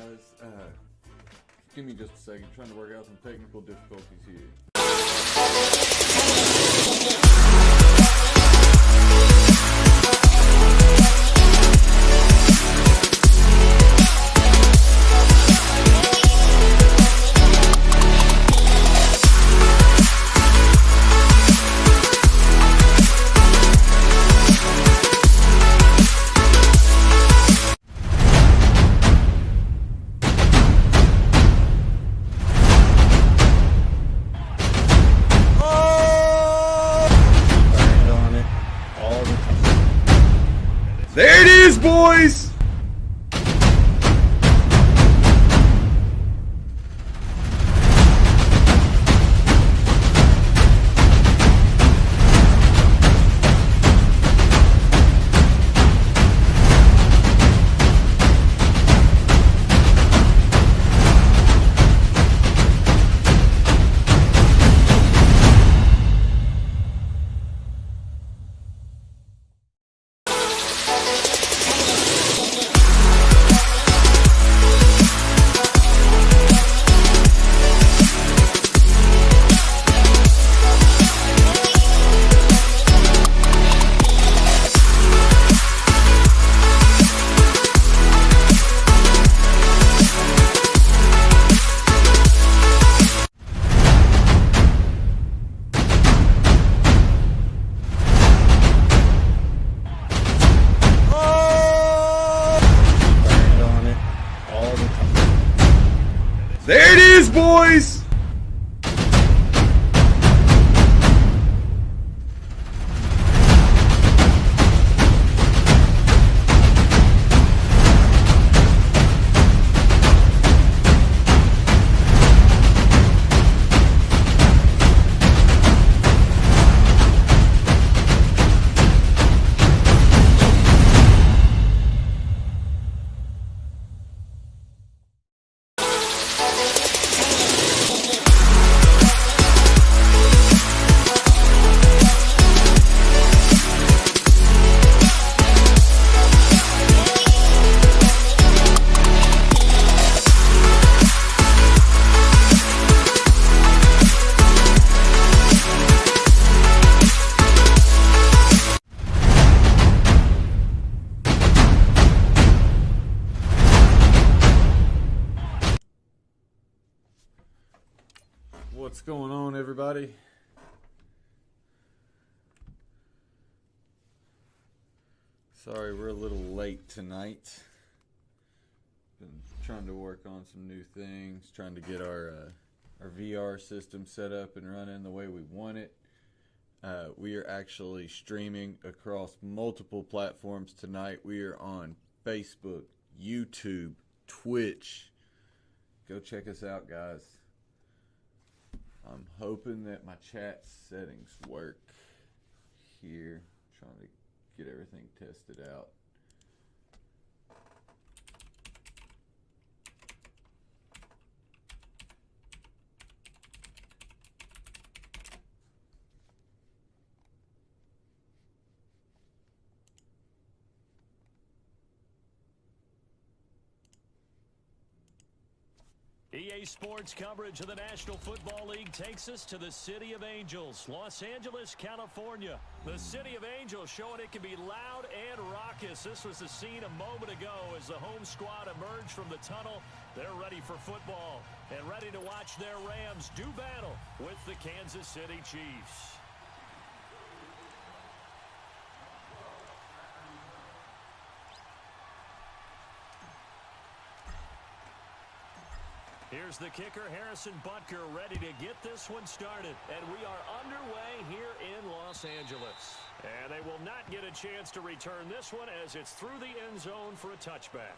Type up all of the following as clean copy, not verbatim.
guys. Give me just a second. Trying to work out some technical difficulties here. There it is, boys! There it is, boys! What's going on, everybody? Sorry we're a little late tonight. Been trying to work on some new things, trying to get our VR system set up and running the way we want it. We are actually streaming across multiple platforms tonight. We are on Facebook, YouTube, Twitch. Go check us out, guys. I'm hoping that my chat settings work here. Trying to get everything tested out. EA Sports coverage of the National Football League takes us to the City of Angels, Los Angeles, California. The City of Angels showing it can be loud and raucous. This was the scene a moment ago as the home squad emerged from the tunnel. They're ready for football and ready to watch their Rams do battle with the Kansas City Chiefs. Here's the kicker, Harrison Butker, ready to get this one started. And we are underway here in Los Angeles. And they will not get a chance to return this one as it's through the end zone for a touchback.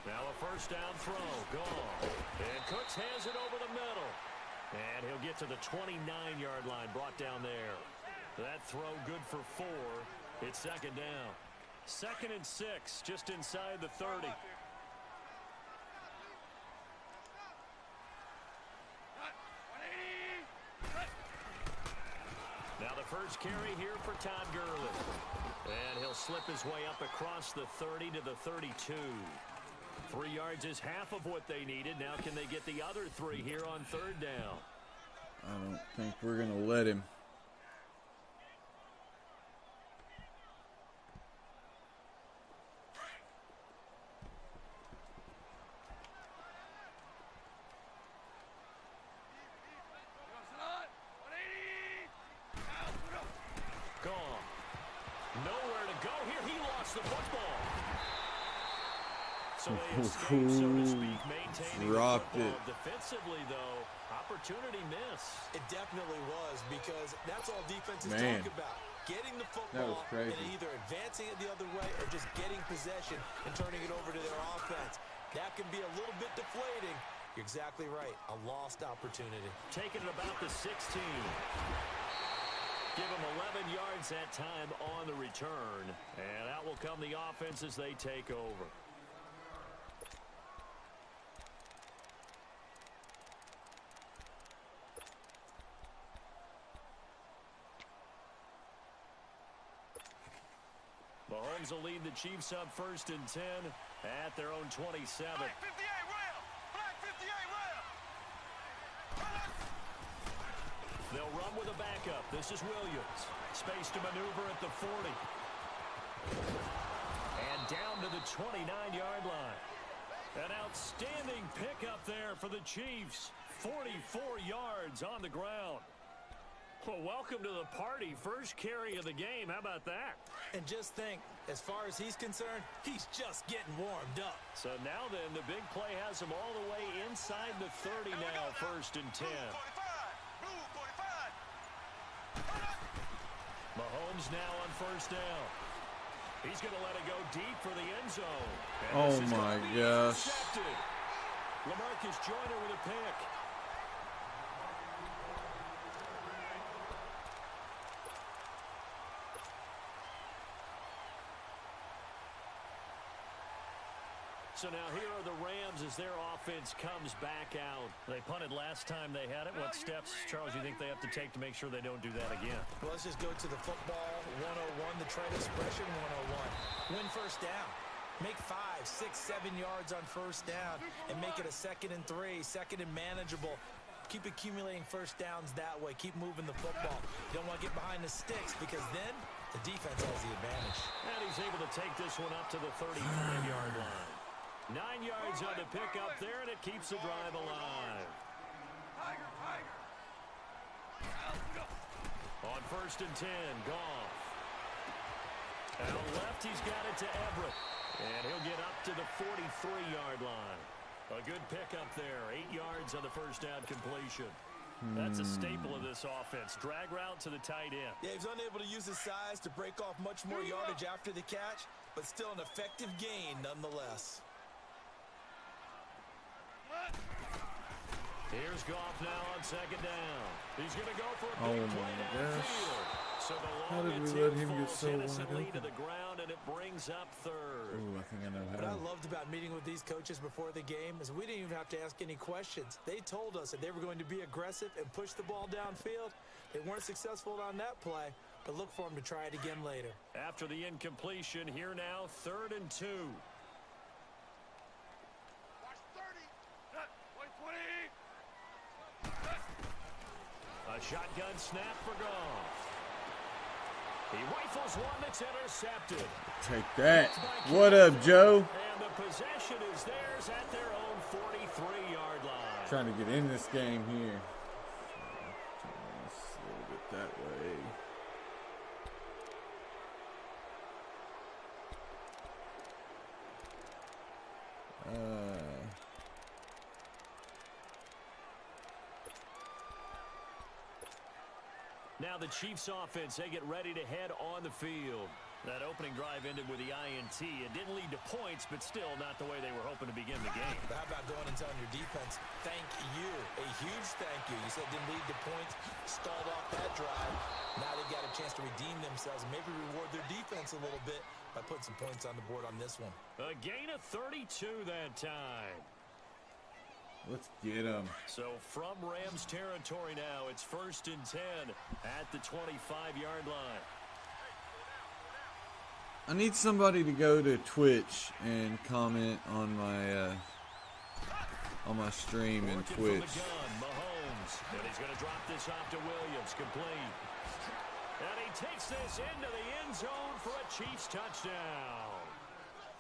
Now a first down throw, gone. And Cooks has it over the middle. And he'll get to the 29-yard line, brought down there. That throw good for 4. It's second down. 2nd and 6, just inside the 30. Now the first carry here for Todd Gurley. And he'll slip his way up across the 30 to the 32. 3 yards is half of what they needed. Now can they get the other 3 here on 3rd down? I don't think we're going to let him. Gone. Nowhere to go here. He lost the football. So they escape, so to speak, maintaining Dropped the it. football. Defensively, though, opportunity miss. It definitely was, because that's all defenses Man. talk about. Getting the That was football crazy. and either advancing it the other way or just getting possession and turning it over to their offense. That can be a little bit deflating. You're exactly right. A lost opportunity. Taking it about the 16. Give them 11 yards that time on the return. And out will come the offense as they take over. Mahomes will lead the Chiefs up 1st and 10 at their own 27. Black 58 rail! Black 58 rail! They'll run with a backup. This is Williams. Space to maneuver at the 40. And down to the 29-yard line. An outstanding pickup there for the Chiefs. 44 yards on the ground. Well, welcome to the party. First carry of the game. How about that? And just think, as far as he's concerned, he's just getting warmed up. So now then, the big play has him all the way inside the 30 now, 1st and 10. Blue 45! Mahomes now on 1st down. He's going to let it go deep for the end zone. And Oh this is my gonna be gosh. intercepted. LaMarcus Joyner with a pick. So now here are the Rams as their offense comes back out. They punted last time they had it. What steps, Charles, you think they have to take to make sure they don't do that again? Well, let's just go to the football 101, the trade expression 101. Win 1st down. Make 5, 6, 7 yards on 1st down and make it a 2nd and 3, 2nd and manageable. Keep accumulating 1st downs that way. Keep moving the football. You don't want to get behind the sticks, because then the defense has the advantage. And he's able to take this one up to the 35-yard line. 9 yards on the pickup there, and it keeps the drive alive. On 1st and 10, Goff. Out left, he's got it to Everett. And he'll get up to the 43-yard line. A good pickup there. 8 yards on the 1st down completion. That's a staple of this offense. Drag route to the tight end. Yeah, he's unable to use his size to break off much more yardage after the catch, but still an effective gain nonetheless. Here's Goff now on 2nd down. He's going to go for a Oh big my play gosh. downfield. So the How did long we let him get so innocent wide lead to open? the ground, and it brings up 3rd. Ooh, I think I know What I how. loved about meeting with these coaches before the game is we didn't even have to ask any questions. They told us that they were going to be aggressive and push the ball downfield. They weren't successful on that play, but look for them to try it again later. After the incompletion, here now, 3rd and 2. Watch 30! White 20! A shotgun snap for Goff. He rifles one that's intercepted. Take that. What up, Joe? And the possession is theirs at their own 43-yard line. Trying to get in this game here. Turn this a little bit that way. Now the Chiefs offense, they get ready to head on the field. That opening drive ended with the INT. It didn't lead to points, but still not the way they were hoping to begin the game. How about going telling your defense, thank you, a huge thank you. You said didn't lead to points, stalled off that drive. Now they've got a chance to redeem themselves and maybe reward their defense a little bit by putting some points on the board on this one. A gain of 32 that time. Let's get him. So from Rams territory now, it's 1st and 10 at the 25-yard line. I need somebody to go to Twitch and comment on my stream in Working Twitch. from the gun, Mahomes, and he's going to drop this off to Williams, complete. And he takes this into the end zone for a Chiefs touchdown.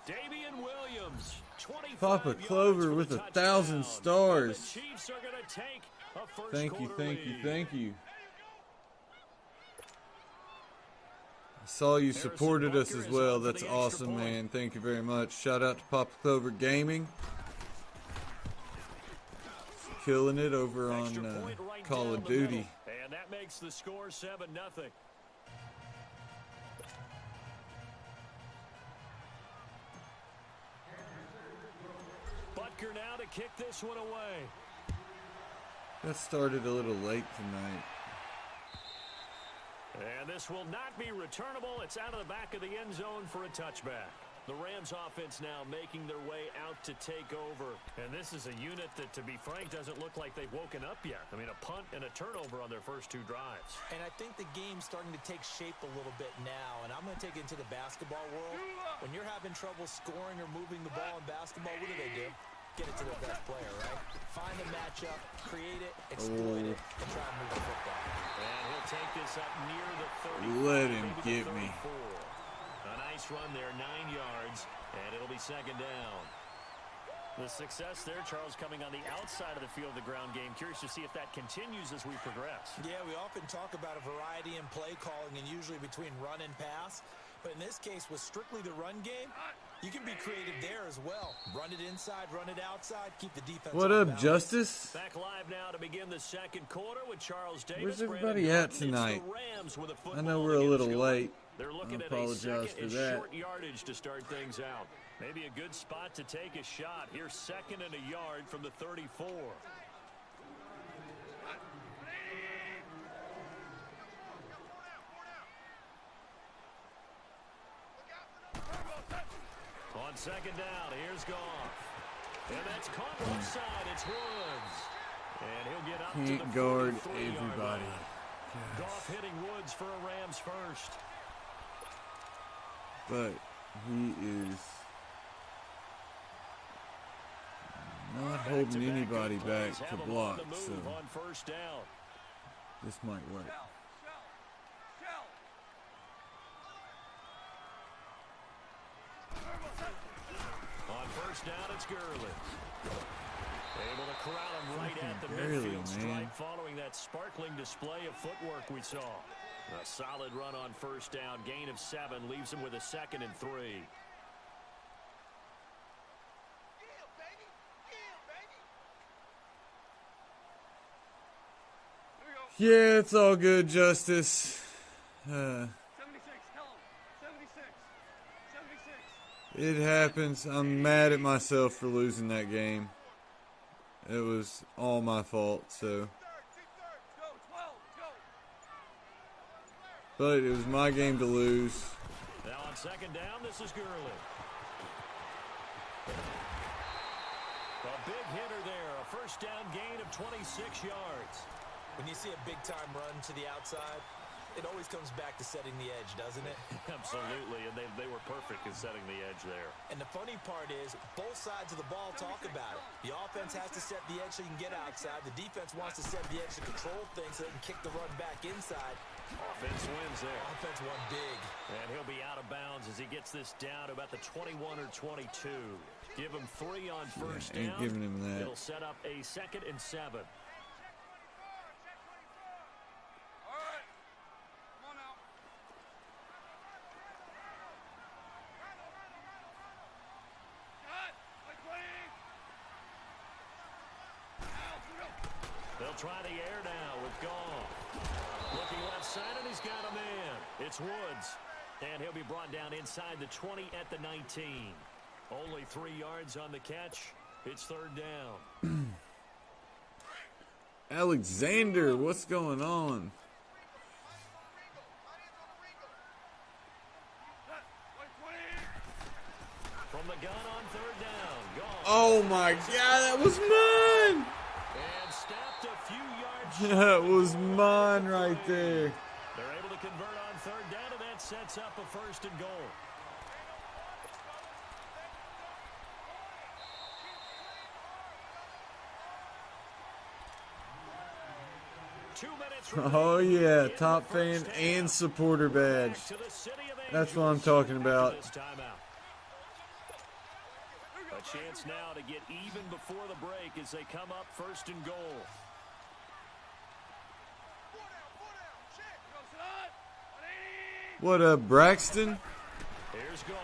Damian Williams, 25 Papa Clover yards with for the 1,000 touchdown. stars. The Chiefs are going to take a first Thank you, quarter thank you, lead. thank you. I saw you supported us as well. That's awesome, man. Thank you very much. Shout out to Papa Clover Gaming. Killing it over on Extra point right Call down of the Duty. middle. And that makes the score 7-0. Butker now to kick this one away. That started a little late tonight. And this will not be returnable. It's out of the back of the end zone for a touchback. The Rams offense now making their way out to take over. And this is a unit that, to be frank, doesn't look like they've woken up yet. I mean, a punt and a turnover on their first 2 drives. And I think the game's starting to take shape a little bit now, and I'm going to take it into the basketball world. When you're having trouble scoring or moving the ball in basketball, what do? Get it to the best player, right? Find a matchup, create it, exploit it, and try and move the football. And he'll take this up near the 30. Let him get me. A nice run there, 9 yards, and it'll be 2nd down. The success there, Charles, coming on the outside of the field, the ground game. Curious to see if that continues as we progress. Yeah, we often talk about a variety in play calling and usually between run and pass. But in this case, with strictly the run game, you can be creative there as well. Run it inside, run it outside, keep the defense. What up, Justice? Back live now to begin the 2nd quarter with Charles Davis. Where's everybody at tonight? I know we're a little late. They're looking I at a apologize 2nd for and that. short yardage to start things out. Maybe a good spot to take a shot. Here's 2nd and a yard from the 34. On 2nd down, here's Goff. And that's caught left side. It's Woods. And he'll get up to the Can't guard 43-yard everybody. line. Goff hitting Woods for a Rams first. But he is not holding anybody back to block, so on 1st down. this might work. On 1st down, it's Gurley. Able to corral him right at the Gurley, midfield man. stripe following that sparkling display of footwork we saw. A solid run on 1st down. Gain of 7 leaves him with a 2nd and 3. Yeah, it's all good, Justice. 76, tell him. 76. 76. It happens. I'm mad at myself for losing that game. It was all my fault, so. Go, 12, go. But it was my game to lose. Now on 2nd down, this is Gurley. A big hitter there. A 1st down gain of 26 yards. When you see a big-time run to the outside, it always comes back to setting the edge, doesn't it? Absolutely, and they were perfect in setting the edge there. And the funny part is, both sides of the ball talk about it. The offense has to set the edge so you can get outside. The defense wants to set the edge to control things so they can kick the run back inside. Offense wins there. Offense won big. And he'll be out of bounds as he gets this down to about the 21 or 22. Give him 3 on 1st ain't down. giving him that. It'll set up a 2nd and 7. All right. Come on now. Cut. Like playing. They'll try the air now with Goff. Looking left side, and he's got a man. It's Woods. And he'll be brought down inside the 20 at the 19. Only 3 yards on the catch. It's third down. Alexander, what's going on? From the gun on third down. Gone. Oh my God, that was mine! And snapped a few yards. That was mine right there. They're able to convert on third down, and that sets up a first and goal. Oh yeah, top fan and supporter badge. That's what I'm talking about. A chance now to get even before the break as they come up first and goal. What up, Braxton? Here's Goff.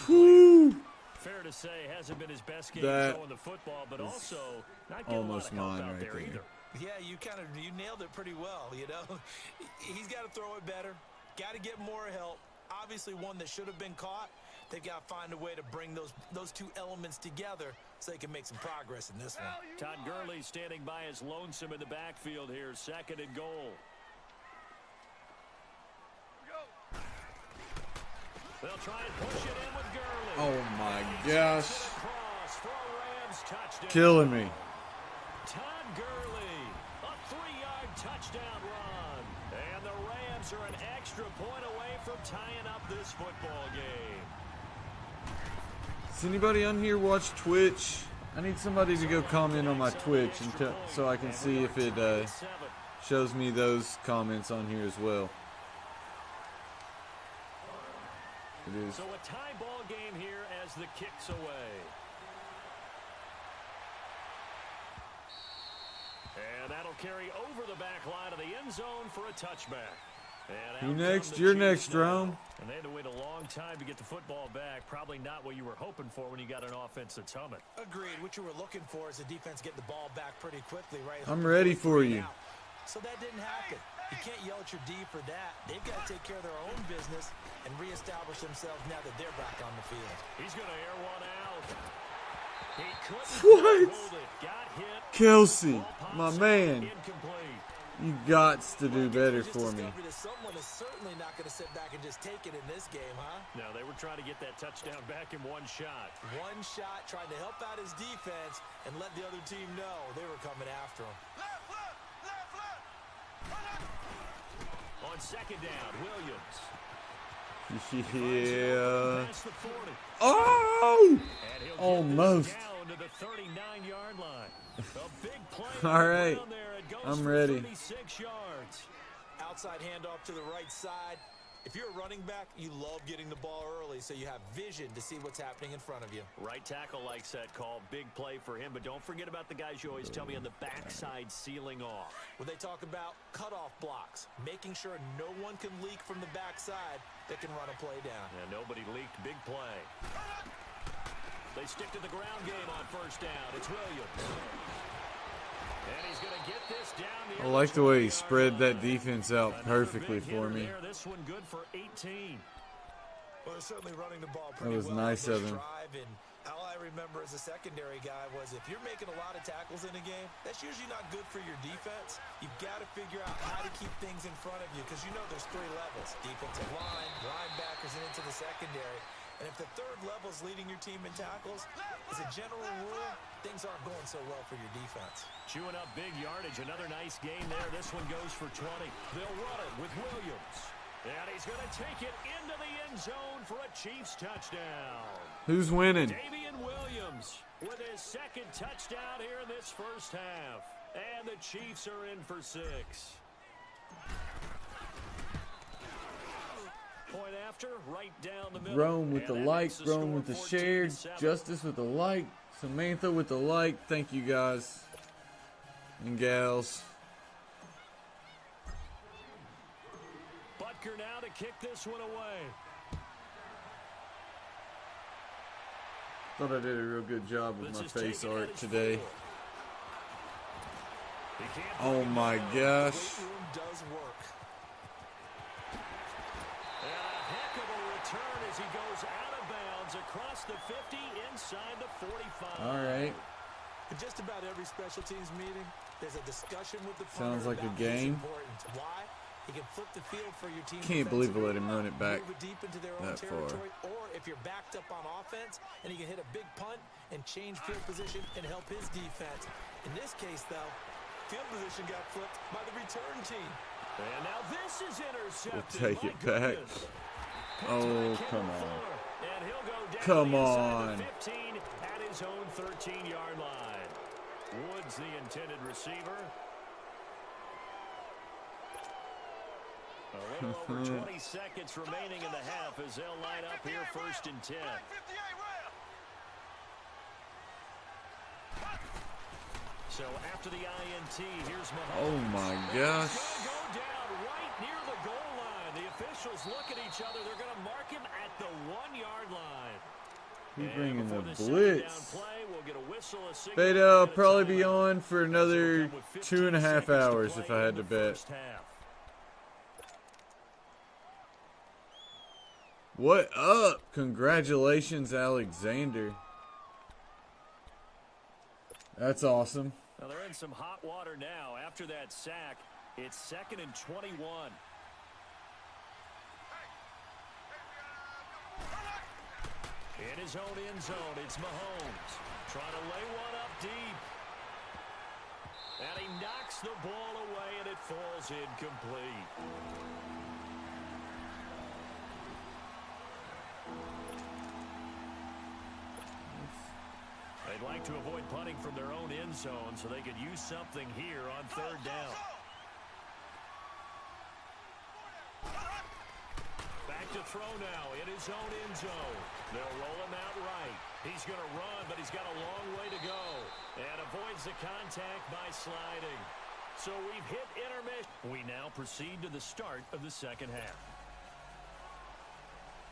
Whew. Fair to say, hasn't been his best game That throwing the football, but also not getting almost a lot of help mine out right there there. either. Yeah, you nailed it pretty well, you know. He's got to throw it better. Got to get more help. Obviously one that should have been caught. They've got to find a way to bring those two elements together so they can make some progress in this one. Todd Gurley standing by his lonesome in the backfield here, second and goal. They'll try and push it in with Gurley. Oh my gosh. For a Rams touchdown. Killing me. Todd Gurley, a 3-yard touchdown run. And the Rams are an extra point away from tying up this football game. Does anybody on here watch Twitch? I need somebody to go comment on my Twitch and so I can see if it shows me those comments on here as well. It is. So a tie ball game here as the kick's away. And that'll carry over the back line of the end zone for a touchback. Who next? You're next, Rome. And they had to wait a long time to get the football back. Probably not what you were hoping for when you got an offense that's humming. Agreed. What you were looking for is the defense getting the ball back pretty quickly, right? I'm ready for you. So that didn't happen. You can't yell at your D for that. They've got to take care of their own business and reestablish themselves now that they're back on the field. He's going to air one out. He couldn't What? hold it.Got hit. Kelsey, my man. Incomplete. You gots to do better for me. Someone is certainly not going to sit back and just take it in this game, huh? No, they were trying to get that touchdown back in one shot. One shot, trying to help out his defense and let the other team know they were coming after him. On second down, Williams. Yeah. Past the 40. Oh! And he'll get Almost. this down to the 39-yard line. A big play. All right. down there. It goes I'm for ready. 36 yards. Outside handoff to the right side. If you're a running back, you love getting the ball early so you have vision to see what's happening in front of you. Right tackle likes that call. Big play for him, but don't forget about the guys you always tell me on the backside sealing off. When they talk about cutoff blocks, making sure no one can leak from the backside that can run a play down. And nobody leaked. Big play. They stick to the ground game on first down. It's Williams. And he's going to get this down. I like the way he spread that defense out perfectly for me. This one good for 18. Well, they're certainly running the ball That pretty was well nice on of this him. drive, and all I remember as a secondary guy was if you're making a lot of tackles in a game, that's usually not good for your defense. You've got to figure out how to keep things in front of you because you know there's 3 levels: defensive line, linebackers, and into the secondary. And if the third level is leading your team in tackles, as a general rule, things aren't going so well for your defense. Chewing up big yardage. Another nice gain there. This one goes for 20. They'll run it with Williams. And he's going to take it into the end zone for a Chiefs touchdown. Who's winning? Damian Williams with his second touchdown here in this first half. And the Chiefs are in for 6. Point after, right down the middle. Rome with the And that like, makes the Rome score with the 14-7. share, Justice with the like, Samantha with the like. Thank you guys and gals. Butker now to kick this one away. Thought I did a real good job with This my is face taken at art his today. 4. He can't Oh bring him my down. gosh. Weight room does work. And a heck of a return as he goes out of bounds downs across the 50, inside the 45. All right. In just about every special teams meeting, there's a discussion with the Sounds punter like a about his game. importance. Why? He can flip the field for your team. Can't believe we let him run it back move it deep into their own that far. territory, or if you're backed up on offense and he can hit a big punt and change field position and help his defense. In this case, though, field position got flipped by the return team. And now this is intercepted. We'll take My it back. goodness. Oh, Picked by come Kenneth on. Fuller. And he'll go down Come inside on. the 15 at his own 13-yard line. Woods, the intended receiver. A little over 20 seconds remaining in the half as they'll line up here 1st and 10. So after the INT, here's Mahomes. Oh my And gosh. it's gonna go down right near the goal line. The officials look at each other. They're going to mark him at the 1-yard line. He's And bringing before the second blitz. down play, we'll get a whistle, a signal, Beta, and I'll a probably be timeout. on for As another they'll come with 15 2.5 seconds to hours play if I had in to the bet. first half. What up? Congratulations, Alexander. That's awesome. Now they're in some hot water now. After that sack, it's 2nd and 21. In his own end zone, it's Mahomes trying to lay one up deep. And he knocks the ball away, and it falls incomplete. They'd like to avoid punting from their own end zone so they could use something here on 3rd down. Back to throw now in his own end zone. They'll roll him out right. He's going to run, but he's got a long way to go. And avoids the contact by sliding. So we've hit intermission. We now proceed to the start of the second half.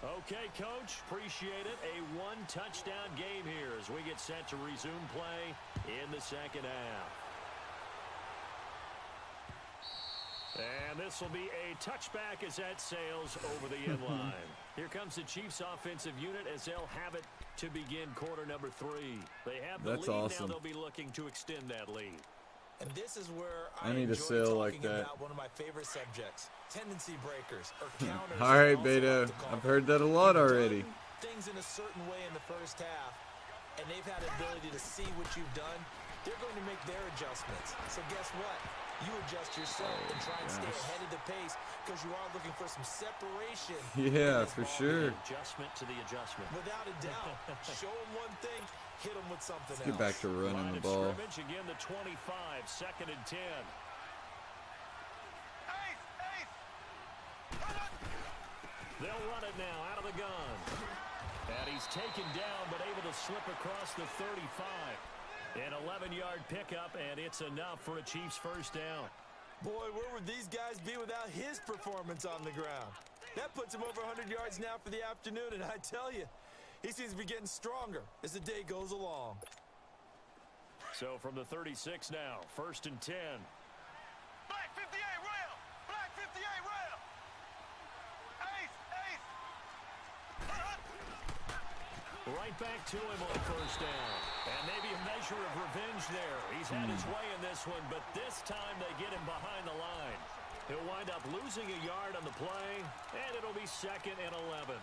Okay, Coach, appreciate it. A one-touchdown game here as we get set to resume play in the second half. And this will be a touchback as that sails over the end line. Here comes the Chiefs offensive unit as they'll have it to begin quarter number 3. They have the That's lead awesome. Now they'll be looking to extend that lead. And this is where I need a enjoy sale talking like that. about one of my favorite subjects, tendency breakers or counters. All right, as I also Beta. like to call I've them. heard that a lot You've already. done things in a certain way in the first half, and they've had the ability to see what you've done. They're going to make their adjustments. So guess what? You adjust yourself and try and stay ahead of the pace because you are looking for some separation. Yeah, in this for ball sure. game. Adjustment to the adjustment. Without a doubt. Show them one thing, hit them with something else. Get back to running Line the of ball. scrimmage, again, the 25, 2nd and 10. They'll run it now out of the gun. And he's taken down, but able to slip across the 35. An 11-yard pickup, and it's enough for a Chiefs first down. Boy, where would these guys be without his performance on the ground? That puts him over 100 yards now for the afternoon, and I tell you, he seems to be getting stronger as the day goes along. So from the 36 now, 1st and 10. Black 58 rail! Black 58 rail! Ace! Right back to him on 1st down. And maybe a measure of revenge there. He's had his way in this one, but this time they get him behind the line. He'll wind up losing a yard on the play, and it'll be 2nd and 11.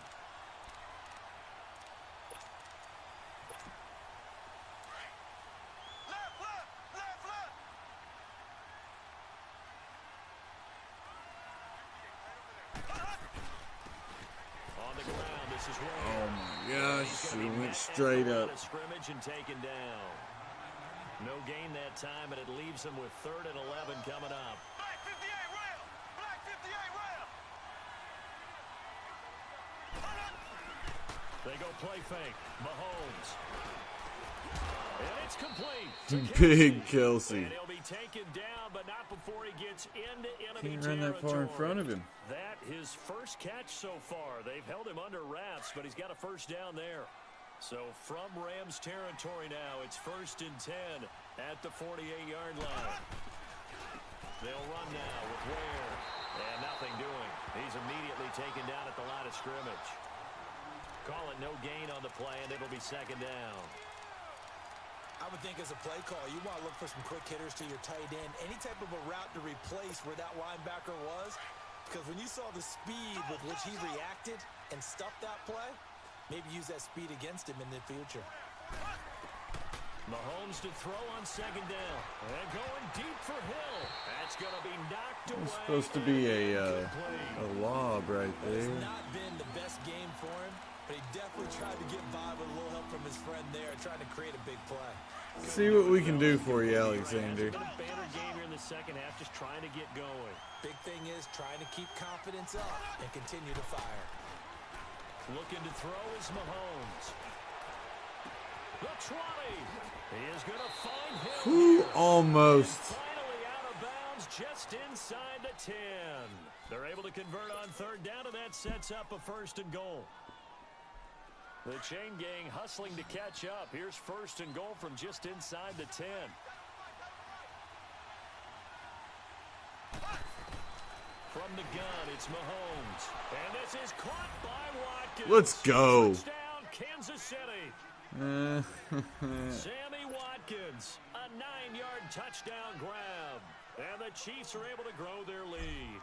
On the ground, this is Wade. Oh my gosh, He's he gonna be went met at straight the line up. of scrimmage and taken down. No gain that time, and it leaves him with 3rd and 11 coming up. Black 58 rail! Black 58 rail! They go play fake. Mahomes. And it's complete. to Big Kelce. Kelsey. And he'll be taken down, but not before he gets into enemy Can't run that far in territory. front of him. That his first catch so far. They've held him under wraps, but he's got a first down there. So from Rams territory now, it's 1st and 10 at the 48-yard line. They'll run now with Ware. And nothing doing. He's immediately taken down at the line of scrimmage. Call it no gain on the play, and it'll be second down. I would think as a play call, you want to look for some quick hitters to your tight end. Any type of a route to replace where that linebacker was. Because when you saw the speed with which he reacted and stuffed that play, maybe use that speed against him in the future. Mahomes to throw on second down. And going deep for Hill. That's going to be knocked away. It's supposed to be a lob right there. It's not been the best game for him, but he definitely tried to get by with a little help from his friend there, trying to create a big play. See what we can do for you, Alexander. It's been a banner game here in the second half, just trying to get going. Big thing is trying to keep confidence up and continue to fire. Looking to throw is Mahomes. The try. He is going to find him. Whew, almost. Finally out of bounds, just inside the 10. They're able to convert on third down, and that sets up a first and goal. The chain gang hustling to catch up. Here's first and goal from just inside the 10. From the gun, it's Mahomes. And this is caught by Watkins. Let's go. Touchdown, Kansas City. Sammy Watkins, a 9-yard touchdown grab. And the Chiefs are able to grow their lead.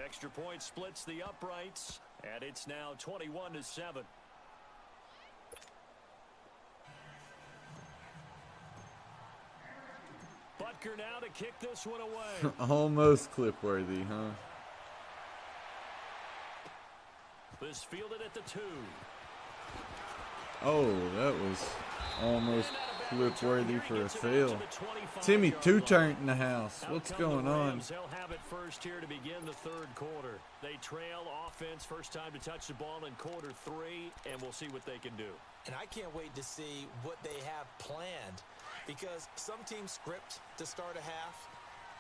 Extra point splits the uprights, and it's now 21-7. Butker now to kick this one away. Almost clip-worthy, huh? This fielded at the 2. Oh, that was almost clip-worthy for a fail. Timmy, 2 turned in the house. What's going on? They'll have it first here to begin the third quarter. They trail offense, first time to touch the ball in quarter 3, and we'll see what they can do. And I can't wait to see what they have planned, because some teams script to start a half.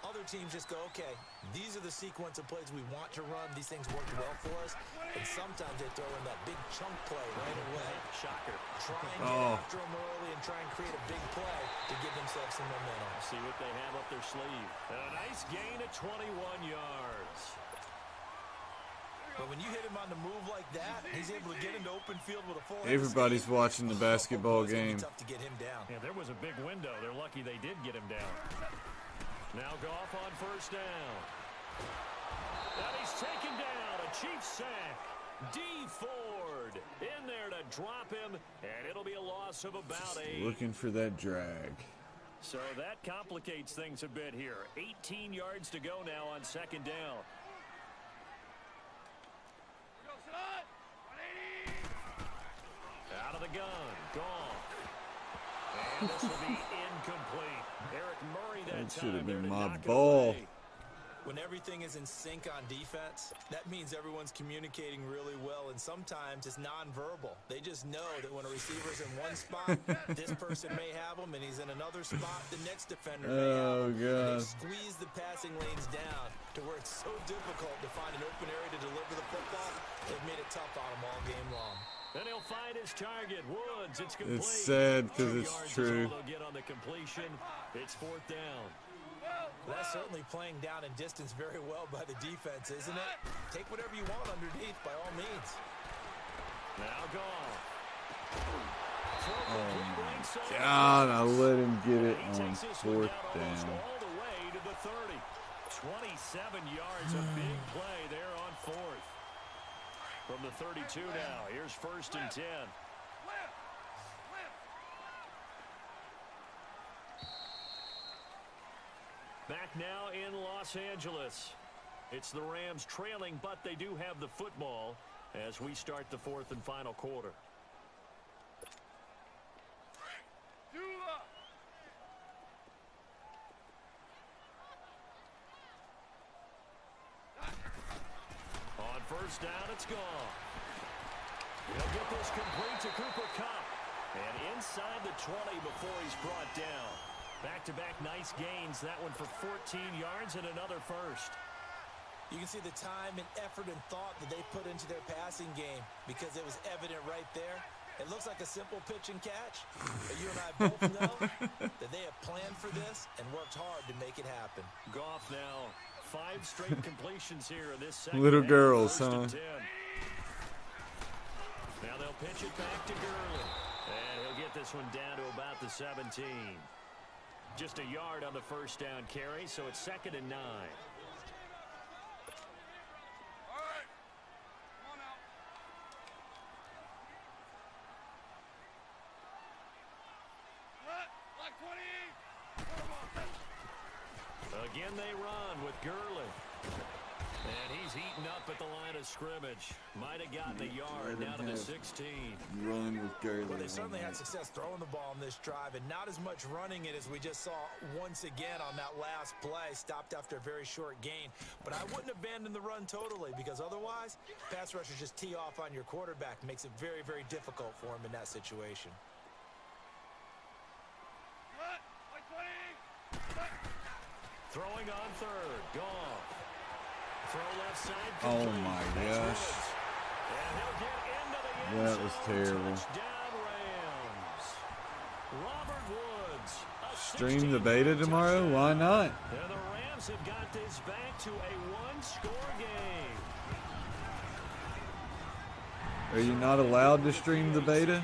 Other teams just go, okay, these are the sequence of plays we want to run. These things work well for us. And sometimes they throw in that big chunk play right away. Shocker. Try and get after them early and try and create a big play to give themselves some momentum. See what they have up their sleeve. A nice gain of 21 yards. But when you hit him on the move like that, he's able to get into open field with a full Everybody's watching the basketball game. Tough to get him down. Yeah, there was a big window. They're lucky they did get him down. Now Goff on first down. And he's taken down. A Chiefs sack. D. Ford in there to drop him, and it'll be a loss of about 8. Looking for that drag. So that complicates things a bit here. 18 yards to go now on second down. Out of the gun. Goff. And this will be incomplete. Eric Murray that should have been time my there to knock it ball. away. When everything is in sync on defense, that means everyone's communicating really well, and sometimes it's nonverbal. They just know that when a receiver's in one spot, this person may have him, and he's in another spot, the next defender may have him. God. They squeeze the passing lanes down to where it's so difficult to find an open area to deliver the football. They've made it tough on him all game long. Then he'll find his target. Woods, it's complete. It's sad because 2 it's yards is true. all they'll get on the completion. It's fourth down. That's certainly playing down in distance very well by the defense, isn't it? Take whatever you want underneath, by all means. Now Goff. God, I let him get it He on takes this one 4th almost down. all the way to the 30. 27 yards, a big play there on 4th. From the 32 now, here's first and 10. Back now in Los Angeles. It's the Rams trailing, but they do have the football as we start the 4th and final quarter. On first down, it's gone. He'll get this complete to Cooper Kupp. And inside the 20 before he's brought down. Back-to-back nice gains. That one for 14 yards and another first. You can see the time and effort and thought that they put into their passing game because it was evident right there. It looks like a simple pitch and catch, but you and I both know that they have planned for this and worked hard to make it happen. Goff now 5 straight completions here in this second. Little half. girls, First huh? and 10. Now they'll pitch it back to Gurley. And he'll get this one down to about the 17. Just a yard on the first down carry, so it's 2nd and 9. All right. Come on out. Like 20. Again they run with Gurley. And he's heating up at the line of scrimmage. Might have gotten a yard down to the 16. Run with Gurley. Well, they certainly had success throwing the ball on this drive, and not as much running it as we just saw once again on that last play. Stopped after a very short gain. But I wouldn't abandon the run totally, because otherwise, pass rushers just tee off on your quarterback. Makes it very, very difficult for him in that situation. Like 20. Throwing on third. Gone. Throw left side. Oh complete. my That's gosh. Woods. And he'll get into the end That was zone. terrible. Touchdown Rams. Robert Woods. Stream the beta tomorrow? Why not? And the Rams have got this back to a 1-score game. Are you not allowed to stream the beta? And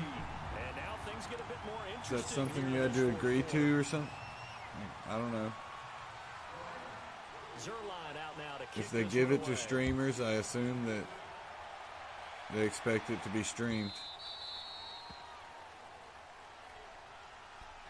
now things get a bit more Is interesting. that something here you in had this to fourth agree quarter. to or something? I don't know. Zerline out now to kick If they this give one it to away. streamers, I assume that they expect it to be streamed.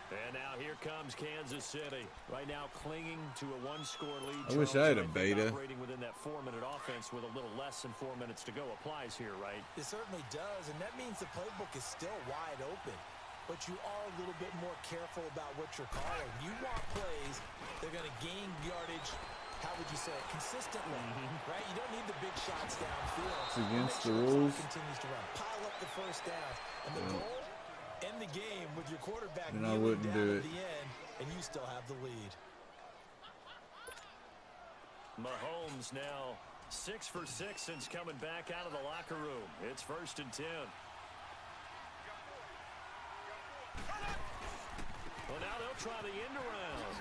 And now here comes Kansas City. Right now clinging to a 1-score lead. I wish I had a beta. Operating within that 4-minute offense with a little less than 4 minutes to go applies here, right? It certainly does, and that means the playbook is still wide open. But you are a little bit more careful about what you're calling. You want plays that are going to gain yardage, how would you say it, consistently, right? You don't need the big shots downfield. It's against Make the sure clock rules. continues to run. Pile up the first down. And the goal, end the game with your quarterback Then I kneeling wouldn't down do at it. the end, and you still have the lead. Mahomes now 6 for 6 since coming back out of the locker room. It's 1st and 10. Well, now they'll try the end around.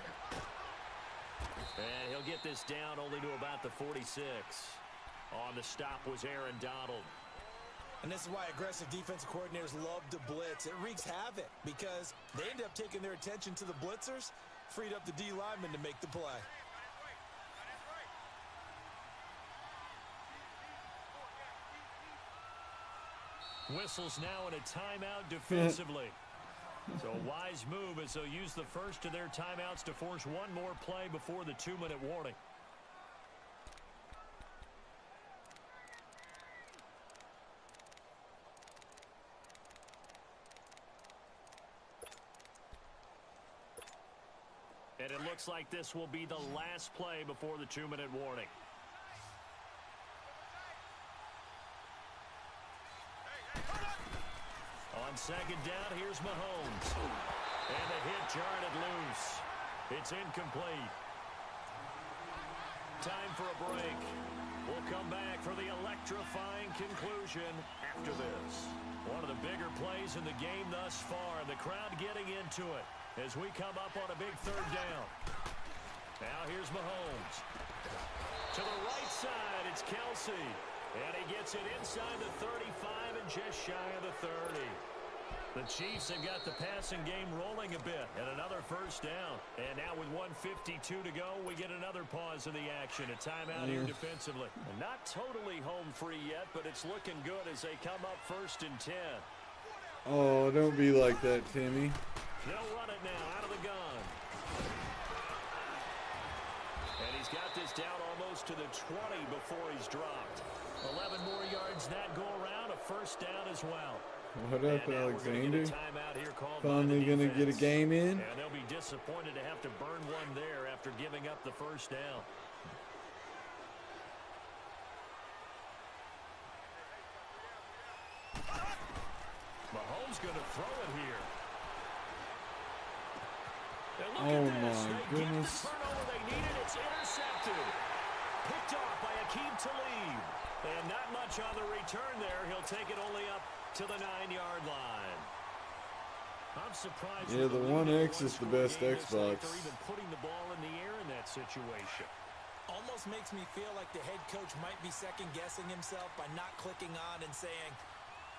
And he'll get this down only to about the 46. On the stop was Aaron Donald. And this is why aggressive defensive coordinators love to blitz. It wreaks havoc because they end up taking their attention to the blitzers, freed up the D lineman to make the play. Whistles now in a timeout defensively. So a wise move as they'll use the first of their timeouts to force one more play before the 2-minute warning. And it looks like this will be the last play before the 2-minute warning. On second down, here's Mahomes. And the hit jarred it loose. It's incomplete. Time for a break. We'll come back for the electrifying conclusion after this. One of the bigger plays in the game thus far, and the crowd getting into it as we come up on a big 3rd down. Now here's Mahomes. To the right side, it's Kelsey. And he gets it inside the 35 and just shy of the 30. The Chiefs have got the passing game rolling a bit, and another first down. And now with 1:52 to go, we get another pause in the action. A timeout here defensively. And not totally home free yet, but it's looking good as they come up 1st and 10. Oh, don't be like that, Timmy. They'll run it now out of the gun. And he's got this down almost to the 20 before he's dropped. 11 more yards that go around, a first down as well. What up, And now we're gonna get a Alexander? timeout here called by Finally the gonna get a defense. game in? And they'll be disappointed to have to burn one there after giving up the first down. Mahomes going to throw it here. And look Oh at this. my They goodness. get the turnover they needed. It's intercepted. Picked off by Akeem Talib. And not much on the return there. He'll take it only up to the 9-yard line. I'm surprised. Yeah, with the lead One in a X is the one-score best game this late, Xbox. they're even putting the ball in the air in that situation. Almost makes me feel like the head coach might be second-guessing himself by not clicking on and saying,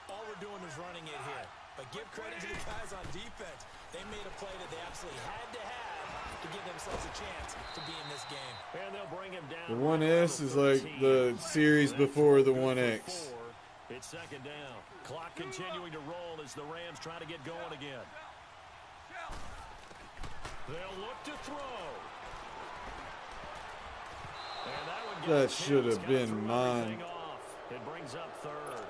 all we're doing is running it here. But give credit to the guys on defense. They made a play that they absolutely had to have to give themselves a chance to be in this game. And they'll bring him down. The 1S is like the series before the 1X. It's second down. Clock continuing to roll as the Rams try to get going again. They'll look to throw. And that should have been mine. It brings up third.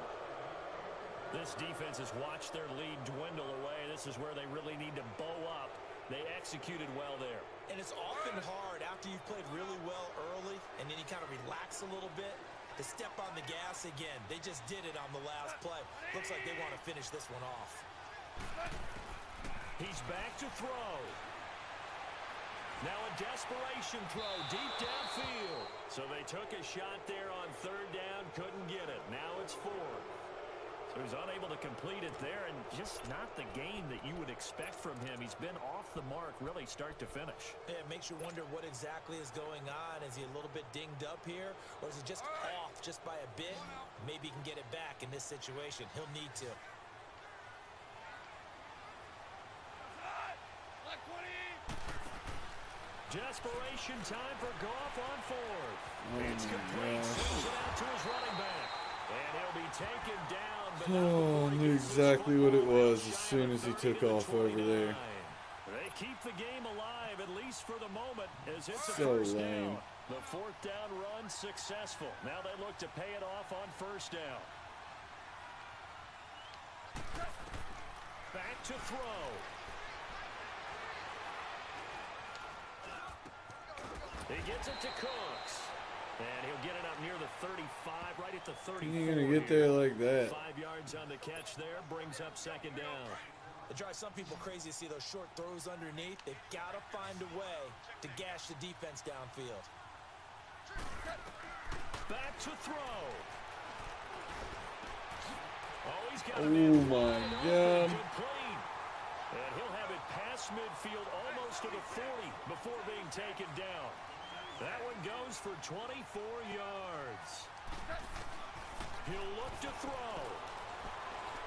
This defense has watched their lead dwindle away. This is where they really need to bow up. They executed well there. And it's often hard after you've played really well early and then you kind of relax a little bit to step on the gas again. They just did it on the last play. Looks like they want to finish this one off. He's back to throw. Now a desperation throw deep downfield. So they took a shot there on third down, couldn't get it. Now it's fourth. So he's unable to complete it there, and just not the game that you would expect from him. He's been off the mark really start to finish. Yeah, it makes you wonder what exactly is going on. Is he a little bit dinged up here, or is he just off just by a bit? Maybe he can get it back in this situation. He'll need to. Desperation time for Goff on fourth. It's complete. Swings it out to his running back. And he'll be taken down. But I knew exactly what it was as soon as he took off over there. They keep the game alive, at least for the moment, as it's a So first lame. down. The fourth down run successful. Now they look to pay it off on first down. Back to throw. He gets it to Cooks. And he'll get it up near the 35, right at the 34. You're going to get there like that. 5 yards on the catch there, brings up second down. It drives some people crazy to see those short throws underneath. They've got to find a way to gash the defense downfield. Back to throw. Oh, he's got Oh, my God. Complete. And he'll have it past midfield almost to the 40 before being taken down. That one goes for 24 yards. He'll look to throw.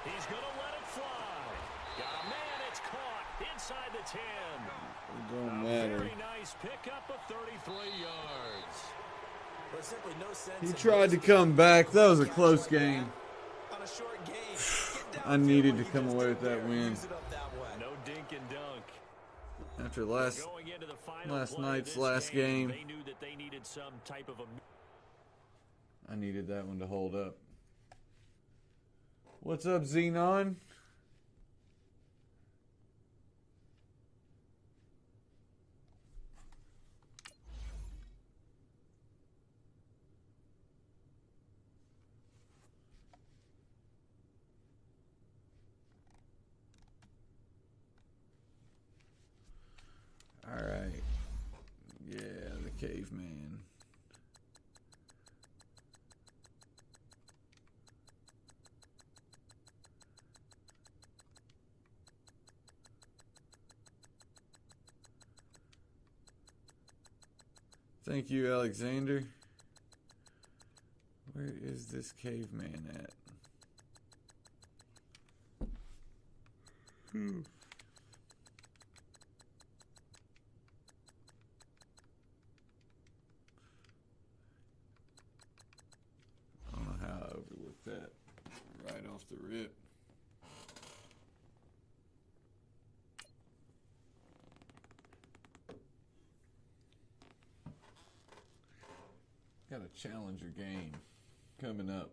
He's going to let it fly. Got a man, it's caught inside the 10. It don't matter. Very nice pickup of 33 yards. There's simply no sense. He tried to come back. That was a close game. On a short game. I needed to come away with that win. No dink and dunk. After last night's last game, They knew that they needed some type of a... I needed that one to hold up. What's up, Xenon? All right. Yeah, the caveman. Thank you, Alexander. Where is this caveman at? I don't know how I overlooked that right off the rip. Got a challenger game coming up.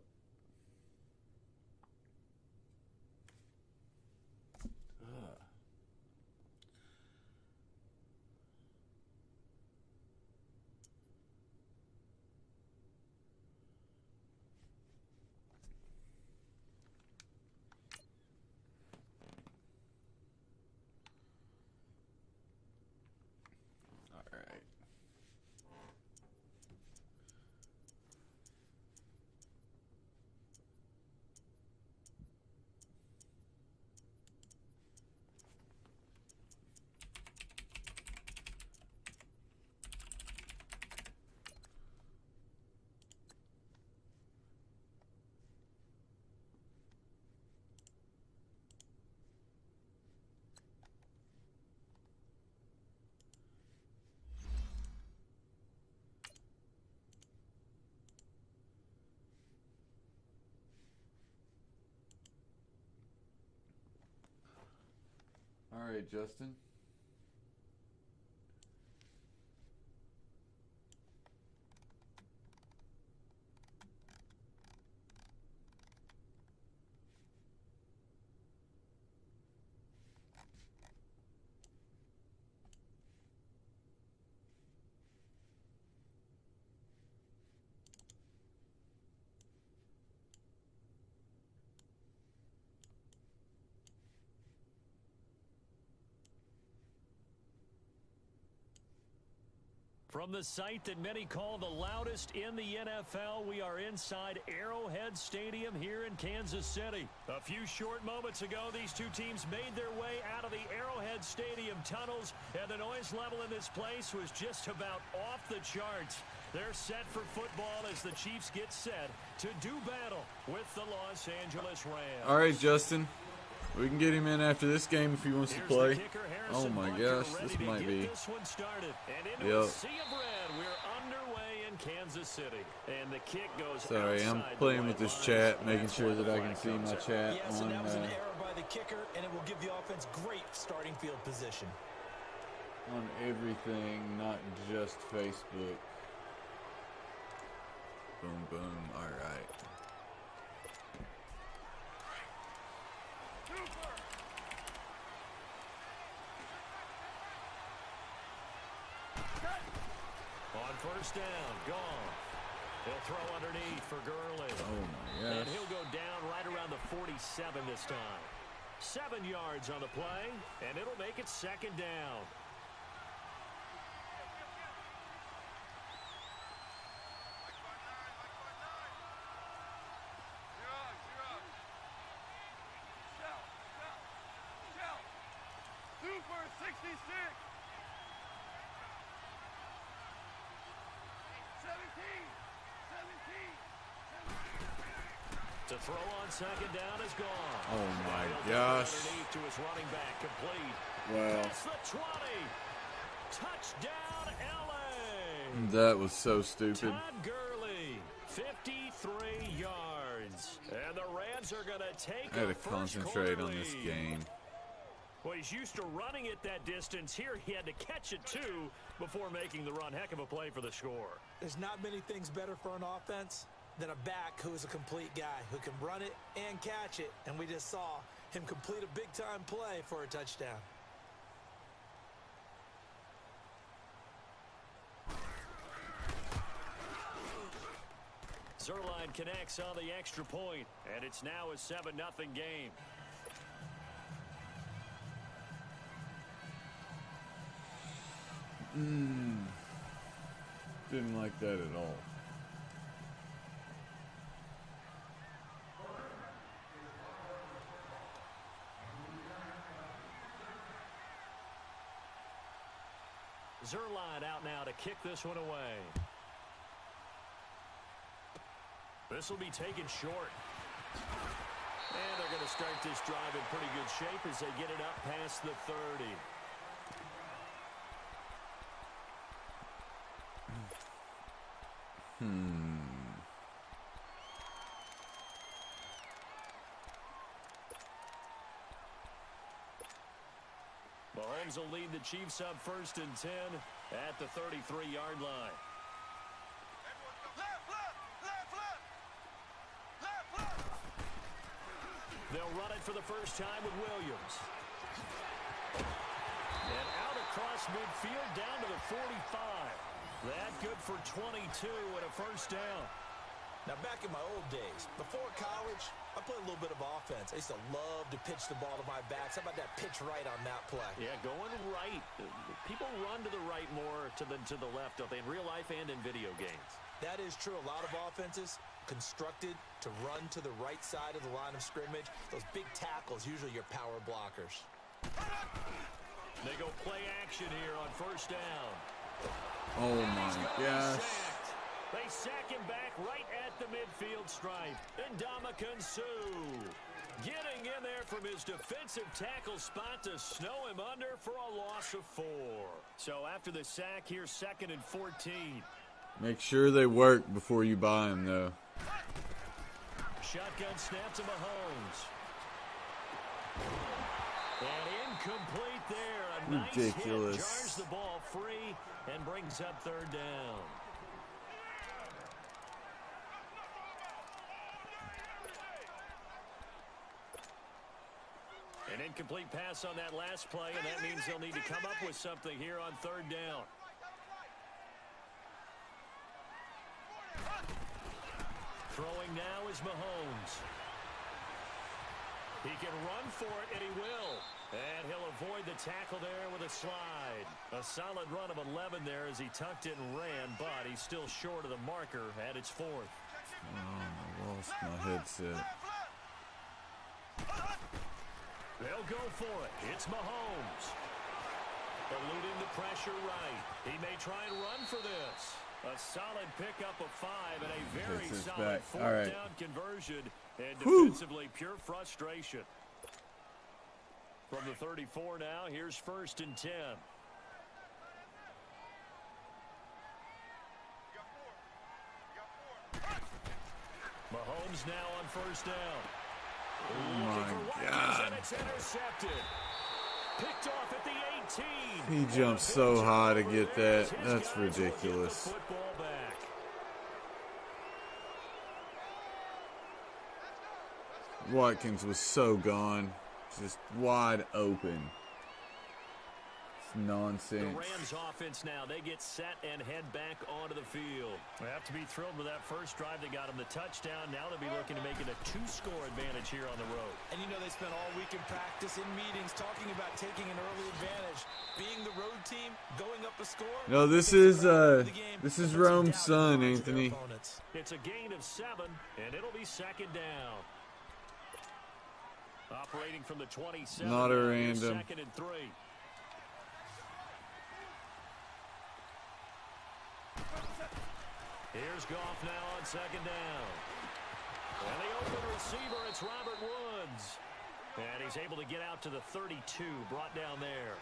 All right. All right, Justin. From the site that many call the loudest in the NFL, we are inside Arrowhead Stadium here in Kansas City. A few short moments ago, these two teams made their way out of the Arrowhead Stadium tunnels, and the noise level in this place was just about off the charts. They're set for football as the Chiefs get set to do battle with the Los Angeles Rams. All right, Justin. We can get him in after this game if he wants to play. Oh my gosh, this might be. Yep. We're underway in Kansas City, and the kick goes. Sorry, I'm playing with this chat, making sure that I can see my chat so on. that was an error by the kicker, and it will give the offense great starting field position. On everything, not just Facebook. Boom, boom. All right. First down, gone. He'll throw underneath for Gurley. Oh, my gosh. And he'll go down right around the 47 this time. 7 yards on the play, and it'll make it second down. Super 66. 17. To throw on second down is gone. Oh my gosh. Underneath to his running back, complete. Wow. That's the 20. Touchdown, LA. That was so stupid. Todd Gurley, 53 yards. And the Rams are going to take I had to concentrate on this game. Well, he's used to running it that distance. Here he had to catch it, too, before making the run. Heck of a play for the score. There's not many things better for an offense than a back who is a complete guy, who can run it and catch it. And we just saw him complete a big-time play for a touchdown. Zerline connects on the extra point, and it's now a 7-0 game. Didn't like that at all. Zerline out now to kick this one away. This will be taken short. And they're going to start this drive in pretty good shape as they get it up past the 30. Mahomes will lead the Chiefs up 1st and 10 at the 33-yard line. They'll run it for the first time with Williams. And out across midfield down to the 45. That good for 22 and a first down. Now, back in my old days, before college, I played a little bit of offense. I used to love to pitch the ball to my backs. How about that pitch right on that play? Yeah, going right. People run to the right more than to the left, don't they, in real life and in video games? That is true. A lot of offenses constructed to run to the right side of the line of scrimmage. Those big tackles, usually your power blockers. They go play action here on first down. Oh my gosh. They sack him back right at the midfield stripe. And Ndamukong Suh getting in there from his defensive tackle spot to snow him under for a loss of 4. So after the sack, here's 2nd and 14. Make sure they work before you buy them, though. Shotgun snap to Mahomes. And in Incomplete there. A nice Ridiculous. hit jars the ball free and brings up third down. An incomplete pass on that last play, and that means they'll need to come up with something here on third down. Throwing now is Mahomes. He can run for it, and he will. And he'll avoid the tackle there with a slide. A solid run of 11 there as he tucked it and ran, but he's still short of the marker at its fourth. Oh, I lost my headset. They'll go for it. It's Mahomes. Eluding the pressure right. He may try and run for this. A solid pickup of 5 and a very solid fourth down conversion. And defensively, pure frustration. From the 34 now, here's 1st and 10. Mahomes now on 1st down. Oh my God. And it's intercepted. Picked off at the 18. He jumped so high to get that. That's ridiculous. Watkins was so gone. Just wide open. It's nonsense. The Rams offense now, they get set and head back onto the field. They have to be thrilled with that first drive. They got them the touchdown. Now they'll be looking to make it a 2-score advantage here on the road. And you know they spent all week in practice, in meetings, talking about taking an early advantage. Being the road team, going up a score. No, this is Rome's son, Anthony. It's a gain of 7, and it'll be 2nd down. Operating from the 27. Not a random. 2nd and 3. Here's Goff now on 2nd down. And the open receiver, it's Robert Woods. And he's able to get out to the 32, brought down there.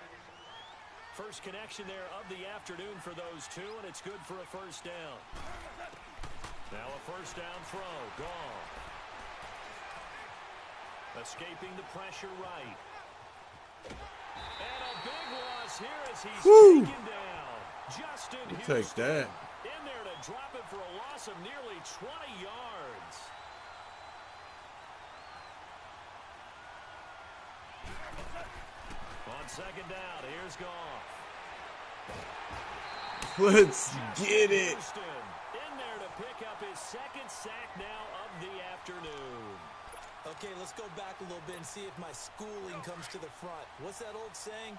First connection there of the afternoon for those two, and it's good for a 1st down. Now a 1st down throw. Goff. Escaping the pressure right. And a big loss here as he's taken down. Justin Houston. Take that. In there to drop it for a loss of nearly 20 yards. On 2nd down, here's Goff. Let's get it. Houston in there to pick up his 2nd sack now of the afternoon. Okay, let's go back a little bit and see if my schooling comes to the front. What's that old saying?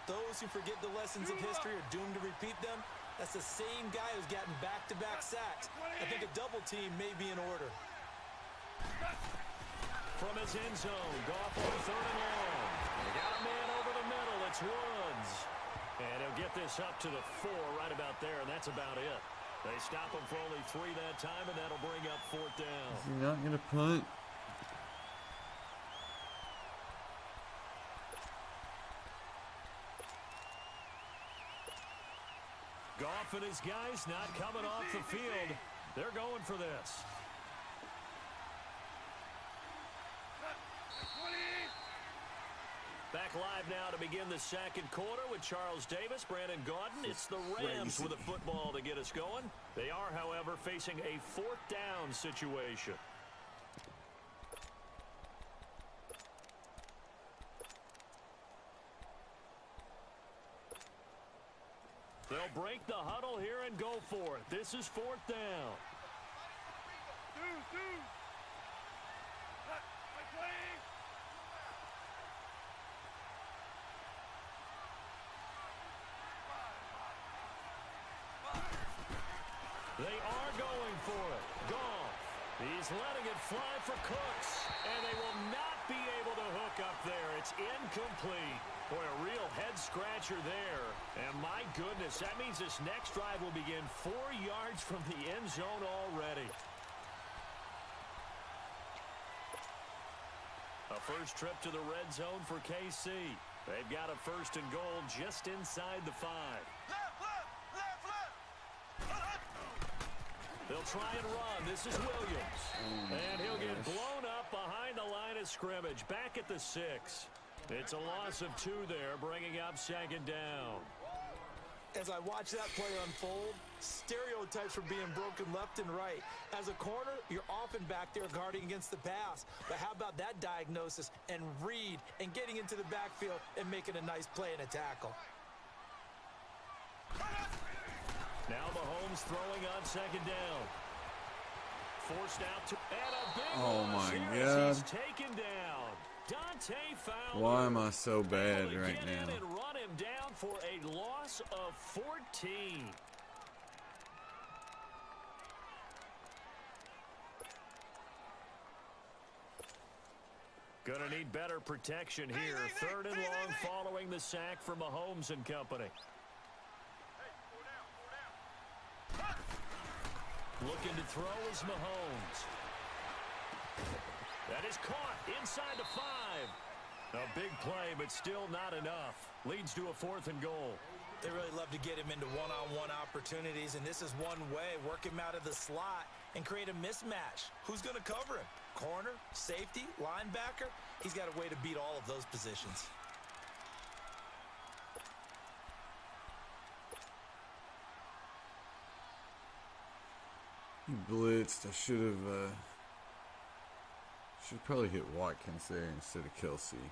Those who forget the lessons of history are doomed to repeat them. That's the same guy who's gotten back-to-back sacks. I think a double team may be in order. From his end zone, Goff on 3rd and long. They got a man over the middle. It's Woods. And he'll get this up to the 4 right about there, and that's about it. They stop him for only 3 that time, and that'll bring up 4th down. Is he not going to punt? Goff and his guys not coming off the field. They're going for this. Back live now to begin the 2nd quarter with Charles Davis, Brandon Gaudin. It's the Rams with a football to get us going. They are, however, facing a 4th down situation. They'll break the huddle here and go for it. This is 4th down. They are going for it. Goff. He's letting it fly for Cooks. And they will not be able to hook up there. It's incomplete. Boy, a real head-scratcher there. And my goodness, that means this next drive will begin 4 yards from the end zone already. A first trip to the red zone for KC. They've got a 1st and goal just inside the 5. They'll try and run. This is Williams. And he'll get blown up behind the line of scrimmage. Back at the 6. It's a loss of 2 there, bringing up 2nd down. As I watch that play unfold, stereotypes are being broken left and right. As a corner, you're often back there guarding against the pass. But how about that diagnosis and read and getting into the backfield and making a nice play and a tackle? Now Mahomes throwing on 2nd down. Forced out to and a big Oh loss my here God. as he's taken down. Dante Fowler. Why am I so bad able to right get in now? and run him down for a loss of 14. Gonna need better protection here. 3rd and long following the sack from Mahomes and company. Looking to throw is Mahomes. That is caught inside the 5. A big play, but still not enough. Leads to a 4th and goal. They really love to get him into one-on-one opportunities, and this is one way. Work him out of the slot and create a mismatch. Who's going to cover him? Corner, safety, linebacker? He's got a way to beat all of those positions. He blitzed. I should probably hit Watkins there instead of Kelsey.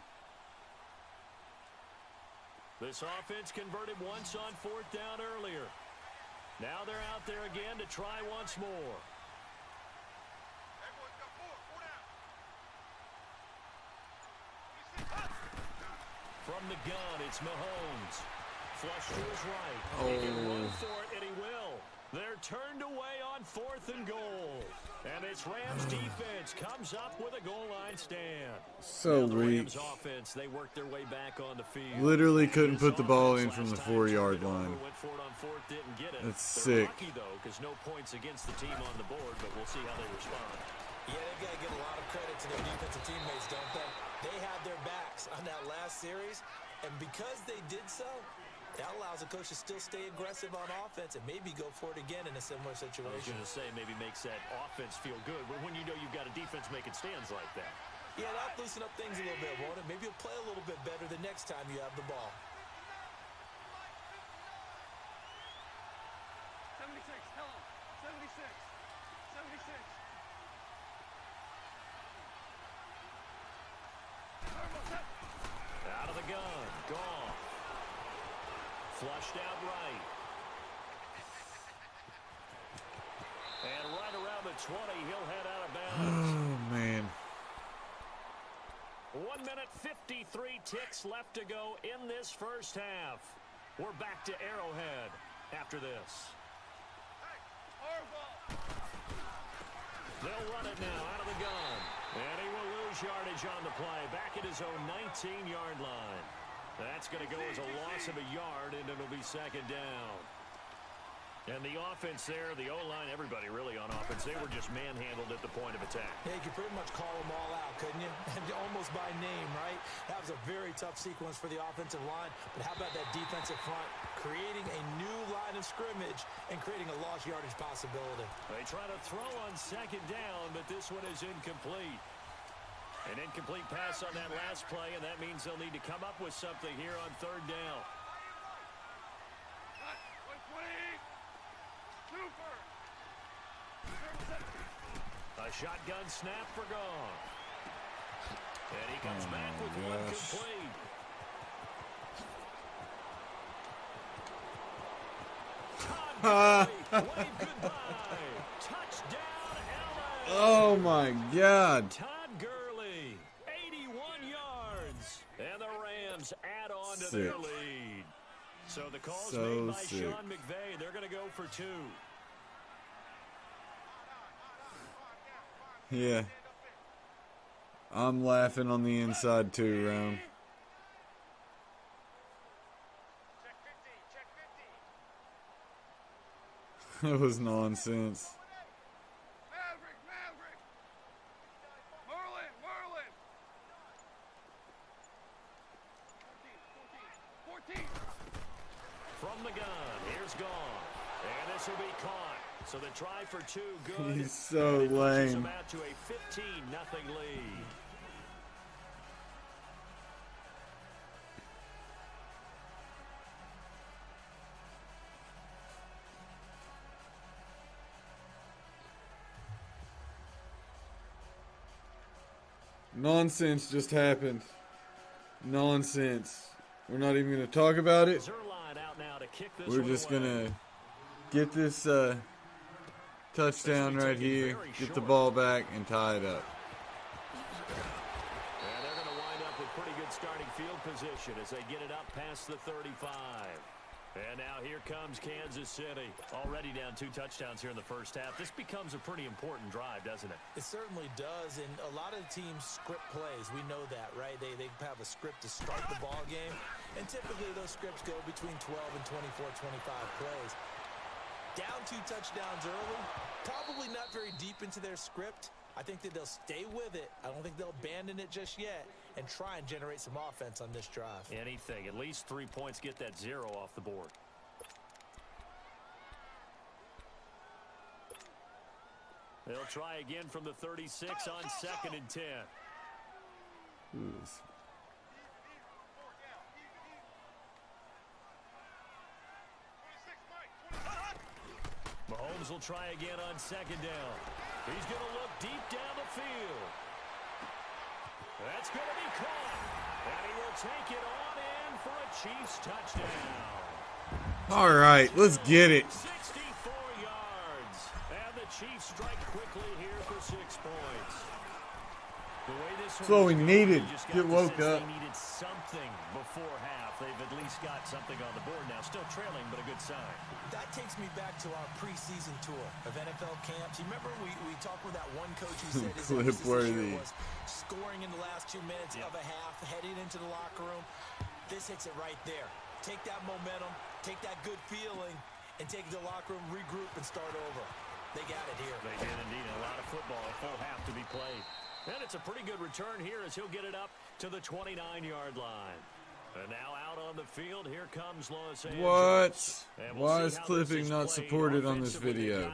This offense converted once on 4th down earlier. Now they're out there again to try once more. From the gun, it's Mahomes. Flush to his right. He can run for it, and he will. They're turned away on 4th and goal. And this Rams defense comes up with a goal line stand. So The weak. Rams offense, they work their way back on the field. Literally couldn't put the ball in Last from the time 4-yard turned it over, line. went for it on 4th, didn't get it. That's They're sick. lucky, though, because no points against the team on the board, but we'll see how they respond. Yeah, they've got to give a lot of credit to their defensive teammates, don't they? They had their backs on that last series, and because they did so, that allows a coach to still stay aggressive on offense and maybe go for it again in a similar I was situation. going to say maybe makes that offense feel good, but when you know you've got a defense making stands like that. Yeah, that'll loosen up things a little bit, won't it? Maybe you'll play a little bit better the next time you have the ball. 76, tell him. 76. 76. Out of the gun, gone. Flushed out right. And right around the 20, he'll head out of bounds. Oh, man. 1 minute, 53 ticks left to go in this first half. We're back to Arrowhead after this. They'll run it now out of the gun. And he will lose yardage on the play. Back at his own 19-yard line. That's going to go as a loss of a yard, and it'll be 2nd down. And the offense there, the O-line, everybody really on offense, they were just manhandled at the point of attack. Yeah, you could pretty much call them all out, couldn't you? And almost by name, right? That was a very tough sequence for the offensive line. But how about that defensive front creating a new line of scrimmage and creating a lost yardage possibility? They try to throw on 2nd down, but this one is incomplete. An incomplete pass on that last play, and that means they'll need to come up with something here on 3rd down. A shotgun snap for Goff. And he comes back with one complete. Todd Gurley, wave goodbye. Touchdown, LA. Oh, my God. Todd Gurley, 81 yards. And the Rams add on to their Sick. lead. So the call's So made by sick. Sean McVay. They're going to go for 2. Yeah. I'm laughing on the inside, too, Round. That was nonsense. Maverick. Merlin. 14. From the gun, here's Goff. And this will be caught. So the try for 2, good. He's so And it pushes lame. them out to a 15-0 lead. Nonsense just happened. Nonsense. We're not even going to talk about it. Zerline out now to kick this We're one just away. going to get this touchdown right here, get the ball back, and tie it up. And they're going to wind up with pretty good starting field position as they get it up past the 35. And now here comes Kansas City. Already down 2 touchdowns here in the first half. This becomes a pretty important drive, doesn't it? It certainly does, and a lot of the teams script plays. We know that, right? They have a script to start the ball game, and typically those scripts go between 12 and 24, 25 plays. Down 2 touchdowns early, probably not very deep into their script. I think that they'll stay with it. I don't think they'll abandon it just yet and try and generate some offense on this drive. Anything. At least 3 points, get that 0 off the board. They'll try again from the 36 on 2nd and 10. Mahomes will try again on 2nd down. He's going to look deep down the field. That's going to be caught. And he will take it on in for a Chiefs touchdown. All right, let's get it. 64 yards. And the Chiefs strike quickly here for 6 points. The way this That's what we needed. Get woke up. They needed something before half. They've at least got something on the board now. Still trailing, but a good sign. That takes me back to our preseason tour of NFL camps. You remember we talked with that one coach who said his emphasis this year was scoring in the last 2 minutes of a half, heading into the locker room. This hits it right there. Take that momentum, take that good feeling, and take it to the locker room, regroup, and start over. They got it here. They did indeed. A lot of football, a full half to be played. And it's a pretty good return here as he'll get it up to the 29-yard line. And now out on the field, here comes Los Angeles. What? Why is clipping not supported on this video?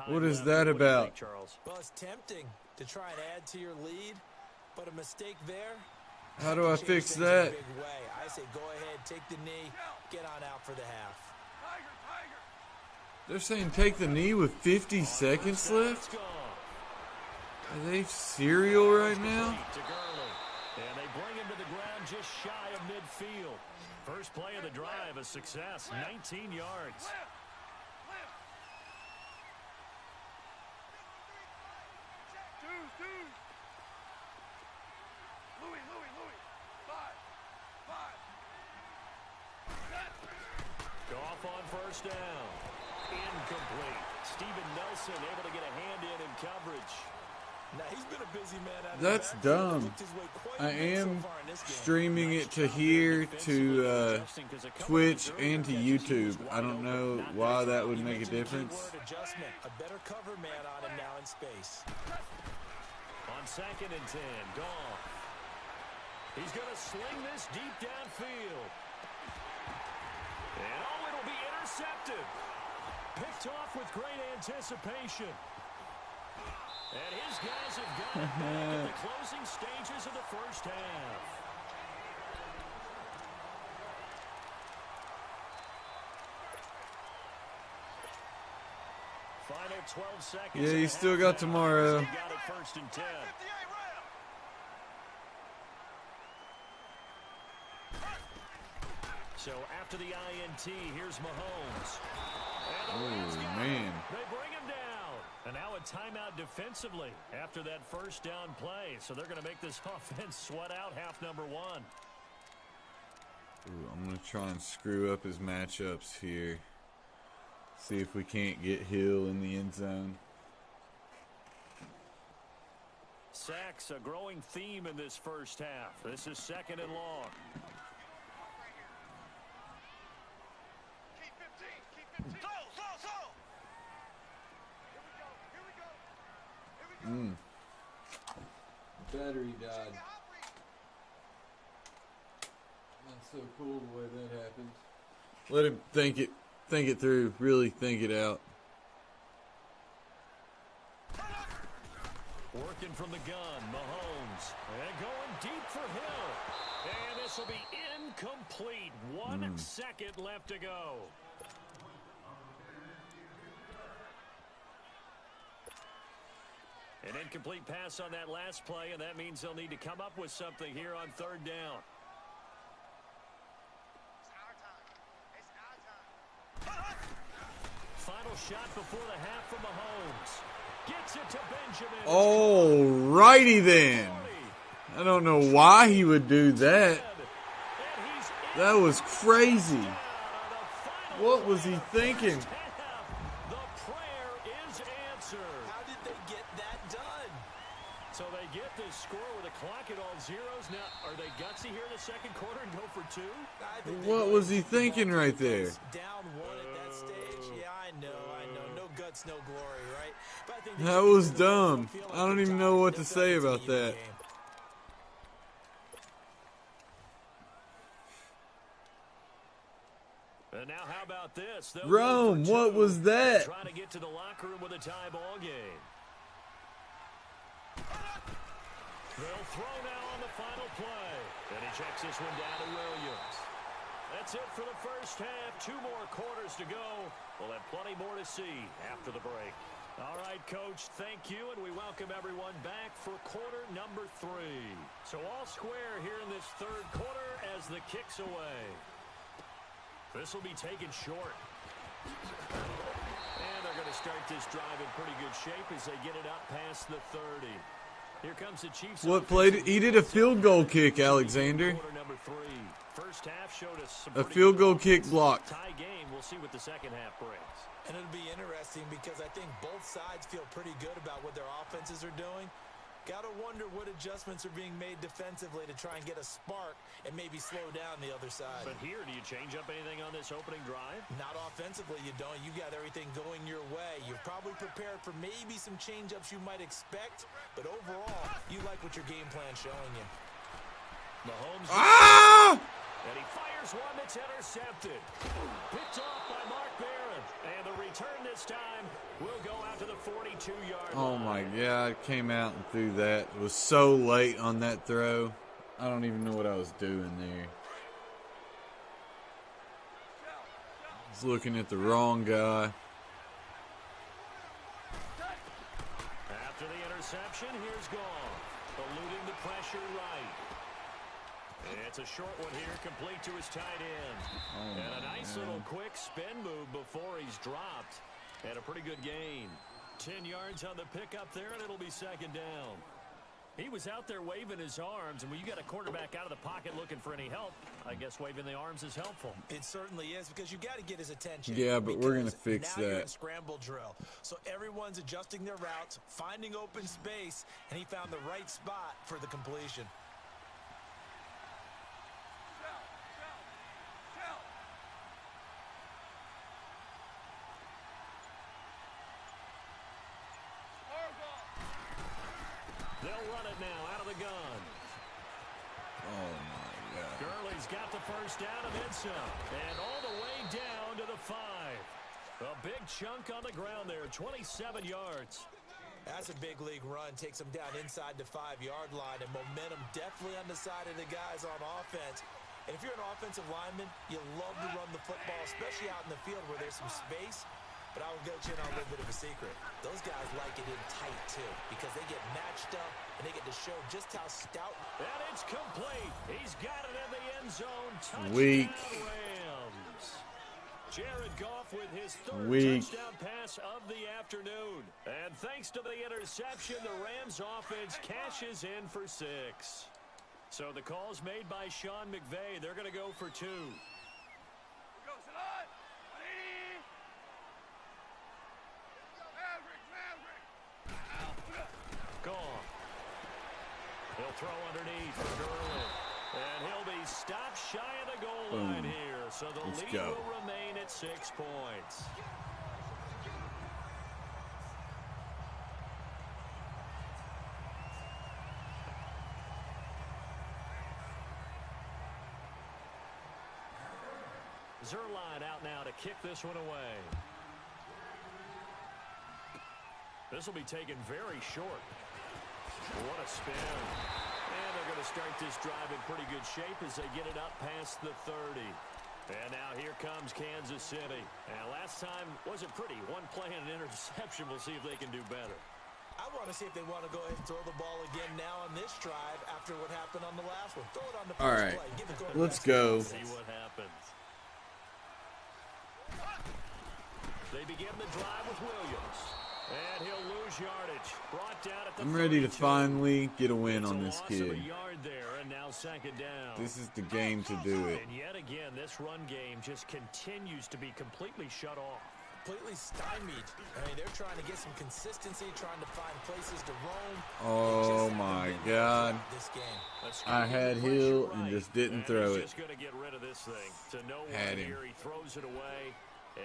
What is that about? Well, it's tempting to try and add to your lead, but a mistake there. How do I fix that? I say go ahead, take the knee, get on out for the half. They're saying take the knee with 50 seconds left? Are they serial right now? And they bring him to the ground just shy of midfield. First play of the drive, a success, 19 yards. Goff on first down. Incomplete. Steven Nelson able to get a hand in coverage. Now, he's been a busy man out That's dumb. I am streaming it to here, to Twitch, and to YouTube. I don't know why that would make a difference. A better cover man on him now in space. On 2nd and 10, Goff. He's going to sling this deep downfield. And oh, it'll be intercepted. Picked off with great anticipation. And his guys have got it back in the closing stages of the first half. Final 12 seconds. Yeah, you still got tomorrow. He got it 1st and 10. So after the INT, here's Mahomes. Oh, man. They bring him down. And now a timeout defensively after that first down play. So they're going to make this offense sweat out half number 1. Ooh, I'm going to try and screw up his matchups here. See if we can't get Hill in the end zone. Sacks, a growing theme in this first half. This is 2nd and long. Battery died. That's so cool the way that happens. Let him think it through, really think it out. Working from the gun, Mahomes. And going deep for Hill. And this will be incomplete. 1 second left to go. An incomplete pass on that last play, and that means they'll need to come up with something here on third down. Final shot before the half from Mahomes. Gets it to Benjamin. All righty then. I don't know why he would do that. That was crazy. What was he thinking? The prayer is answered. How did they get that done? So they get this score with a clock at all zeros. Now, are they gutsy here in the second quarter and go for two? What was he thinking right there? Down one at that stage. Yeah, I know. No guts, no glory, right? But I think That was dumb. I don't even know what to say about that. And now how about this? Rome, what was that? Trying to get to the locker room with a tie ball game. They'll throw now on the final play. And he checks this one down to Williams. That's it for the first half. 2 more quarters to go. We'll have plenty more to see after the break. All right, Coach, thank you, and we welcome everyone back for quarter number 3. So all square here in this third quarter as the kick's away. This will be taken short. And they're going to start this drive in pretty good shape as they get it up past the 30. Here comes the Chiefs. What play? He did a field goal kick, Alexander. Quarter number 3. First half showed us A field goal kick blocked. Tie game. We'll see what the second half brings. And it'll be interesting because I think both sides feel pretty good about what their offenses are doing. Got to wonder what adjustments are being made defensively to try and get a spark and maybe slow down the other side. But here, do you change up anything on this opening drive? Not offensively, you don't. You got everything going your way. You're probably prepared for maybe some change-ups you might expect, but overall, you like what your game plan's showing you. Mahomes. And he fires one that's intercepted. Picked off by Mark Barron. And the return this time will go out to the 42-yard line. Oh, my God. Came out and threw that. It was so late on that throw. I don't even know what I was doing there. I was looking at the wrong guy. After the interception, here's Goff. Eluding the pressure right. It's a short one here, complete to his tight end. Oh, and a nice little quick spin move before he's dropped. And a pretty good gain. 10 yards on the pickup there, and it'll be second down. He was out there waving his arms, and when you got a quarterback out of the pocket looking for any help, I guess waving the arms is helpful. It certainly is because you got to get his attention. Yeah, but we're going to fix now that. You're in scramble drill. So everyone's adjusting their routes, finding open space, and he found the right spot for the completion. They'll run it now out of the gun. Oh, my God. Gurley's got the first down of then some. And all the way down to the 5. A big chunk on the ground there, 27 yards. That's a big league run. Takes them down inside the 5-yard line. And momentum definitely on the side of the guys on offense. And if you're an offensive lineman, you love to run the football, especially out in the field where there's some space. But I will let you in on a little bit of a secret. Those guys like it in tight, too, because they get matched up and they get to show just how stout. And it's complete. He's got it in the end zone. Touchdown, Weak. Rams. Jared Goff with his third Weak. touchdown pass of the afternoon. And thanks to the interception, the Rams offense cashes in for 6. So the call's made by Sean McVay. They're going to go for 2. Gone. He'll throw underneath for Gurley. And he'll be stopped shy of the goal line here. So the Let's lead go. will remain at 6 points. Zerline out now to kick this one away. This will be taken very short. What a spin. And they're going to start this drive in pretty good shape as they get it up past the 30. And now here comes Kansas City. And last time wasn't pretty. One play and an interception. We'll see if they can do better. I want to see if they want to go ahead and throw the ball again now on this drive after what happened on the last one. Throw it on the All first right, play. Give it let's go. See what happens. They begin the drive with Williams. And he'll lose yardage. Brought down at the I'm ready to 32. finally get a win It's on a this loss of kid. a yard there, and now second down. This is the game to do it. And yet again, this run game just continues to be completely shut off. Completely stymied. I mean, they're trying to get some consistency, trying to find places to roam. Oh my God. This game. I had Hill and just didn't throw it. Just going to get rid of this thing. To no Had one him. here, he throws it away,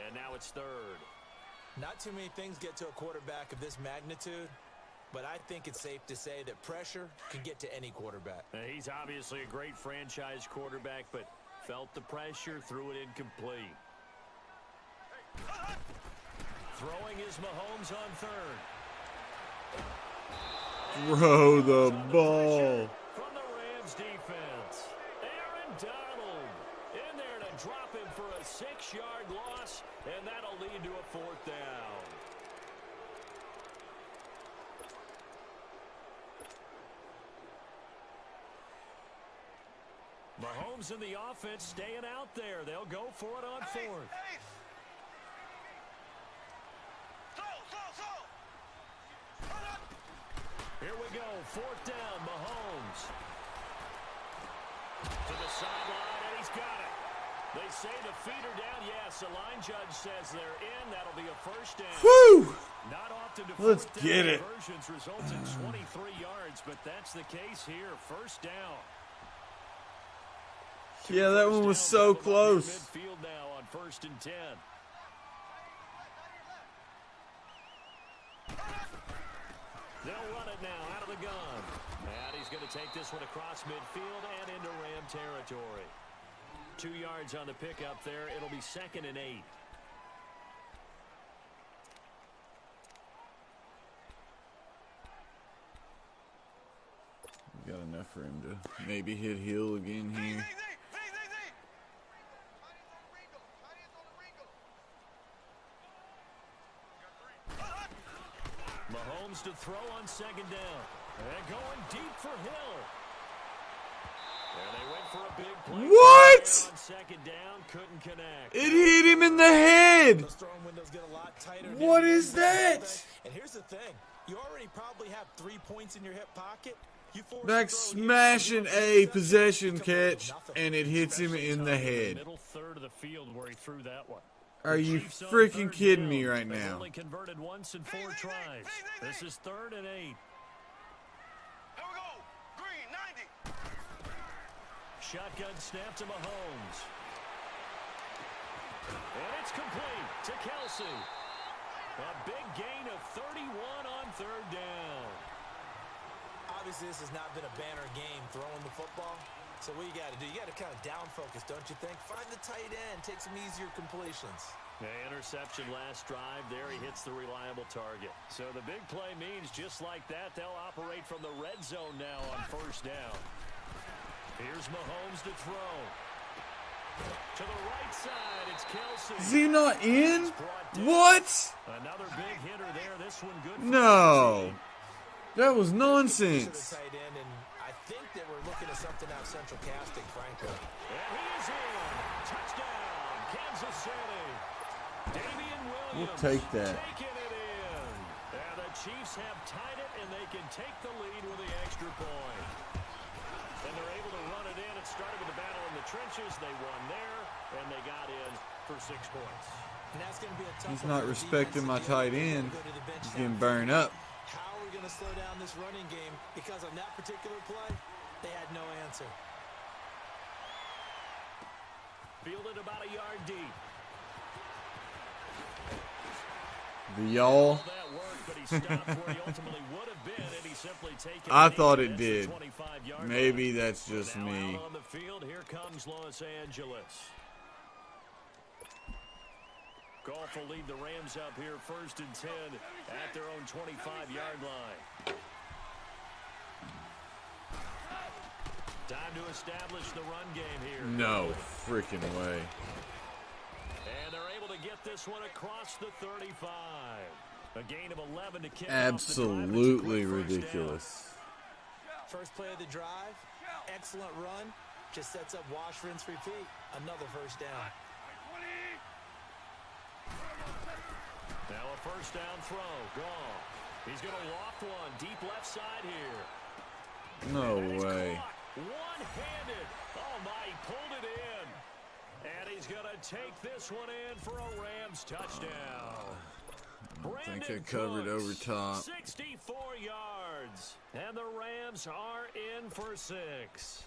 and now it's third. Not too many things get to a quarterback of this magnitude, but I think it's safe to say that pressure can get to any quarterback. He's obviously a great franchise quarterback, but felt the pressure, threw it incomplete. Throwing is Mahomes on third. Throw the ball. From the Rams defense, Aaron Donald in there to drop him for a 6-yard loss, and that'll lead to a fourth down. Mahomes and the offense staying out there. They'll go for it on fourth. Here we go, fourth down, Mahomes. To the sideline, and he's got it. They say the feet are down. Yes, the line judge says they're in. That'll be a first down. Woo! Not often do Let's fourth get down it. conversions result in 23 yards, but that's the case here. First down. Yeah, that one was so close. Midfield now on 1st and 10. They'll run it now out of the gun. And he's going to take this one across midfield and into Ram territory. 2 yards on the pickup there. It'll be 2nd and 8. Got enough for him to maybe hit Hill again here. Mahomes to throw on 2nd down. And going deep for Hill. And they went for a big play. What? On 2nd down, couldn't connect. It hit him in the head. Those throwing windows get a lot tighter. What is that? And here's the thing. You already probably have 3 points in your hip pocket. You force Back a throw here, smashing you a intercept, possession you come away with catch, nothing. and it hits him in the head. Middle third of the field where he threw that one. Are The you Chiefs on freaking third kidding down. me right They've now? only converted once in 4 tries. This is 3rd and 8. Here we go. Green, 90. Shotgun snap to Mahomes. And it's complete to Kelsey. A big gain of 31 on 3rd down. Obviously, this has not been a banner game throwing the football. So what you got to do, you got to kind of down focus, don't you think? Find the tight end, take some easier completions. Interception last drive. There he hits the reliable target. So the big play means just like that, they'll operate from the red zone now on 1st down. Here's Mahomes to throw. To the right side, it's Kelsey. Is he not in? What? Another big hitter there. This one good for No. Kelsey. That was To nonsense. the tight end, and I think that we're looking at something out of central casting, frankly. And he is in. Touchdown, Kansas City. Damian Williams. We'll take that. Taking it in. And the Chiefs have tied it, and they can take the lead with the extra point. And they're able to run it in. It started with the battle in the trenches. They won there, and they got in for 6 points. And that's going to be a tough He's one not for the respecting my defense to deal tight with. They're end. gonna go to the bench He's now. getting burned up. How are we going to slow down this running game? Because on that particular play, they had no answer. Fielded about a yard deep. The y'all. All that work, but he stopped where he ultimately would have been, and he simply taken I it thought in it at the did. 25-yard Maybe line. that's just Now me. out on the field, here comes Los Angeles. Goff will lead the Rams up here 1st and 10 at their own 25-yard line. Time to establish the run game here. No freaking way. And they're able to get this one across the 35. A gain of 11 to kick Absolutely ridiculous. First play of the drive, excellent run. Just sets up wash, rinse, repeat. Another first down. Now a first down throw. Gone. He's going to loft one deep left side here. No way. One-handed. Oh, my, he pulled it in. And he's going to take this one in for a Rams touchdown. I think I covered over top. 64 yards. And the Rams are in for 6.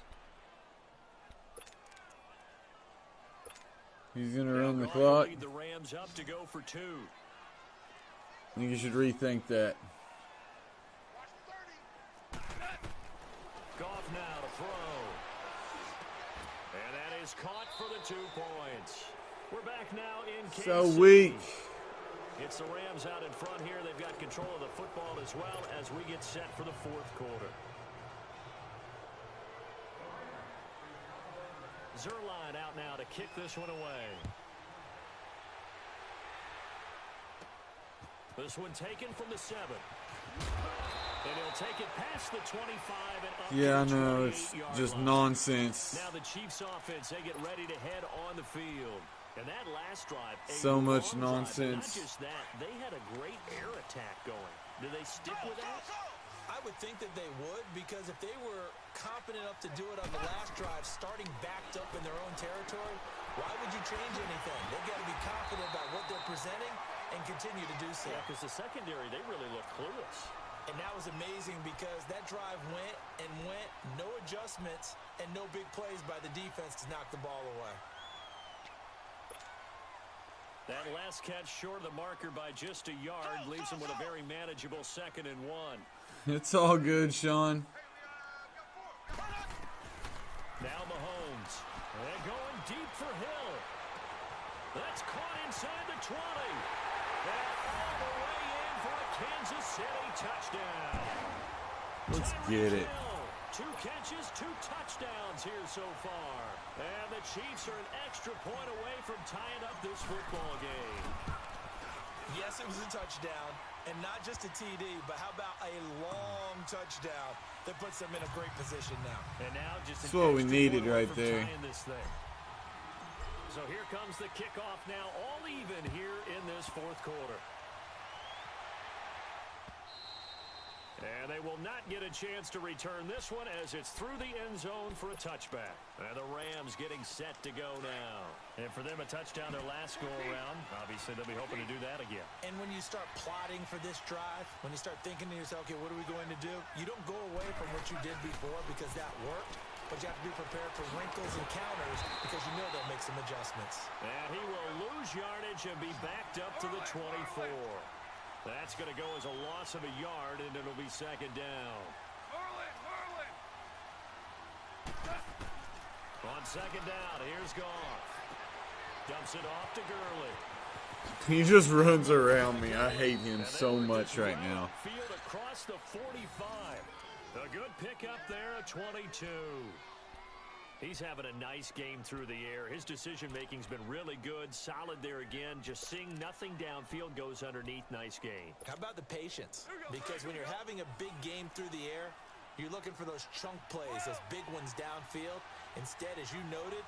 He's going to run the clock. The Rams up to go for 2. I think you should rethink that. Goff now to throw. And that is caught for the 2 points. We're back now in Kansas So City. weak. It's the Rams out in front here. They've got control of the football as well as we get set for the 4th quarter. Zerline out now to kick this one away. This one taken from the 7. And he'll take it past the 25 and up Yeah, I to the know. It's 28-yard just line. nonsense. Now the Chiefs offense, they get ready to head on the field. And that last drive, So much long drive, nonsense. not just that, they had a great air attack going. Do they stick with that? I would think that they would, because if they were confident enough to do it on the last drive, starting backed up in their own territory, why would you change anything? They've got to be confident about what they're presenting and continue to do so. Yeah, because the secondary, they really look clueless. And that was amazing because that drive went and went, no adjustments, and no big plays by the defense to knock the ball away. That last catch short of the marker by just a yard leaves him with a very manageable 2nd and 1. It's all good, Sean. Now Mahomes. They're going deep for Hill. That's caught inside the 20. And all the way in for a Kansas City touchdown. Let's get it. Hill. 2 catches, 2 touchdowns here so far. And the Chiefs are an extra point away from tying up this football game. Yes, it was a touchdown, and not just a TD, but how about a long touchdown that puts them in a great position now. And now just That's what we extra needed point away right from there. tying this thing. So here comes the kickoff now, all even here in this 4th quarter. And they will not get a chance to return this one as it's through the end zone for a touchback. And the Rams getting set to go now. And for them, a touchdown their last go-around. Obviously, they'll be hoping to do that again. And when you start plotting for this drive, when you start thinking to yourself, okay, what are we going to do? You don't go away from what you did before because that worked, but you have to be prepared for wrinkles and counters because you know they'll make some adjustments. And he will lose yardage and be backed up to the 24. That's going to go as a loss of a yard, and it'll be 2nd down. On 2nd down, here's Goff. Dumps it off to Gurley. He just runs around me. I hate him so much right now. Field across the 45. A good pickup there, a 22. He's having a nice game through the air. His decision-making's been really good. Solid there again. Just seeing nothing downfield, goes underneath. Nice game. How about the patience? Because when you're having a big game through the air, you're looking for those chunk plays, those big ones downfield. Instead, as you noted,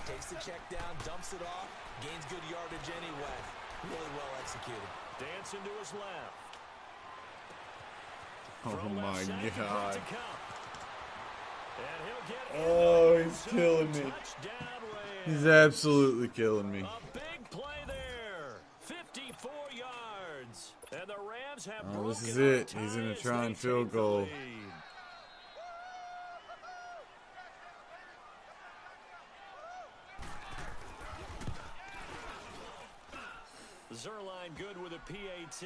takes the check down, dumps it off, gains good yardage anyway. Really well executed. Dancing to his left. Oh, my God. And he'll get Oh, he's killing me. He's absolutely killing me. A big play there. 54 yards. And the Rams have Oh, this is broken it. our He's gonna ties. try and They field take the goal. lead. Zerline good with a PAT.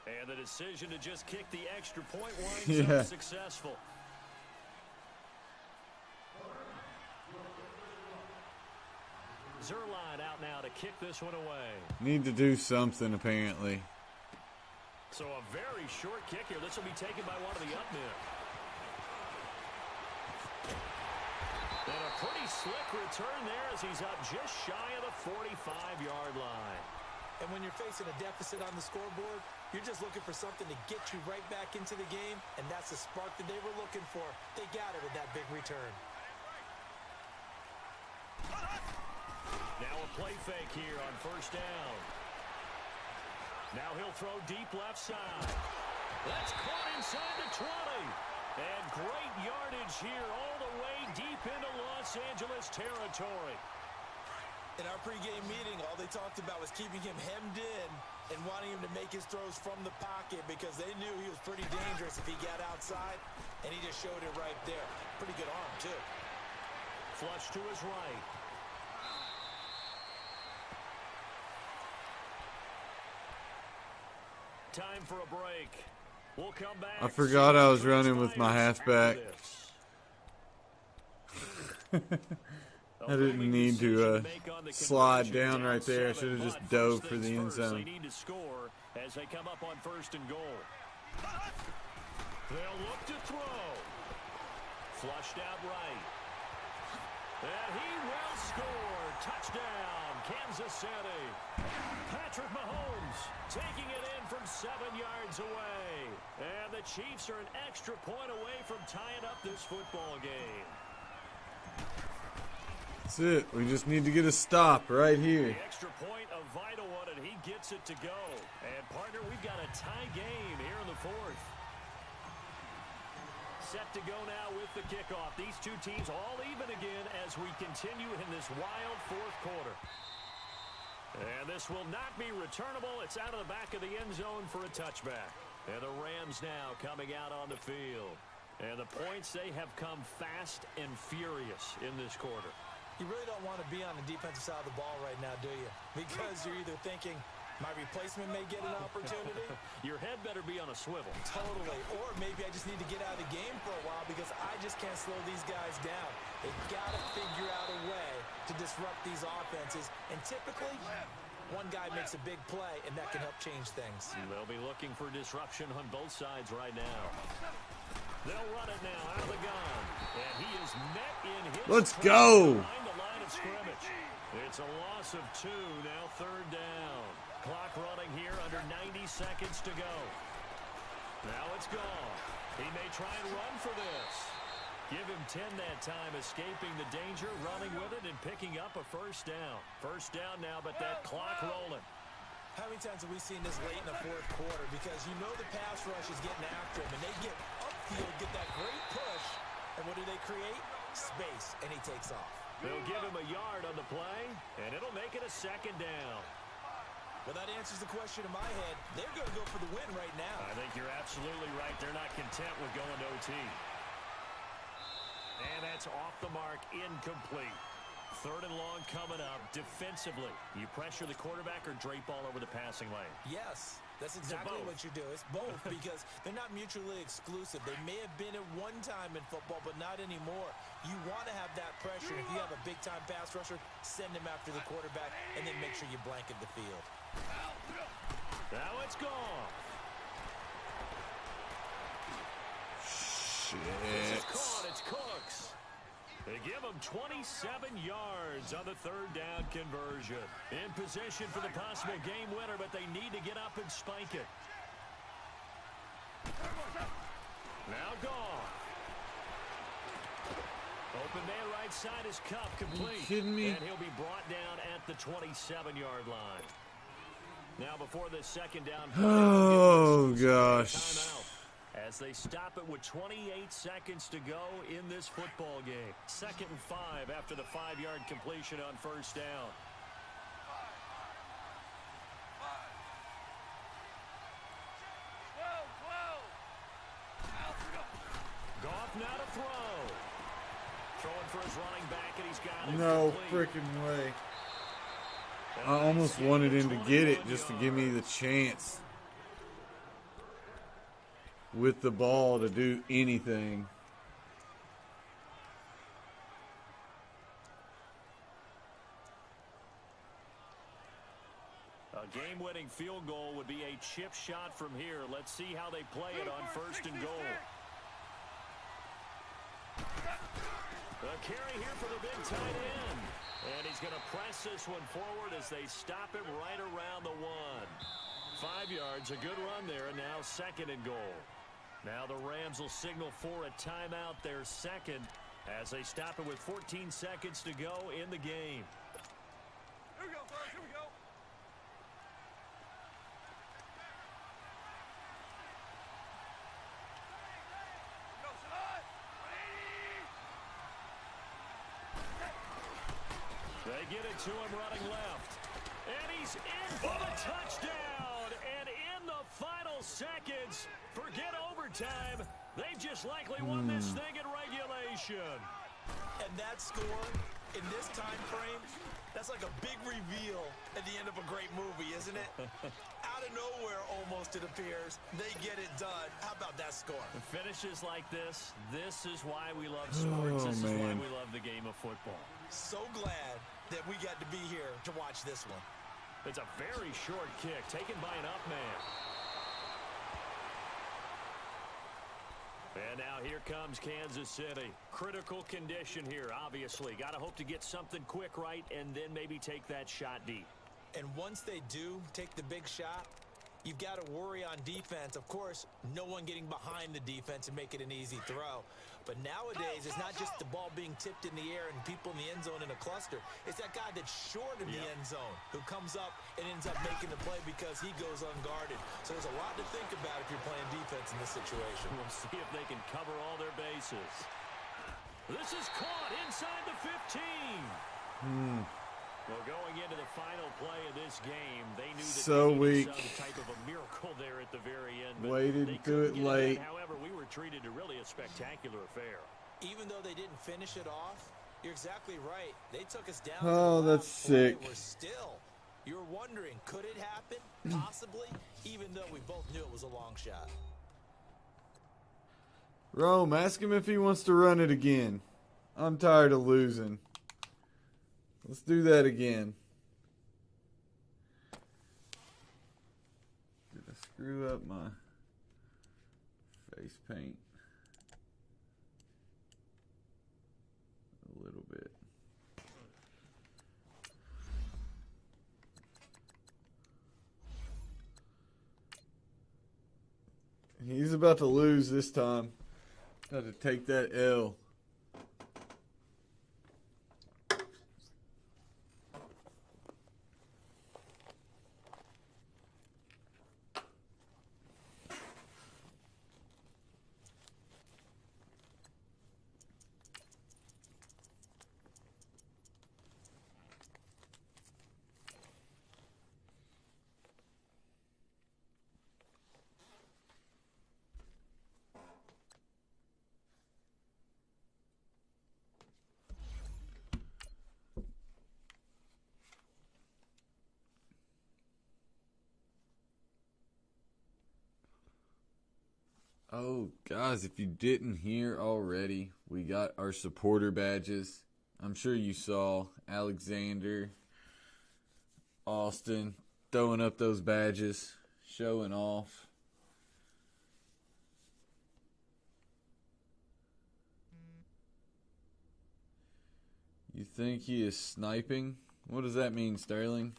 And the decision to just kick the extra point winds up successful. Zerline out now to kick this one away. Need to do something, apparently. So a very short kick here. This will be taken by one of the up men. And a pretty slick return there as he's up just shy of the 45-yard line. And when you're facing a deficit on the scoreboard, You're just looking for something to get you right back into the game, and that's the spark that they were looking for. They got it with that big return. Now a play fake here on first down. Now he'll throw deep left side. That's caught inside the 20. And great yardage here all the way deep into Los Angeles territory. In our pregame meeting, all they talked about was keeping him hemmed in and wanting him to make his throws from the pocket because they knew he was pretty dangerous if he got outside, and he just showed it right there. Pretty good arm, too. Flush to his right. Time for a break. We'll come back. I forgot I was running with my halfback. I didn't need to slide down right there. I should have just dove for the end zone. They need to score as they come up on first and goal. They'll look to throw. Flushed out right. And he will score. Touchdown, Kansas City. Patrick Mahomes taking it in from 7 yards away. And the Chiefs are an extra point away from tying up this football game. That's it. We just need to get a stop right here. The extra point, a vital one, and he gets it to go. And, partner, we've got a tie game here in the fourth. Set to go now with the kickoff. These two teams all even again as we continue in this wild fourth quarter. And this will not be returnable. It's out of the back of the end zone for a touchback. And the Rams now coming out on the field. And the points, they have come fast and furious in this quarter. You really don't want to be on the defensive side of the ball right now, do you? Because you're either thinking, my replacement may get an opportunity. Your head better be on a swivel. Totally. Or maybe I just need to get out of the game for a while because I just can't slow these guys down. They've got to figure out a way to disrupt these offenses. And typically, one guy makes a big play, and that can help change things. They'll be looking for disruption on both sides right now. They'll run it now out of the gun. And he is met in his Let's go. behind the line of scrimmage. It's a loss of 2, now third down. Clock running here under 90 seconds to go. Now it's gone. He may try and run for this. Give him 10 that time, escaping the danger, running with it, and picking up a first down. First down now, but that clock rolling. How many times have we seen this late in the fourth quarter? Because you know the pass rush is getting after him, and they get upfield, get that great push, and what do they create? Space, and he takes off. They'll give him a yard on the play, and it'll make it a second down. Well, that answers the question in my head. They're going to go for the win right now. I think you're absolutely right. They're not content with going to OT. And that's off the mark, incomplete. Third and long coming up defensively. You pressure the quarterback or drape all over the passing lane? Yes, that's exactly what you do. It's both because they're not mutually exclusive. They may have been at one time in football, but not anymore. You want to have that pressure. If you have a big-time pass rusher, send him after the quarterback, and then make sure you blanket the field. Now it's gone. Shit. This is caught. It's Cooks. They give him 27 yards on the third down conversion. In position for the possible game winner, but they need to get up and spike it. Now gone. Open man right side is Cup complete. Are you kidding me? And he'll be brought down at the 27-yard line. Now before the second down. Oh, gosh. Timeout. As they stop it with 28 seconds to go in this football game. 2nd and 5 after the 5-yard completion on first down. Goff now to throw. Throwing for his running back, and he's got it. No complete. freaking way. I almost wanted him to get it just to give me the chance with the ball to do anything. A game-winning field goal would be a chip shot from here. Let's see how they play it on first and goal. A carry here for the big tight end. And he's going to press this one forward as they stop him right around the 1. 5 yards, a good run there, and now 2nd and goal. Now the Rams will signal for a timeout, their second, as they stop it with 14 seconds to go in the game. Here we go, boys. Here we go. Go, Salad. They get it to him running left. And he's in for the touchdown. And in the final seconds, forget overtime. They just likely won this thing in regulation. And that score, in this time frame, that's like a big reveal at the end of a great movie, isn't it? Out of nowhere, almost, it appears. They get it done. How about that score? Finishes like this is why we love sports. This is why we love the game of football. So glad that we got to be here to watch this one. It's a very short kick taken by an up man. And now here comes Kansas City. Critical condition here, obviously. Got to hope to get something quick right and then maybe take that shot deep. And once they do take the big shot, you've got to worry on defense. Of course, no one getting behind the defense and make it an easy throw. But nowadays, it's not just the ball being tipped in the air and people in the end zone in a cluster. It's that guy that's short in the end zone who comes up and ends up making the play because he goes unguarded. So there's a lot to think about if you're playing defense in this situation. We'll see if they can cover all their bases. This is caught inside the 15. Well, going into the final play of this game, they knew that so they weak. needed some type of a miracle there at the very end. But Waited they to couldn't it get late. done. However, we were treated to really a spectacular affair. Even though they didn't finish it off, you're exactly right. They took us down. Oh, to the that's last play. sick. We're still. You're wondering, could it happen? Possibly, even though we both knew it was a long shot. Rome, ask him if he wants to run it again. I'm tired of losing. Let's do that again. Did I screw up my face paint? A little bit. He's about to lose this time. Got to take that L. Oh, guys, if you didn't hear already, we got our supporter badges. I'm sure you saw Alexander, Austin throwing up those badges, showing off. You think he is sniping? What does that mean, Sterling?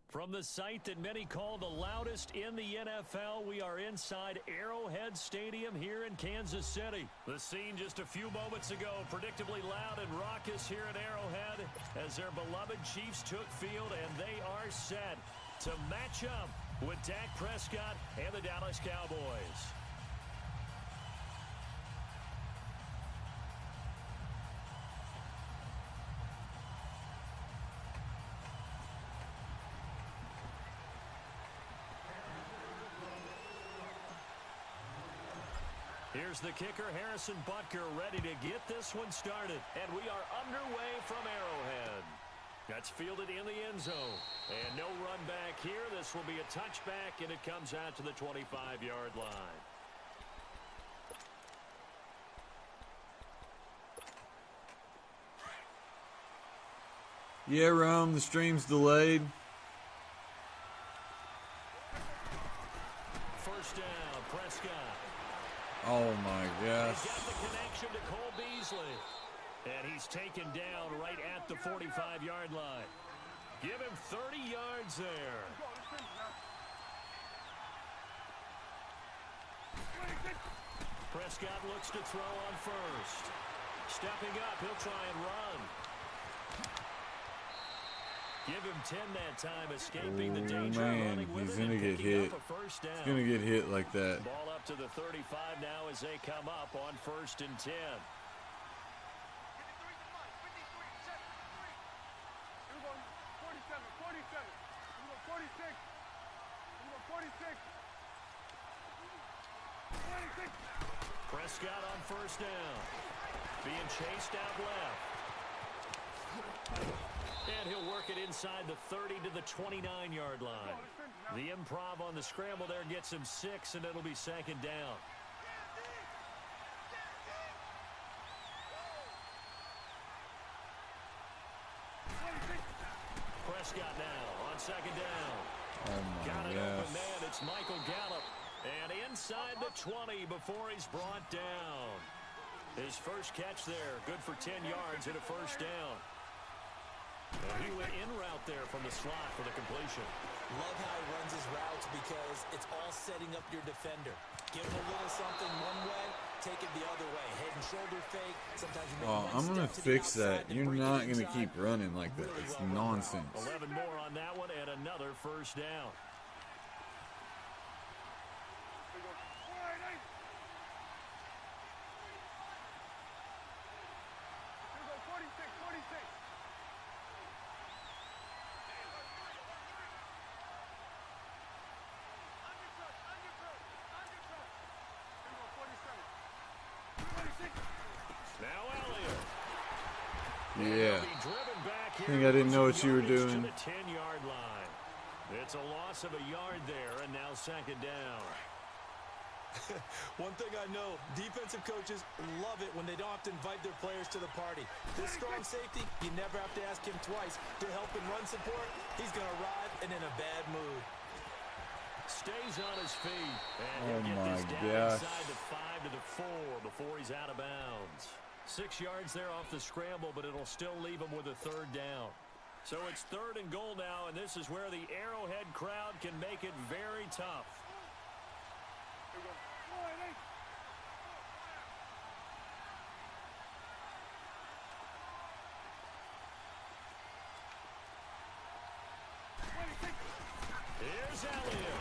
From the site that many call the loudest in the NFL, we are inside Arrowhead Stadium here in Kansas City. The scene just a few moments ago, predictably loud and raucous here at Arrowhead as their beloved Chiefs took field, and they are set to match up with Dak Prescott and the Dallas Cowboys. Here's the kicker, Harrison Butker, ready to get this one started. And we are underway from Arrowhead. That's fielded in the end zone. And no run back here. This will be a touchback, and it comes out to the 25-yard line. Yeah, Rome, the stream's delayed. Mosley. And he's taken down right at the 45-yard line. Give him 30 yards there. Prescott looks to throw on first. Stepping up, he'll try and run. Give him 10 that time, escaping the danger. Man, he's going to get hit. He's going to get hit like that. Ball up to the 35 now as they come up on 1st and 10. Prescott on 1st down. Being chased out left. And he'll work it inside the 30 to the 29-yard line. The improv on the scramble there gets him 6, and it'll be 2nd down. Prescott now on 2nd down. Got an open man. It's Michael Gallup. And inside the 20 before he's brought down. His first catch there, good for 10 yards and a 1st down. And he went in route there from the slot for the completion. Love how he runs his routes because it's all setting up your defender. Give him a little something one way, take it the other way. Head and shoulder fake. Sometimes you make I'm going to fix that. You're not going to keep running like that. It's nonsense. 11 more on that one and another 1st down. Yeah. I think I didn't know what you were doing. To the 10-yard line. It's a loss of a yard there, and now 2nd down. One thing I know, defensive coaches love it when they don't have to invite their players to the party. This strong safety, you never have to ask him twice to help in run support. He's going to arrive and in a bad mood. Stays on his feet. And he'll get this down inside the 5 to the 4 before he's out of bounds. 6 yards there off the scramble, but it'll still leave him with a 3rd down. So it's 3rd and goal now, and this is where the Arrowhead crowd can make it very tough. Here's Elliott.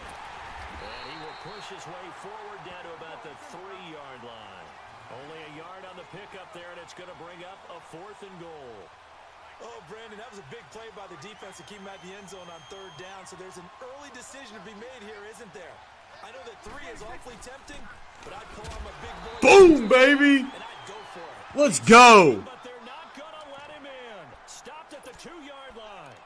And he will push his way forward down to about the 3-yard line. Only a yard on the pickup there, and it's going to bring up a 4th and goal. Oh, Brandon, that was a big play by the defense to keep him at the end zone on 3rd down, so there's an early decision to be made here, isn't there? I know that 3 is awfully tempting, but I'd pull on my big boy. Boom, baby! And I'd go for it. Let's go! But they're not going to let him in. Stopped at the 2-yard line.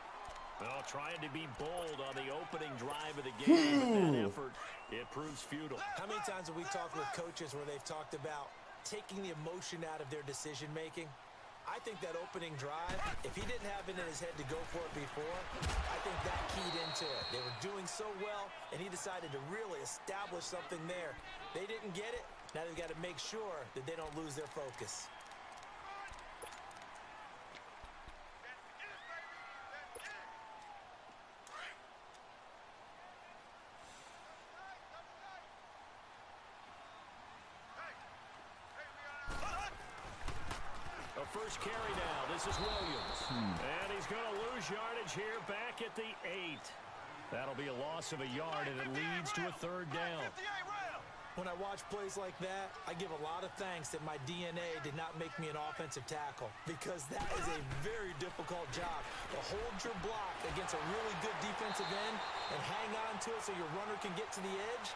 Well, trying to be bold on the opening drive of the game, but that effort, it proves futile. How many times have we talked with coaches where they've talked about taking the emotion out of their decision-making? I think that opening drive, if he didn't have it in his head to go for it before, I think that keyed into it. They were doing so well, and he decided to really establish something there. They didn't get it. Now they've got to make sure that they don't lose their focus. First carry now. This is Williams. And he's going to lose yardage here back at the 8. That'll be a loss of a yard, and it leads to a 3rd down. When I watch plays like that, I give a lot of thanks that my DNA did not make me an offensive tackle, because that is a very difficult job to hold your block against a really good defensive end and hang on to it so your runner can get to the edge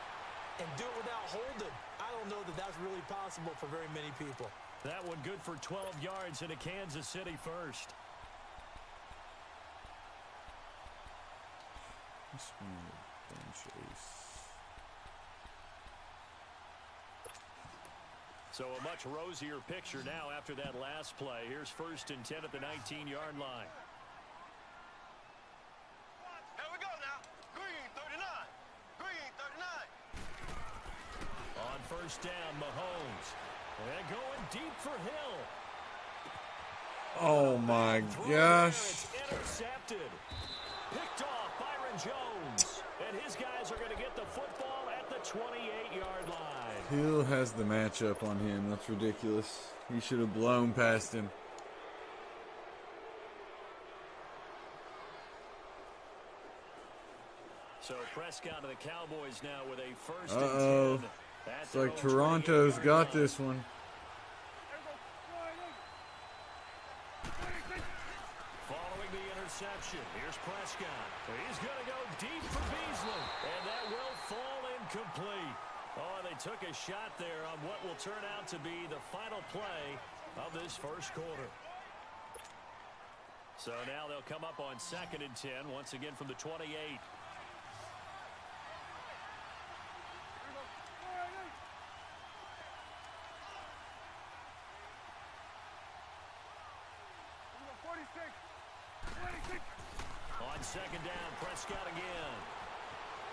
and do it without holding. I don't know that that's really possible for very many people. That one good for 12 yards and a Kansas City first. So a much rosier picture now after that last play. Here's 1st and 10 at the 19-yard line. Here we go now. Green 39. Green 39. On 1st down, Mahomes. And going deep for Hill. Oh my gosh. It's intercepted. Picked off Byron Jones. And his guys are going to get the football at the 28-yard line. Hill has the matchup on him. That's ridiculous. He should have blown past him. So Prescott of the Cowboys now with a first Uh-oh. and 10. It's like Toronto's got this one. Following the interception, here's Prescott. He's going to go deep for Beasley, and that will fall incomplete. Oh, they took a shot there on what will turn out to be the final play of this first quarter. So now they'll come up on 2nd and 10, once again from the 28. On 2nd down, Prescott again.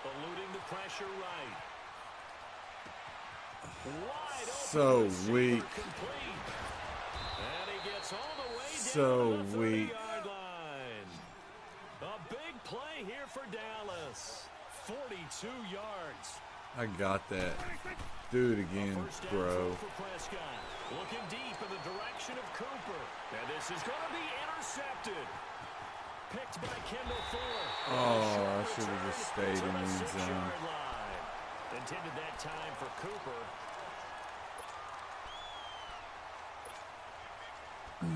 Eluding the pressure right. Wide open. So weak. Complete. And he gets all the way down So to the weak. 30-yard line. A big play here for Dallas. 42 yards. I got that. Do it again, First down bro. for Prescott. Looking deep in the direction of Cooper. And this is going to be intercepted. Picked by Kendall Fuller. Oh, I should have just stayed in the end zone. Intended that time for Cooper.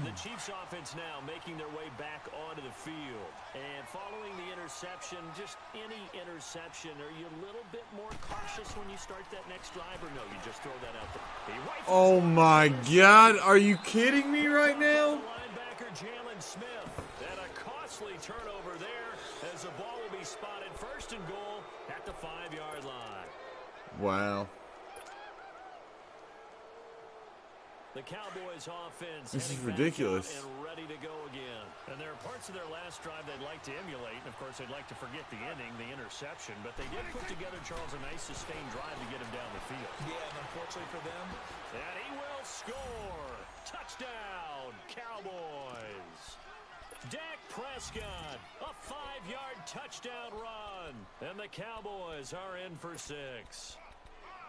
The Chiefs offense now making their way back onto the field. And following the interception, just any interception, are you a little bit more cautious when you start that next drive, or no, you just throw that out there? Oh my God, are you kidding me right now? Linebacker Jalen Smith. And a costly turnover there as the ball will be spotted first and goal at the 5-yard line. Wow. The Cowboys offense This is heading back ridiculous. out and ready to go again. And there are parts of their last drive they'd like to emulate. And, of course, they'd like to forget the ending, the interception. But they did put together, Charles, a nice sustained drive to get him down the field. Yeah, and unfortunately for them, And he will score. Touchdown, Cowboys. Dak Prescott, a 5-yard touchdown run. And the Cowboys are in for 6.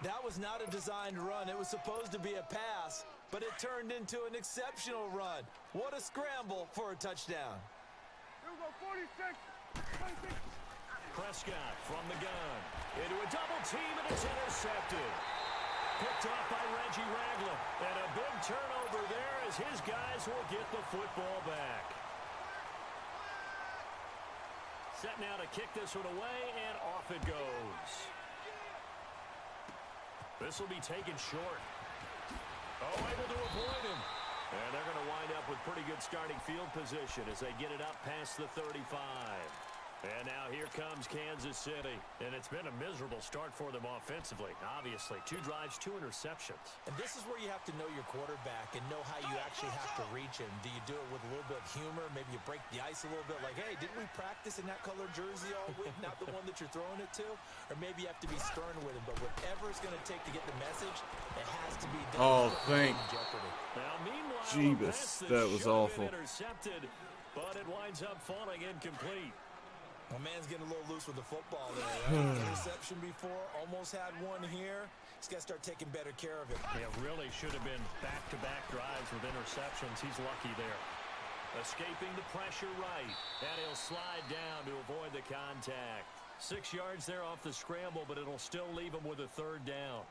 that was not a designed run. It was supposed to be a pass, but it turned into an exceptional run. What a scramble for a touchdown. Here we go, 46. Prescott from the gun. Into a double team, and it's intercepted. Picked off by Reggie Ragland. And a big turnover there as his guys will get the football back. Set now to kick this one away, and off it goes. This will be taken short. Oh, able to avoid him. And they're going to wind up with pretty good starting field position as they get it up past the 35. And now here comes Kansas City. And it's been a miserable start for them offensively. Obviously, 2 drives, 2 interceptions. And this is where you have to know your quarterback and know how you actually have to reach him. Do you do it with a little bit of humor? Maybe you break the ice a little bit like, hey, didn't we practice in that color jersey all week? Not the one that you're throwing it to? Or maybe you have to be stern with him. But whatever it's going to take to get the message, it has to be done. Oh, thank Jeopardy. Now, meanwhile, Jeebus, that was awful. Intercepted, but it winds up falling incomplete. My man's getting a little loose with the football there, right? Interception before, almost had one here. He's got to start taking better care of it. Yeah, really should have been back-to-back drives with interceptions. He's lucky there. Escaping the pressure right, and he'll slide down to avoid the contact. 6 yards there off the scramble, but it'll still leave him with a 3rd down.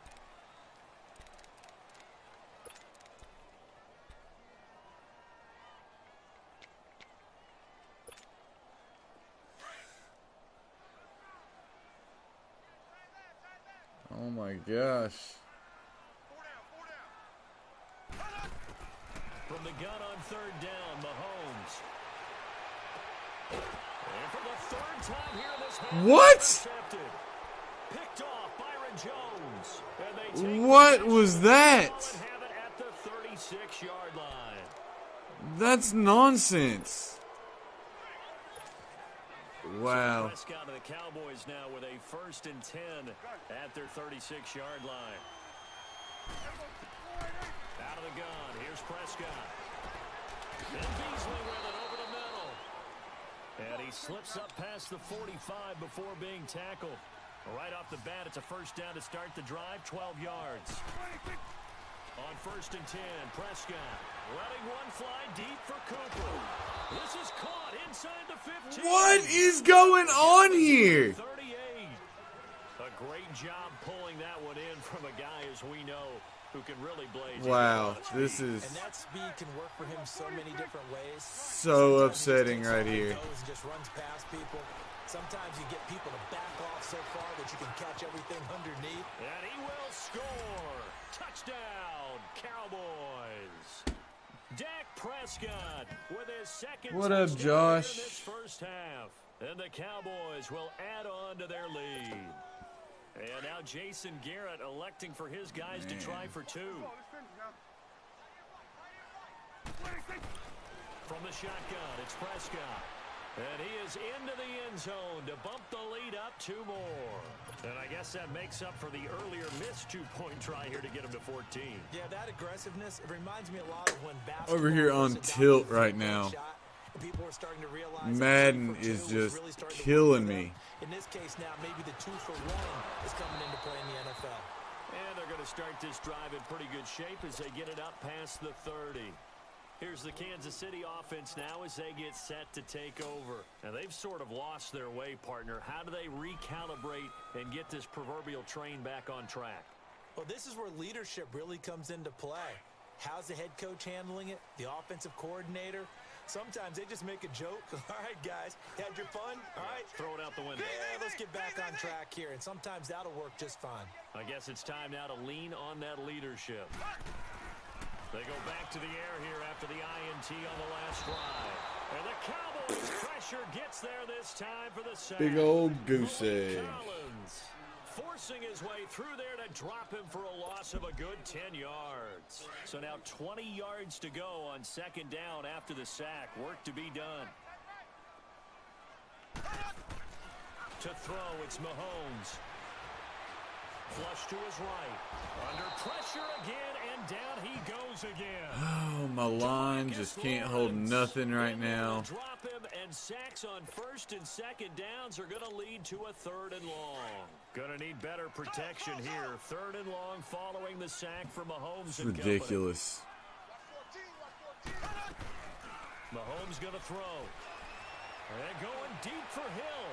Oh my gosh. From the gun on 3rd down, Mahomes. And for the 3rd time here in this half, What? intercepted. Picked off Byron Jones. And they take What was that? and have it at the 36-yard line. That's nonsense. Wow. Prescott of the Cowboys now with a 1st and 10 at their 36-yard line. Out of the gun, here's Prescott. And Beasley with it over the middle. And he slips up past the 45 before being tackled. Right off the bat, it's a first down to start the drive, 12 yards. On 1st and 10, Prescott letting one fly deep for Cooper. This is caught inside the 15. What is going on here? 38. A great job pulling that one in from a guy, as we know, who can really blaze. Wow, this is and that speed can work for him so many different ways. so upsetting right here. Goes and just runs past people. Sometimes you get people to back off so far that you can catch everything underneath. And he will score. Touchdown, Cowboys. Dak Prescott with his second What up, touchdown Josh? in this first half. And the Cowboys will add on to their lead. And now Jason Garrett electing for his guys to try for two. From the shotgun, it's Prescott. And he is into the end zone to bump the lead up 2 more. And I guess that makes up for the earlier missed 2-point try here to get him to 14. Yeah, that aggressiveness, it reminds me a lot of when basketball Over here on tilt right now. People are starting to realize Madden is just killing me. In this case now, maybe the 2-for-1 is coming into play in the NFL. And they're going to start this drive in pretty good shape as they get it up past the 30. Here's the Kansas City offense now as they get set to take over. Now, they've sort of lost their way, partner. How do they recalibrate and get this proverbial train back on track? Well, this is where leadership really comes into play. How's the head coach handling it? The offensive coordinator? Sometimes they just make a joke. All right, guys, had your fun? All right. Throw it out the window. Yeah, let's get back on track here, and sometimes that'll work just fine. I guess it's time now to lean on that leadership. They go back to the air here after the INT on the last drive. And the Cowboys pressure gets there this time for the sack. Big old goose egg. Collins forcing his way through there to drop him for a loss of a good 10 yards. So now 20 yards to go on 2nd down after the sack. Work to be done. To throw, it's Mahomes. Flush to his right. Under pressure again, and down he goes again. Oh, my line just can't hold nothing right now. Drop him, and sacks on 1st and 2nd downs are going to lead to a 3rd and long. Going to need better protection here. 3rd and long following the sack from Mahomes. It's and ridiculous. company. Mahomes going to throw. And going deep for Hill.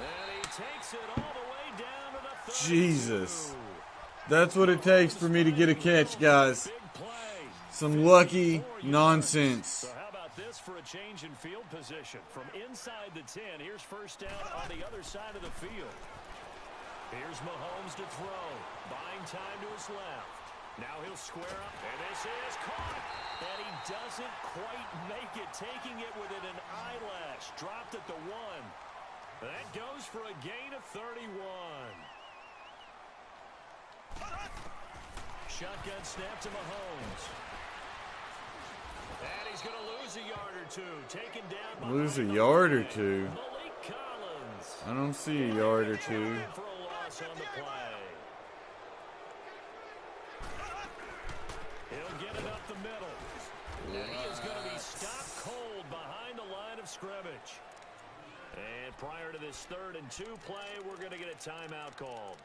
And he takes it all the way down to the 32. Jesus. That's what it takes for me to get a catch, guys. Big play. Some lucky nonsense. So how about this for a change in field position? From inside the 10, here's 1st down on the other side of the field. Here's Mahomes to throw. Buying time to his left. Now he'll square up, and this is caught. And he doesn't quite make it, taking it within an eyelash. Dropped at the 1. That goes for a gain of 31. Shotgun snap to Mahomes. And he's going to lose a yard or two. Taken down. Lose a yard or two? Malik Collins. I don't see a yard or two. For a loss on the play. He'll get it up the middle. And he is going to be stopped cold behind the line of scrimmage. And prior to this 3rd and 2 play, we're going to get a timeout called,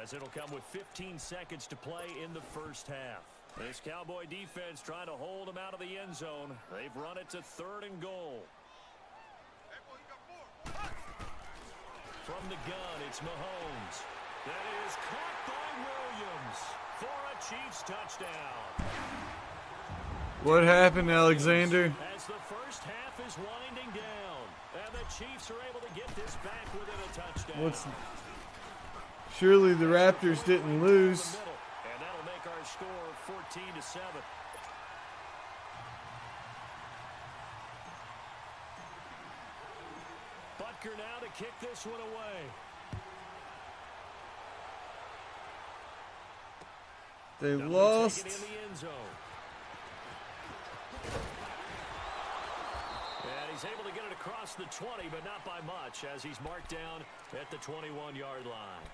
as it'll come with 15 seconds to play in the first half. This Cowboy defense trying to hold him out of the end zone. They've run it to 3rd and goal. From the gun, it's Mahomes. That is caught by Williams for a Chiefs touchdown. What happened, Alexander? As the first half is winding down, and the Chiefs are able to get this back within a touchdown. Surely the Raptors didn't lose. And that'll make our score 14-7. Butker now to kick this one away. They Now lost. taken in the end zone. And he's able to get it across the 20, but not by much, as he's marked down at the 21-yard line.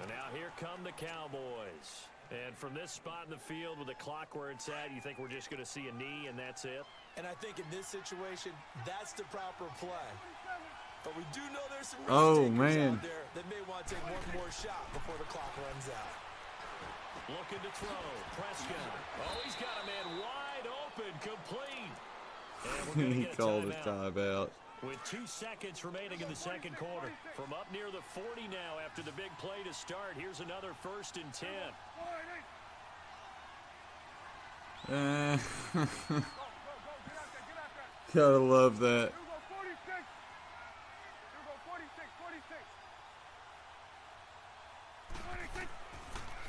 And now here come the Cowboys. And from this spot in the field with the clock where it's at, you think we're just going to see a knee and that's it? And I think in this situation, that's the proper play. But we do know there's some man. out there that may want to take one more shot before the clock runs out. Looking to throw. Prescott. Oh, he's got a man wide open, complete. And we're He get a called a timeout. timeout. With 2 seconds remaining in the second quarter. From up near the 40 now after the big play to start. Here's another 1st and 10. Gotta love that.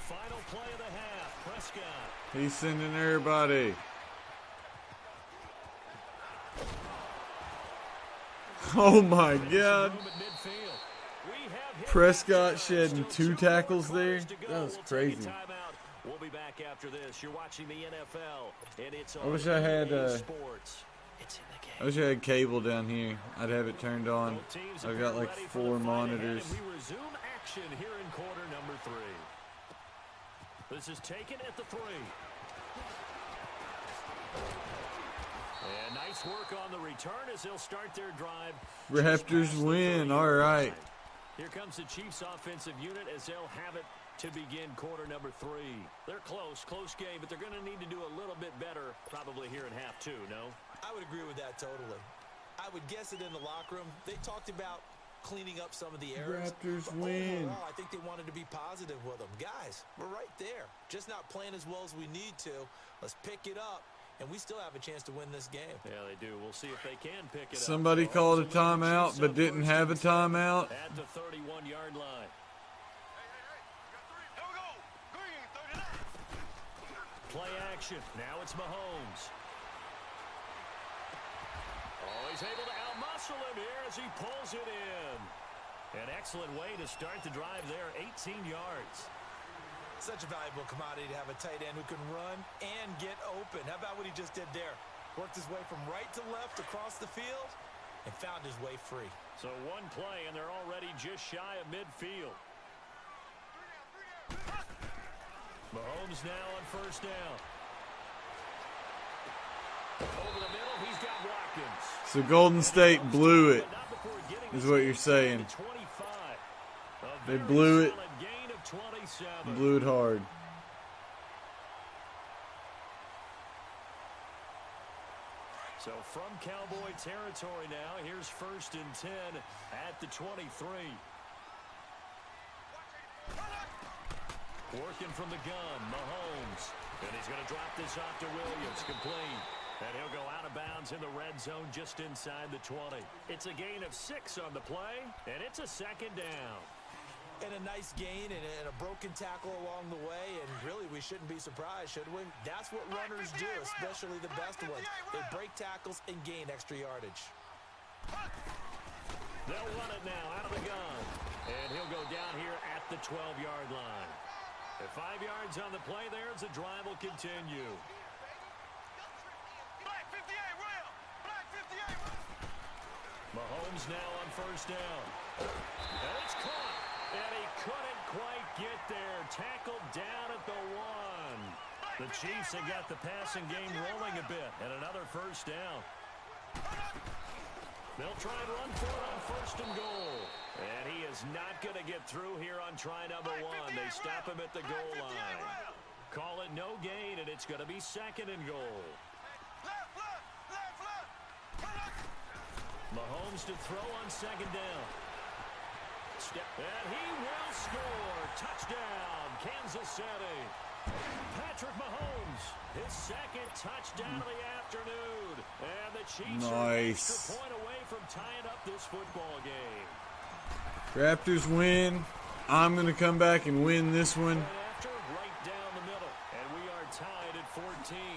Final play of the half. Prescott. He's sending everybody. Oh my God. Prescott shedding 2 tackles there. That was crazy. We'll be back after this. You're watching the NFL, and it's I wish I had sports. I wish I had cable down here. I'd have it turned on. I've got like 4 monitors. We resume action here in quarter number 3. This is taken at the 3. And nice work on the return as they'll start their drive. Raptors win. All right. Here comes the Chiefs offensive unit as they'll have it to begin quarter number 3. They're close game, but they're going to need to do a little bit better probably here in half 2, no? I would agree with that totally. I would guess it in the locker room. They talked about cleaning up some of the errors. Raptors win. Overall, I think they wanted to be positive with them. Guys, we're right there. Just not playing as well as we need to. Let's pick it up, and we still have a chance to win this game. Yeah, they do. We'll see if they can pick it up. Somebody called a timeout but didn't have a timeout. At the 31-yard line. Play action. Now it's Mahomes. Oh, he's able to outmuscle him here as he pulls it in. An excellent way to start the drive there, 18 yards. Such a valuable commodity to have a tight end who can run and get open. How about what he just did there? Worked his way from right to left across the field and found his way free. So one play, and they're already just shy of midfield. Mahomes now on 1st down. Over the middle, he's got Watkins. So Golden State blew it, is what you're saying. They blew it. Blew it hard. So from Cowboy territory now, here's 1st and 10 at the 23. Working from the gun, Mahomes. And he's going to drop this off to Williams, complete. And he'll go out of bounds in the red zone just inside the 20. It's a gain of 6 on the play, and it's a 2nd down. And a nice gain and a broken tackle along the way, and really we shouldn't be surprised, should we? That's what runners do, especially the best ones. They break tackles and gain extra yardage. They'll run it now out of the gun. And he'll go down here at the 12-yard line. At 5 yards on the play there as the drive will continue. Mahomes now on 1st down. And it's caught. And he couldn't quite get there. Tackled down at the 1. The Chiefs have got the passing game rolling a bit. And another 1st down. They'll try and run for it on 1st and goal. And he is not going to get through here on try number 1. They stop him at the goal line. Call it no gain, and it's going to be 2nd and goal. Mahomes to throw on 2nd down. And he will score. Touchdown, Kansas City. Patrick Mahomes, his 2nd touchdown of the afternoon. And the Chiefs are an extra point away from tying up this football game. Raptors win. I'm going to come back and win this one. After, right down the middle. And we are tied at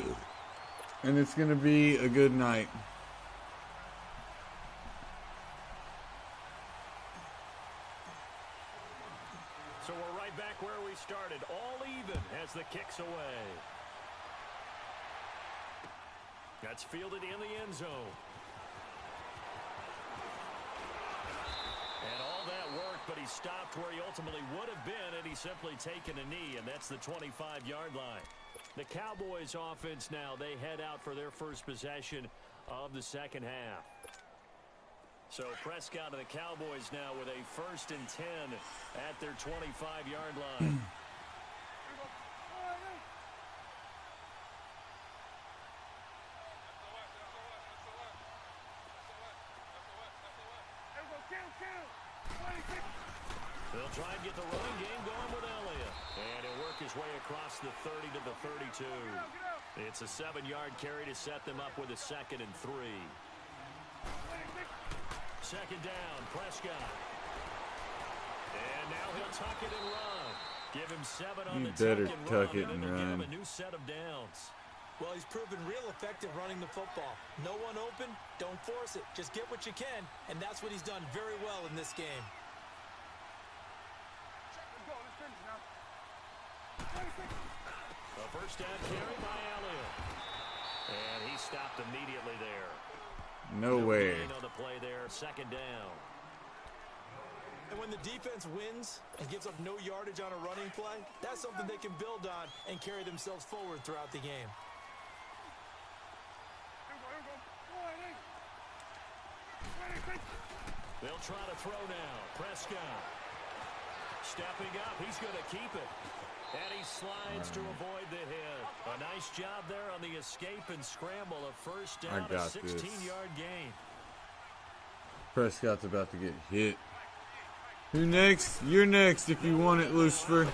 14. And it's going to be a good night. So we're right back where we started, all even as the kick's away. That's fielded in the end zone. And all that work, but he stopped where he ultimately would have been had he simply taken a knee, and that's the 25-yard line. The Cowboys offense now, they head out for their first possession of the second half. So Prescott and the Cowboys now with a 1st and 10 at their 25-yard line. They'll try and get the running game going with Elliott. And he'll work his way across the 30 to the 32. It's a 7-yard carry to set them up with a 2nd and 3. 2nd down, Prescott. And now he'll tuck it and run. Give him 7 on the better tuck tuck it and it'll give him run. a new set of downs. Well, he's proven real effective running the football. No one open, don't force it. Just get what you can, and that's what he's done very well in this game. A 1st down carry by Elliott. And he stopped immediately there. Nowhere. No gain on the play there, 2nd down. And when the defense wins and gives up no yardage on a running play, that's something they can build on and carry themselves forward throughout the game. They'll try to throw now. Prescott stepping up. He's going to keep it. And he slides to avoid the hit. A nice job there on the escape and scramble. A 1st down, a 16-yard gain. Prescott's about to get hit. Who next? You're next if you want it, Lucifer. And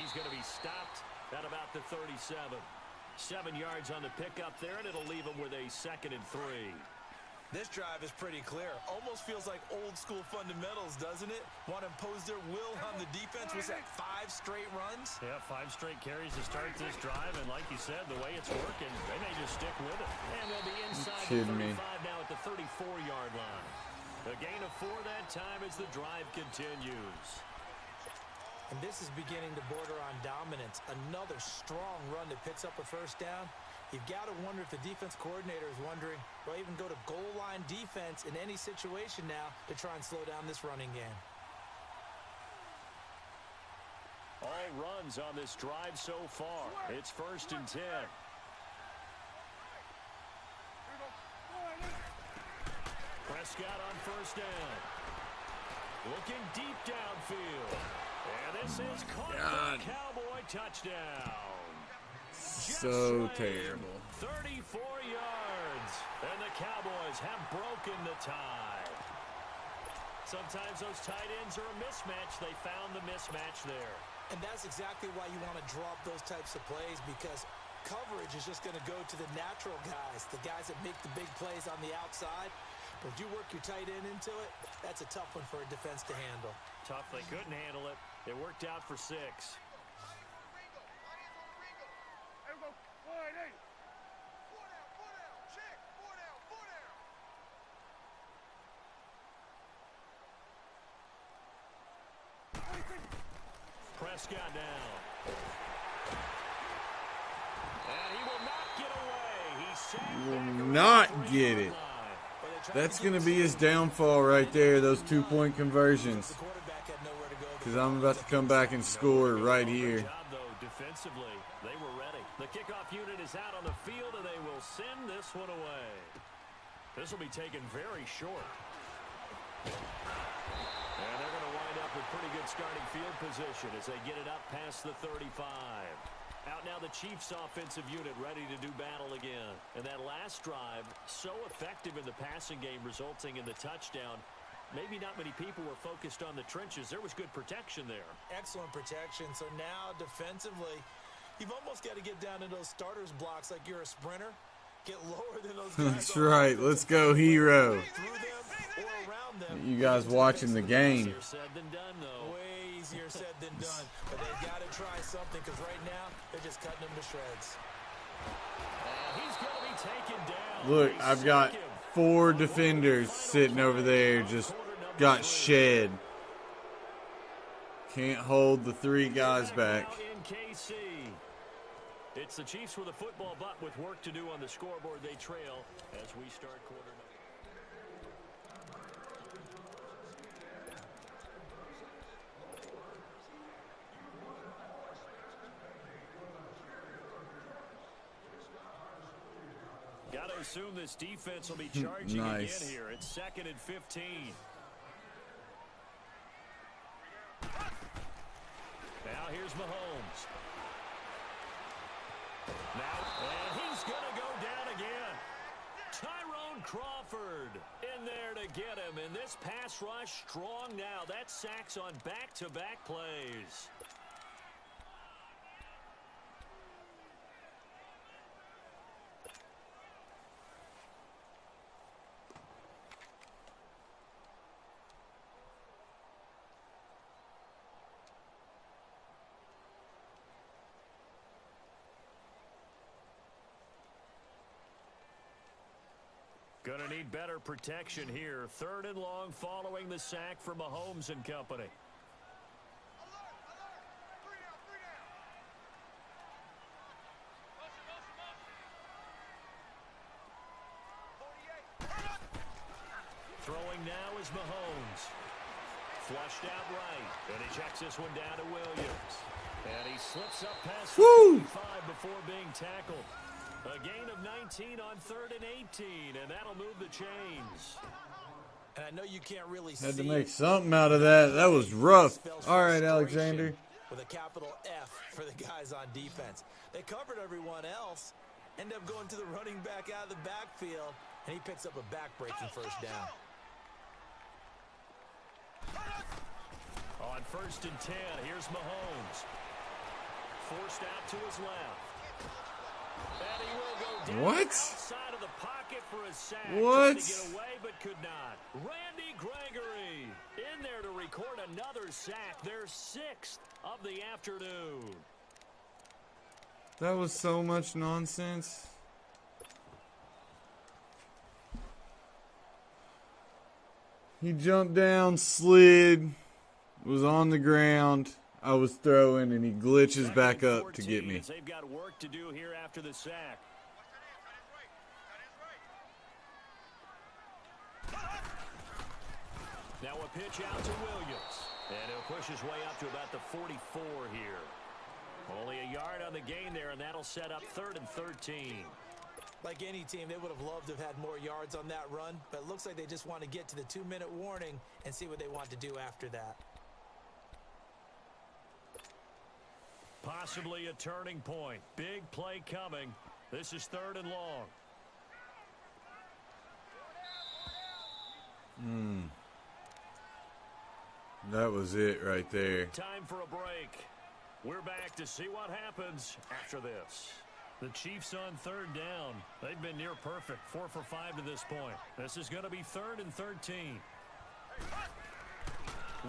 he's going to be stopped at about the 37. 7 yards on the pickup there, and it'll leave him with a 2nd and 3. This drive is pretty clear. Almost feels like old school fundamentals, doesn't it? Want to impose their will on the defense. Was that 5 straight runs? Yeah, 5 straight carries to start this drive, and like you said, the way it's working, they may just stick with it. And they'll be inside the 35 now at the 34-yard line. A gain of 4 that time as the drive continues. And this is beginning to border on dominance. Another strong run that picks up a 1st down. You've got to wonder if the defense coordinator is wondering, will I even go to goal line defense in any situation now to try and slow down this running game? All runs on this drive so far. It's 1st and 10. Prescott on 1st down. Looking deep downfield. And this is caught for a Cowboy touchdown. So terrible. 34 yards. And the Cowboys have broken the tie. Sometimes those tight ends are a mismatch. They found the mismatch there. And that's exactly why you want to drop those types of plays, because coverage is just going to go to the natural guys, the guys that make the big plays on the outside. But if you work your tight end into it, that's a tough one for a defense to handle. Tough. They couldn't handle it. It worked out for 6. Prescott down. And he will not get away. He's sacked. He will not get it. That's going to be his downfall right there, those 2-point conversions. Because I'm about to come back and score right here. Defensively, they were ready. The kickoff unit is out on the field, and they will send this one away. This will be taken very short. And they're going to wind up with pretty good starting field position as they get it up past the 35. Out now the Chiefs offensive unit ready to do battle again. And that last drive, so effective in the passing game, resulting in the touchdown. Maybe not many people were focused on the trenches. There was good protection there. Excellent protection. So now defensively, you've almost got to get down to those starters blocks like you're a sprinter. Get lower than those guys. That's right. Let's go, HeRo. Through them or around them. You guys watching the game. Easier said than done, though. Way easier said than done. But they've got to try something, because right now they're just cutting them to shreds. He's going to be taken down. Look, I've got 4 defenders sitting over there, just got shed. Can't hold the 3 guys back. In KC. It's the Chiefs with a football, but with work to do on the scoreboard, they trail as we start quarter number. Got to assume this defense will be charging Nice. again here. It's 2nd and 15. Now here's Mahomes. And he's going to go down again. Tyrone Crawford in there to get him. And this pass rush strong now. That's sacks on back-to-back plays. Gonna need better protection here. 3rd and long following the sack for Mahomes and company. Throwing now is Mahomes. Flushed out right. And he checks this one down to Williams. And he slips up past the 45 before being tackled. A gain of 19 on 3rd and 18, and that'll move the chains. And I know you can't really see Had to make something out of that. That was rough. All right, Alexander. With a capital F for the guys on defense. They covered everyone else. End up going to the running back out of the backfield, and he picks up a back-breaking first down. On 1st and 10, here's Mahomes. Forced out to his left. And he will go down outside of the pocket for a sack. What? Tried to get away but could not. Randy Gregory in there to record another sack. Their 6th of the afternoon. That was so much nonsense. He jumped down, slid, was on the ground. I was throwing, and he glitches back up to get me. They've got work to do here after the sack. Now a pitch out to Williams. And he'll push his way up to about the 44 here. Only a yard on the gain there, and that'll set up 3rd and 13. Like any team, they would have loved to have had more yards on that run, but it looks like they just want to get to the 2-minute warning and see what they want to do after that. Possibly a turning point. Big play coming. This is 3rd and long. That was it right there. Time for a break. We're back to see what happens after this. The Chiefs on 3rd down. They've been near perfect. 4 for 5 to this point. This is going to be 3rd and 13.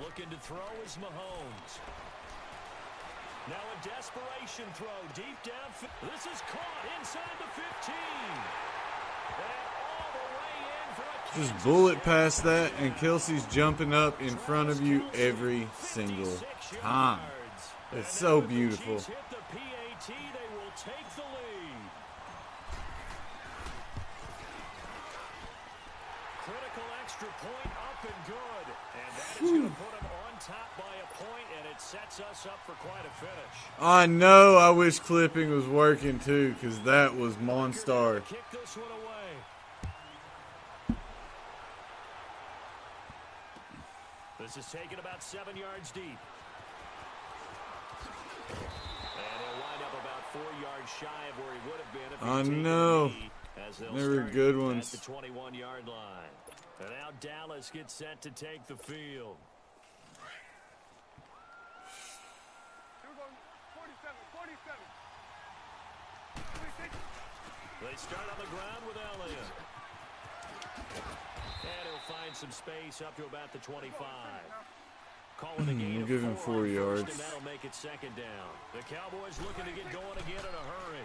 Looking to throw is Mahomes. Now a desperation throw deep down. This is caught inside the 15. And all the way in for a Just bullet past that, and Kelsey's jumping up in front of you every single time. It's so beautiful. Hit the PAT, they will take the lead. Critical extra point up and good. And that is going to put him on top by a point, and it sets us up for quite a finish. I know. I wish clipping was working too, because that was Monstar. Kick this one away. This is taken about 7 yards deep. And he'll wind up about 4 yards shy of where he would have been if I he'd taken know. the knee, as they'll They were start good at ones. the 21-yard line. And now Dallas gets set to take the field. 47. They start on the ground with Elliott. And he'll find some space up to about the 25. Calling the gain We'll of give him 4 4 on first, yards. and that'll make it 2nd down. The Cowboys looking to get going again in a hurry.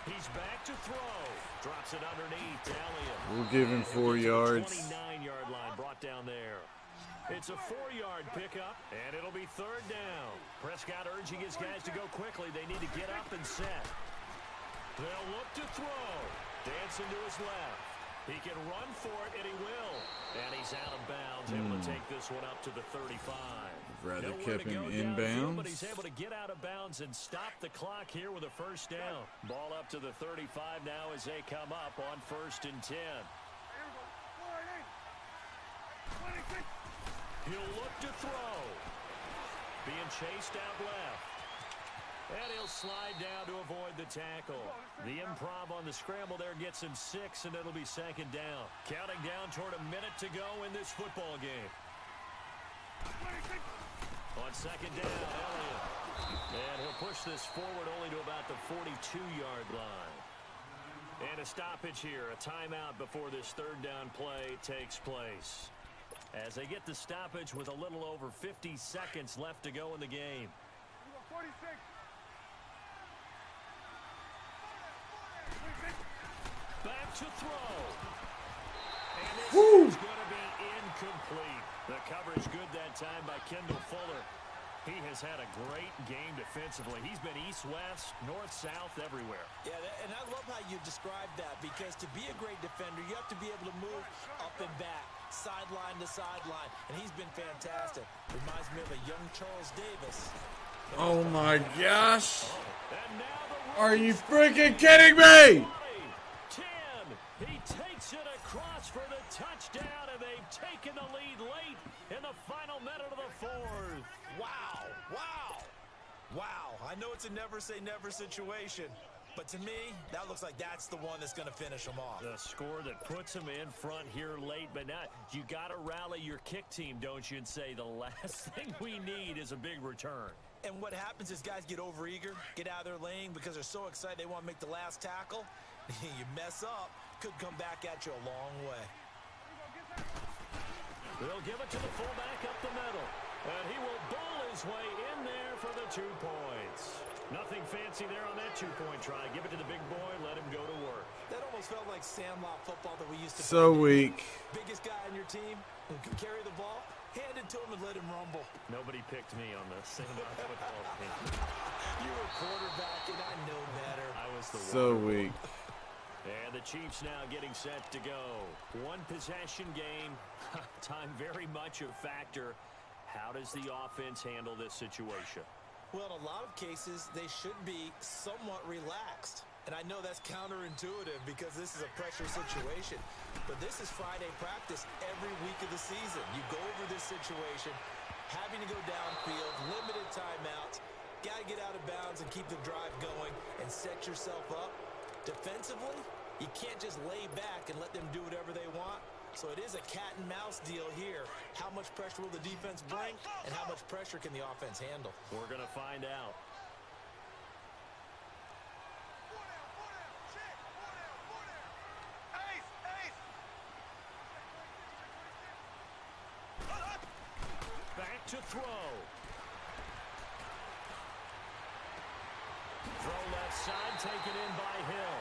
He's back to throw. Drops it underneath to Elliott. We'll give him 4 yards. 29-yard line brought down there. It's a 4-yard pickup, and it'll be 3rd down. Prescott urging his guys to go quickly. They need to get up and set. They'll look to throw. Dancing to his left. He can run for it, and he will. And he's out of bounds, able to take this one up to the 35. rather Nowhere kept to him go downfield, but he's inbounds. able to get out of bounds and stop the clock here with a first down. Ball up to the 35 now as they come up on 1st and 10. He'll look to throw. Being chased out left. And he'll slide down to avoid the tackle. The improv on the scramble there gets him 6, and it'll be 2nd down. Counting down toward a minute to go in this football game. On 2nd down, Elliott. And he'll push this forward only to about the 42-yard line. And a stoppage here, a timeout before this 3rd down play takes place. As they get the stoppage with a little over 50 seconds left to go in the game. 46. Back to throw. And this is going to be incomplete. The coverage good that time by Kendall Fuller. He has had a great game defensively. He's been east-west, north-south, everywhere. Yeah, and I love how you described that, because to be a great defender, you have to be able to move up and back, sideline to sideline, and he's been fantastic. Reminds me of a young Charles Davis. Oh my gosh! And now the Are you freaking kidding me? 10. He takes it across for the touchdown, and they've taken the lead late in the final minute of the 4th. Wow, wow, wow. I know it's a never-say-never situation, but to me, that looks like that's the one that's going to finish them off. The score that puts him in front here late, but not. You got to rally your kick team, don't you, and say the last thing we need is a big return. And what happens is guys get overeager, get out of their lane because they're so excited they want to make the last tackle. You mess up, could come back at you a long way. They'll give it to the fullback up the middle. And he will bowl his way in there for the 2 points. Nothing fancy there on that 2-point try. Give it to the big boy, let him go to work. That almost felt like Sandlot football that we used to play. So weak. Biggest guy on your team who can carry the ball, hand it to him and let him rumble. Nobody picked me on the Sandlot football team. You were quarterback, and I know better. I was the So weak. And the Chiefs now getting set to go. 1 possession game. Time very much a factor. How does the offense handle this situation? Well, in a lot of cases, they should be somewhat relaxed. And I know that's counterintuitive because this is a pressure situation. But this is Friday practice every week of the season. You go over this situation, having to go downfield, limited timeouts, got to get out of bounds and keep the drive going and set yourself up. Defensively, you can't just lay back and let them do whatever they want. So it is a cat and mouse deal here. How much pressure will the defense bring, and how much pressure can the offense handle? We're going to find out. Back to throw. Throw left side, taken in by Hill.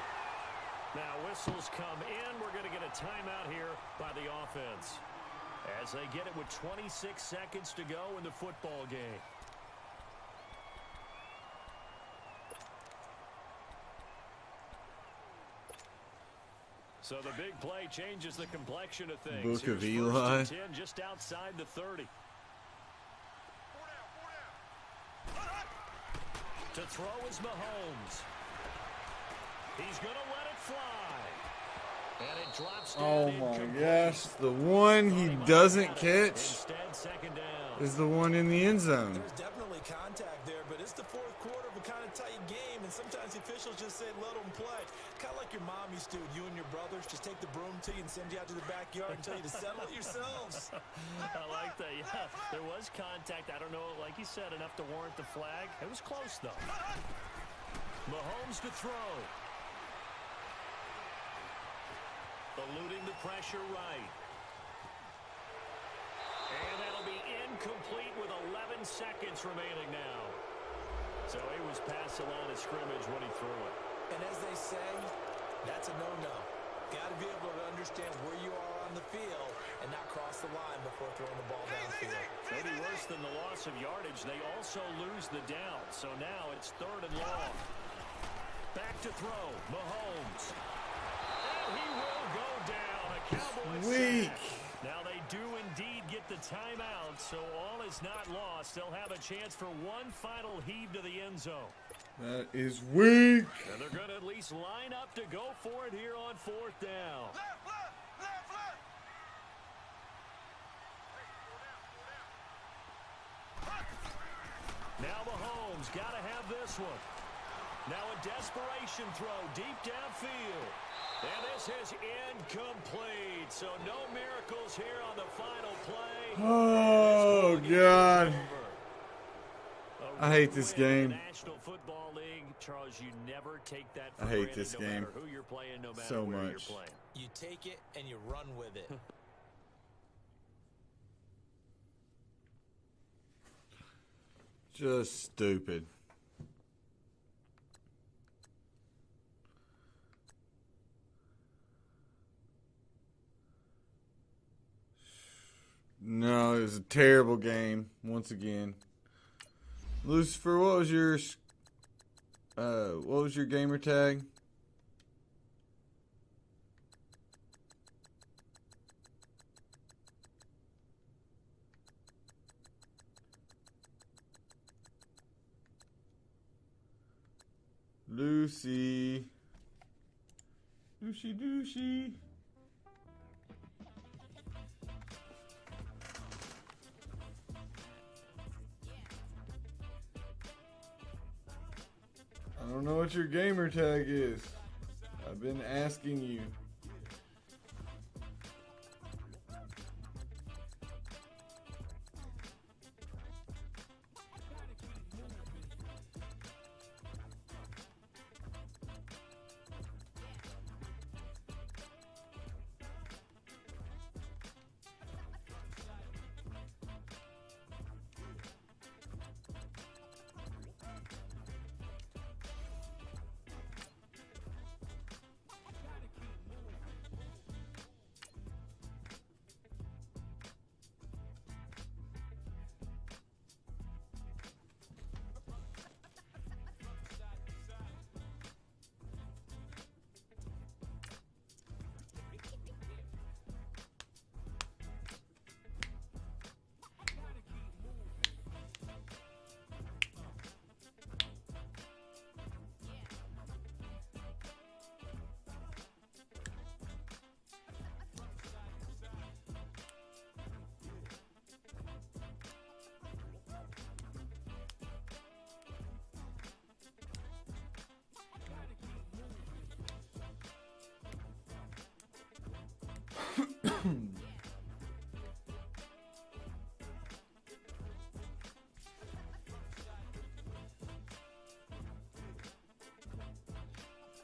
Now whistles come in. We're going to get a timeout here by the offense as they get it with 26 seconds to go in the football game. So the big play changes the complexion of things. Book of Here's Eli. 1st and 10 just outside the 30. To throw is Mahomes. He's going to let it fly. And it drops down. Oh my incomplete. gosh. The one he doesn't catch Instead, 2nd down. is the one in the end zone. There's definitely contact there, but it's the 4th quarter of a kind of tight game, and sometimes the officials just say, let them play. Kind of like your mom used to, you and your brothers just take the broom to you and send you out to the backyard and tell you to settle it yourselves. I like that. Yeah, there was contact. I don't know, like you said, enough to warrant the flag. It was close, though. Mahomes to throw. Eluding the pressure right. And that'll be incomplete with 11 seconds remaining now. So he was past the line of scrimmage when he threw it. And as they say, that's a no-no. Got to be able to understand where you are on the field and not cross the line before throwing the ball downfield. Maybe worse than the loss of yardage, they also lose the down. So now it's 3rd and long. Back to throw, Mahomes. And he will go down. A Cowboys Weak. sack. Now they do indeed get the timeout, so all is not lost. They'll have a chance for one final heave to the end zone. That is weak. And they're going to at least line up to go for it here on 4th down. Left. Now Mahomes got to have this one. Now a desperation throw deep downfield. And this is incomplete. So no miracles here on the final play. Oh, God. I hate this game. National Football League, Charles, you never take that for I hate granted, this no game matter who you're playing, no matter so where much. you're playing. You take it and you run with it. Just stupid. No, it was a terrible game once again. Lucifer, what was your gamer tag? Lucy. Douchey. I don't know what your gamer tag is. I've been asking you.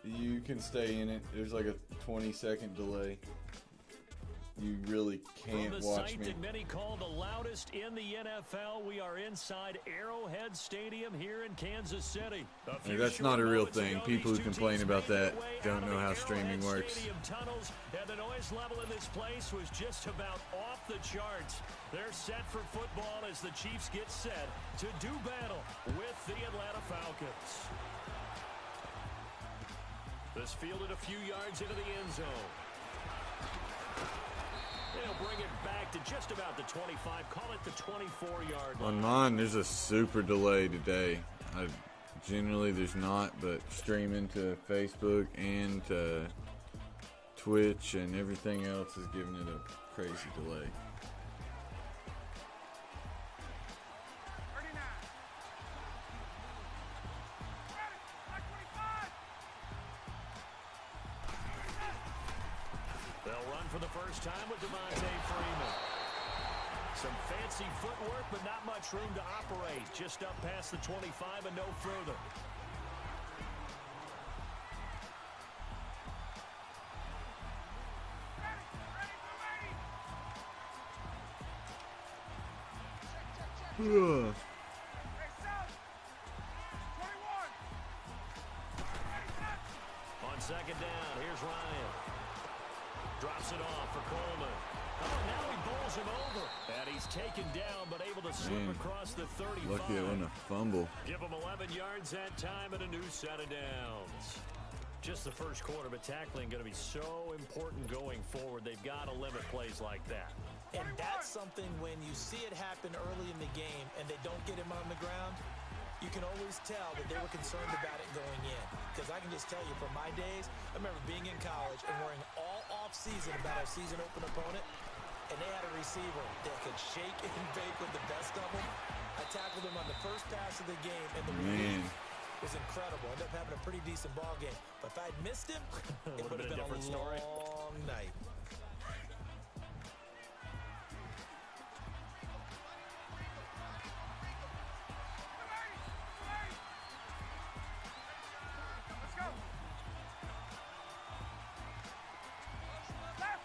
You can stay in it. There's like a 20-second delay. You really can't From the watch site me. that many call the loudest in the NFL, we are inside Arrowhead Stadium here in Kansas City. Hey, that's not a real thing. People who complain about that don't know how streaming works. Tunnels, and the noise level in this place was just about off the charts. They're set for football as the Chiefs get set to do battle with the Atlanta Falcons. This fielded a few yards into the end zone. They'll bring it back to just about the 25. Call it the 24-yard line. On mine, there's a super delay today. Generally, there's not, but streaming to Facebook and to Twitch and everything else is giving it a crazy delay. 39. Ready. 25. They'll run for the first time with Devontae Freeman. Some fancy footwork, but not much room to operate. Just up past the 25 and no further. Ugh. Hey, South. 21. On second down, here's Ryan. Drops it off for Coleman. Oh, now he bowls him over. And he's taken down, but able to slip across the 35. Lucky it wasn't a fumble. Give him 11 yards that time and a new set of downs. Just the first quarter, but tackling going to be so important going forward. They've got to limit plays like that. And that's something when you see it happen early in the game and they don't get him on the ground, you can always tell that they were concerned about it going in. Because I can just tell you from my days, I remember being in college and worrying all off-season about our season-open opponent, and they had a receiver that could shake and bake with the best of them. I tackled him on the first pass of the game, and the relief was incredible. Ended up having a pretty decent ball game. But if I'd missed him, it would have been a different story. long night. Let's go. Left.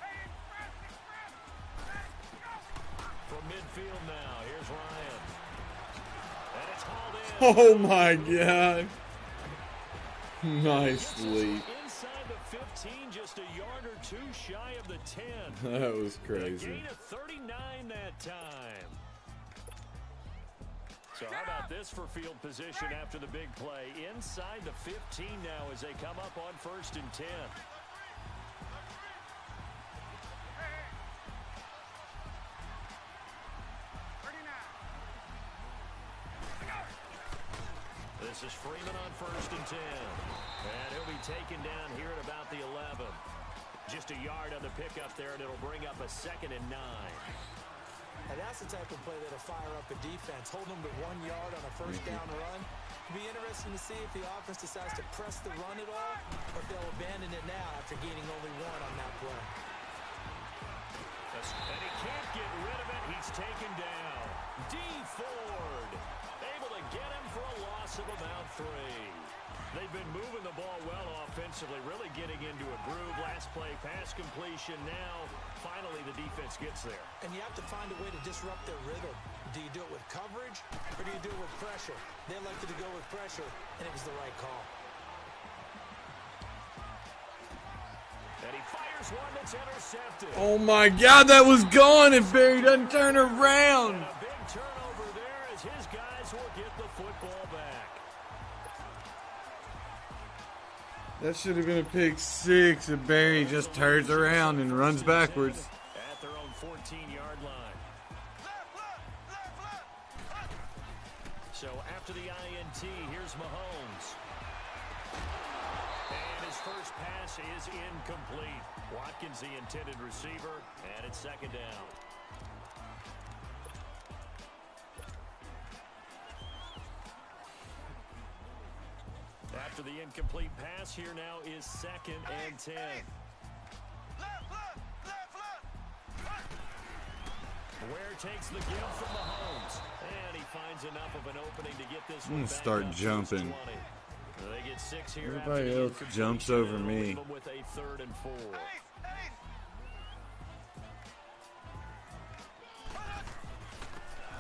Hey, express. Hey, go. From midfield now, here's Ryan. And it's hauled in. Oh my God. Nice leap. Inside the 15, just a yard or two shy of the 10. That was A crazy. gain of 39 that time. So how about this for field position after the big play? Inside the 15 now as they come up on 1st and 10. This is Freeman on 1st and 10. And he'll be taken down here at about the 11. Just a yard on the pickup there, and it'll bring up a 2nd and 9. And that's the type of play that'll fire up a defense. Hold them to 1 yard on a first down run. It'll be interesting to see if the offense decides to press the run at all, or if they'll abandon it now after gaining only 1 on that play. And he can't get rid of it. He's taken down. D. Ford able to get him for a loss of about 3. They've been moving the ball well offensively, really getting into a groove. Last play, pass completion. Now, finally, the defense gets there. And you have to find a way to disrupt their rhythm. Do you do it with coverage, or do you do it with pressure? They elected to go with pressure, and it was the right call. And he fires one that's intercepted. Oh my God, that was gone if Barry doesn't turn around. And a big turnover there as his guys will get the football back. That should have been a pick 6 if Barry just turns around and runs backwards. At their own 14-yard line. So after the INT, here's Mahomes. And his first pass is incomplete. Watkins the intended receiver, and it's 2nd down. After the incomplete pass, here now is 2nd and 10. Ware takes the give from Mahomes, and he finds enough of an opening to get this one back start up to jumping. 20. They get 6 here. Everybody after the else jumps over incompletion, me. leave them with a 3rd and 4.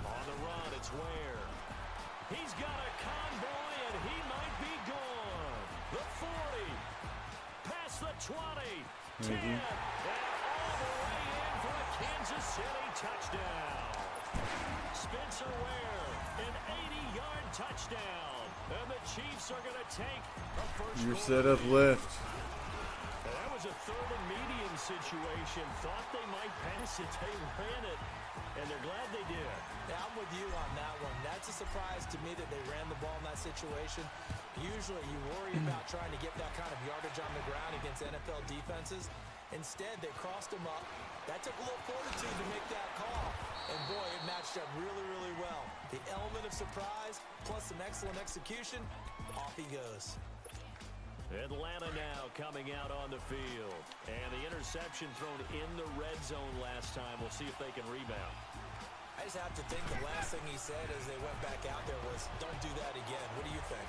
On the run, it's Ware. He's got a convoy, and he might be gone. The 40, past the 20, 10, and all the way in for a Kansas City touchdown. Spencer Ware, an 80-yard touchdown. And the Chiefs are going to take a first You're quarter set up lead. left. That was a 3rd and medium situation. Thought they might pass it. They ran it, and they're glad they did. Yeah, I'm with you on that one. That's a surprise to me that they ran the ball in that situation. Usually you worry about trying to get that kind of yardage on the ground against NFL defenses. Instead, they crossed him up. That took a little fortitude to make that call. And boy, it matched up really, really well. The element of surprise plus some excellent execution, off he goes. Atlanta now coming out on the field. And the interception thrown in the red zone last time. We'll see if they can rebound. I just have to think the last thing he said as they went back out there was, don't do that again. What do you think?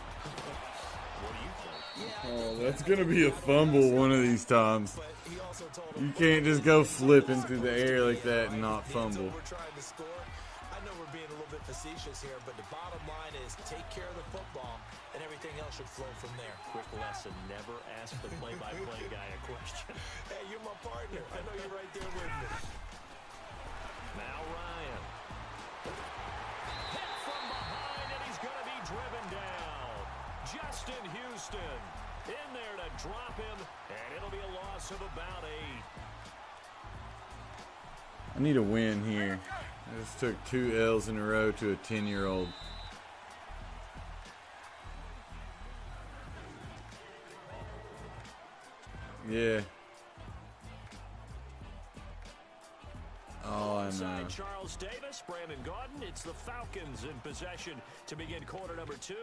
What do you think? Yeah, Oh, that's going to be a fumble one of these times. but he also told You him, can't just go flipping through the air like that and not The end zone fumble. we're trying to score. I know we're being a little bit facetious here, but the bottom line is take care of the football, and everything else should flow from there. Quick lesson, never ask the play-by-play guy a question. Hey, you're my partner. I know you're right there with me. Now Ryan. Hit from behind, and he's going to be driven down. Justin Houston in there to drop him, and it'll be a loss of about 8. I need a win here. I just took 2 L's in a row to a 10-year-old. Yeah. Oh, I know. Charles Davis, Brandon Gaudin. It's the Falcons in possession to begin quarter number 2.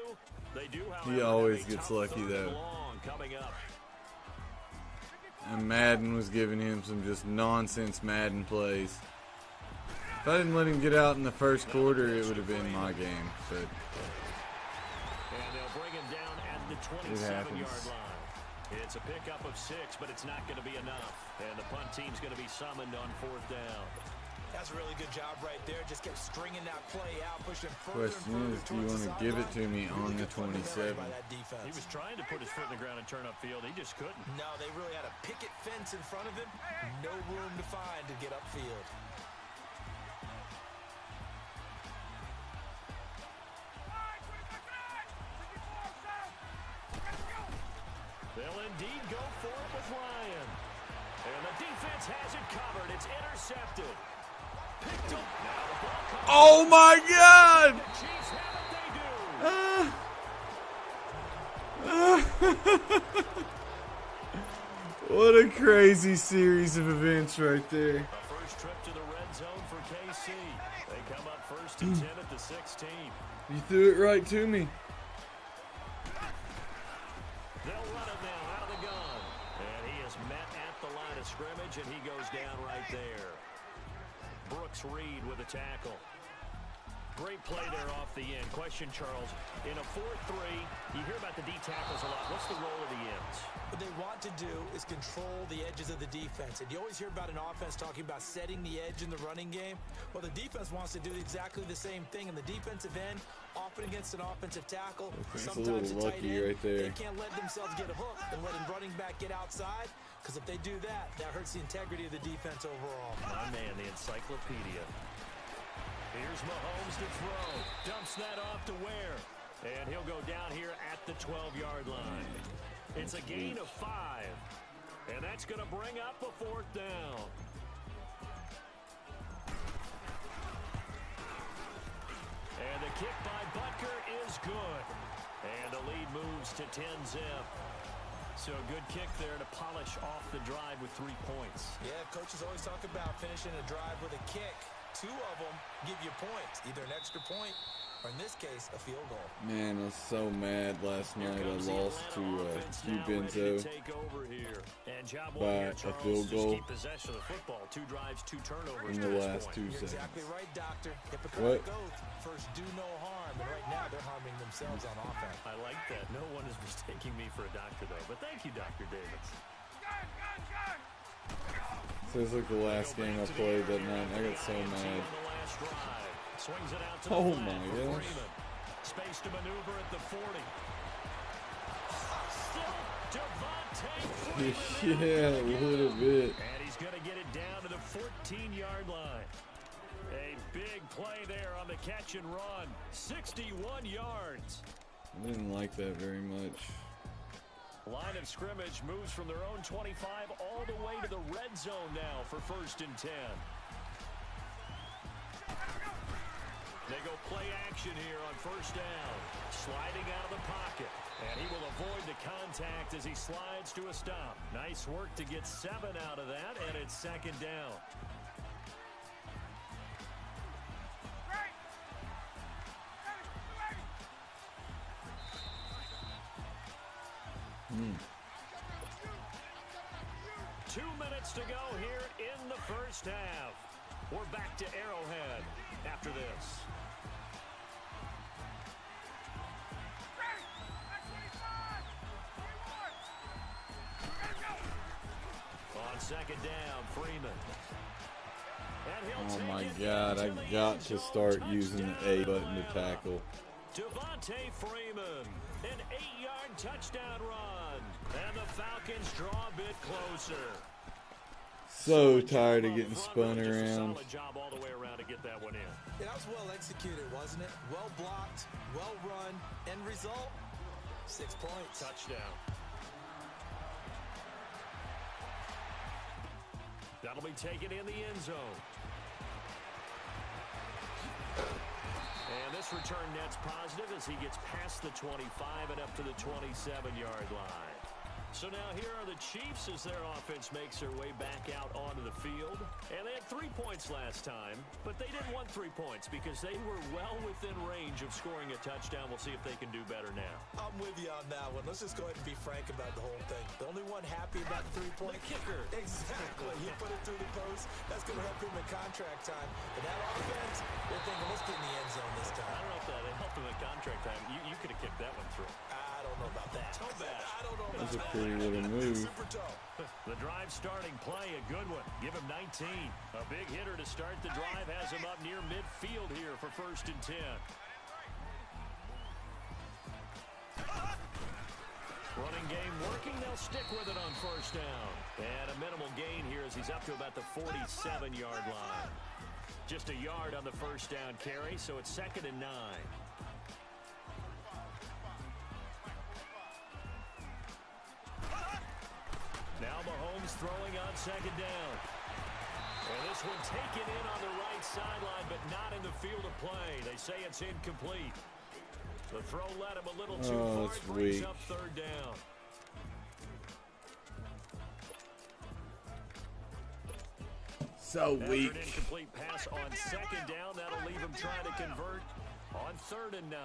They do, however, He always have a gets tough lucky, 3rd though. and long coming up. And Madden was giving him some just nonsense Madden plays. If I didn't let him get out in the first quarter, it would have been my game. But And they'll bring him down at the 27-yard line. It's a pickup of 6, but it's not going to be enough. And the punt team's going to be summoned on 4th down. That's a really good job right there. Just kept stringing that play out, pushing further question and is, further do you towards want the to give it sideline. to me on the 27? By that defense. He was trying to put his foot in the ground and turn upfield. He just couldn't. No, they really had a picket fence in front of him. No room to find to get upfield. They'll indeed go for it with Ryan. And the defense has it covered. It's intercepted. Picked up. Now the ball comes. Oh my God! The Chiefs have it. They do. What a crazy series of events right there. A first trip to the red zone for KC. They come up 1st and 10 at the 16. You threw it right to me. They'll run it now out of the gun. And he is met at the line of scrimmage, and he goes down right there. Brooks Reed with a tackle. Great play there off the end. Question, Charles, in a 4-3, you hear about the D tackles a lot. What's the role of the ends? What they want to do is control the edges of the defense. And you always hear about an offense talking about setting the edge in the running game. Well, the defense wants to do exactly the same thing. In the defensive end, often against an offensive tackle, That's sometimes a little tight lucky end, right there. they can't let themselves get hooked and let a running back get outside. Because if they do that, that hurts the integrity of the defense overall. My man, the encyclopedia. Here's Mahomes to throw. Dumps that off to Ware. And he'll go down here at the 12-yard line. It's a gain of 5. And that's going to bring up a 4th down. And the kick by Butker is good. And the lead moves to 10-zip. So a good kick there to polish off the drive with 3 points. Yeah, coaches always talk about finishing a drive with a kick. 2 of them give you points, either an extra point or, in this case, a field goal. Man, I was so mad last night. I lost to Hugh Benzo by a field goal Keep possession of the football. 2 drives, 2 turnovers in the last 2 You're seconds. exactly right, Doctor. What? Hypocritical oath. First, do no harm, and right now they're harming themselves on offense. I like that. No one is mistaking me for a doctor, though. But thank you, Dr. Davis. Feels like the last game I played that night. I got so mad. Swings it out to the Oh flat my for gosh. Freeman. Space to maneuver at the 40. Still Devontae Freeman. Yeah, a little bit. And he's going to get it down to the 14-yard line. A big play there on the catch and run. 61 yards. I didn't like that very much. Line of scrimmage moves from their own 25 all the way to the red zone now for 1st and 10. They go play action here on 1st down. Sliding out of the pocket. And he will avoid the contact as he slides to a stop. Nice work to get 7 out of that, and it's 2nd down. Mm. 2 minutes to go here in the 1st half. We're back to Arrowhead after this. On 2nd down, Freeman. Oh my God, I got to start using the A button to tackle. Devontae Freeman, an 8-yard touchdown run. And the Falcons draw a bit closer. So tired of getting spun around. Solid job all the way around to get that one in. Yeah, that was well executed, wasn't it? Well blocked, well run. End result, 6 points. Touchdown. That'll be taken in the end zone. And this return net's positive as he gets past the 25 and up to the 27-yard line. So now here are the Chiefs as their offense makes their way back out onto the field. And they had 3 points last time, but they didn't want 3 points because they were well within range of scoring a touchdown. We'll see if they can do better now. I'm with you on that one. Let's just go ahead and be frank about the whole thing. The only one happy about the 3-point kicker. Exactly. He put it through the post. That's going to help him in contract time. And that offense, they're thinking, let's get in the end zone this time. I don't know if that helped him in contract time. You could have kicked that one through. I don't know about that. Toe bad. I don't know about That's a that. pretty little move. Super toe. The drive starting play, a good one. Give him 19. A big hitter to start the drive has him up near midfield here for 1st and 10. Running game working. They'll stick with it on 1st down. And a minimal gain here as he's up to about the 47-yard line. Just a yard on the 1st down carry, so it's 2nd and 9. Now Mahomes throwing on 2nd down. And this one taken in on the right sideline, but not in the field of play. They say it's incomplete. The throw led him a little too far. That's Brings weak. up 3rd down. So After weak. an incomplete pass on 2nd down, that'll leave him trying to convert on 3rd and 9.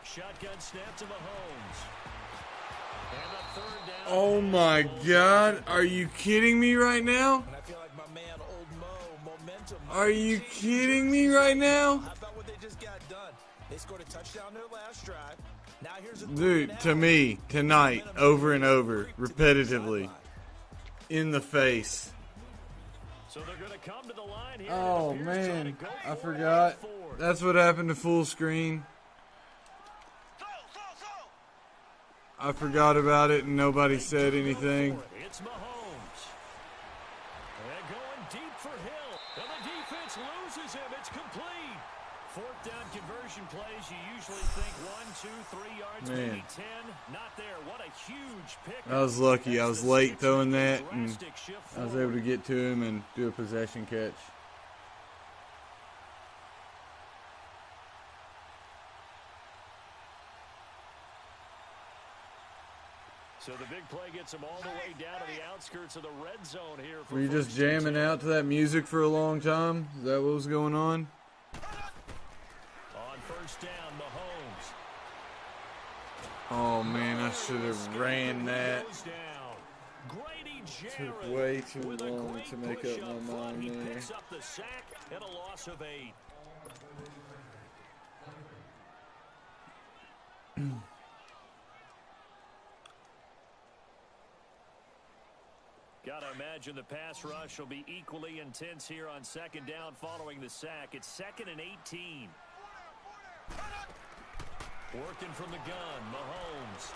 Shotgun snap to Mahomes. And the 3rd down. Oh my God. Are you kidding me right now? And I feel like my man, Old Mo, momentum. Are you kidding me right now? How about what they just got done? They scored a touchdown their last drive. Now here's a Dude, to me, tonight, over and over, repetitively, in the face. So they're going to come to the line here. Oh, It appears trying to man. go I for it forgot. on 4th. That's what happened to full screen. I forgot about it and nobody said anything. It's Mahomes. And going deep for Hill. And the defense loses him. It's complete. 4th down conversion plays. You usually think 1, 2, 3 yards, Man. maybe 10. Not there. What a huge pick. I was lucky. I was late throwing that and I was able to get to him and do a possession catch. So the big play gets him all the way down to the outskirts of the red zone here. Were you just jamming out to that music for a long time? Is that what was going on? On 1st down, Mahomes. Oh man, I should have ran that. Took way too long to make up my mind He there. picks up the sack and a loss of 8. Got to imagine the pass rush will be equally intense here on 2nd down following the sack. It's 2nd and 18. Working from the gun, Mahomes.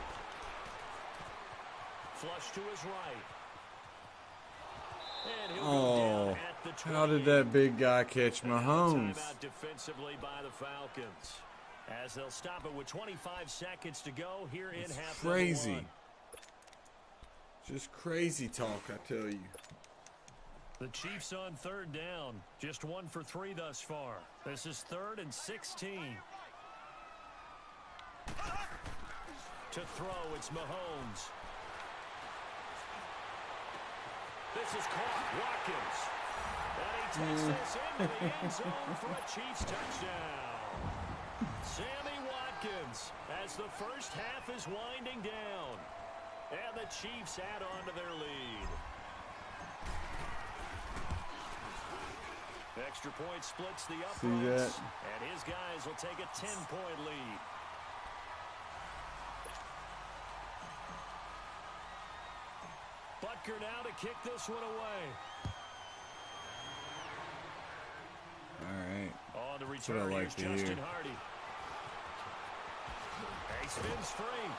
Flush to his right. And he'll go down at the 28. How did that big guy catch Mahomes? Timeout defensively by the Falcons. As they'll stop it with 25 seconds to go here in half number Crazy. 1. Just crazy talk, I tell you. The Chiefs on 3rd down. Just 1 for 3 thus far. This is 3rd and 16. To throw, it's Mahomes. This is caught. Watkins. And he takes this into the end zone for a Chiefs touchdown. Sammy Watkins as the first half is winding down. And the Chiefs add on to their lead. Extra point splits the uprights. See that? And his guys will take a 10-point lead. Butker now to kick this one away. All right. On the what I return, like here's to Justin hear. Hardy. He spins free.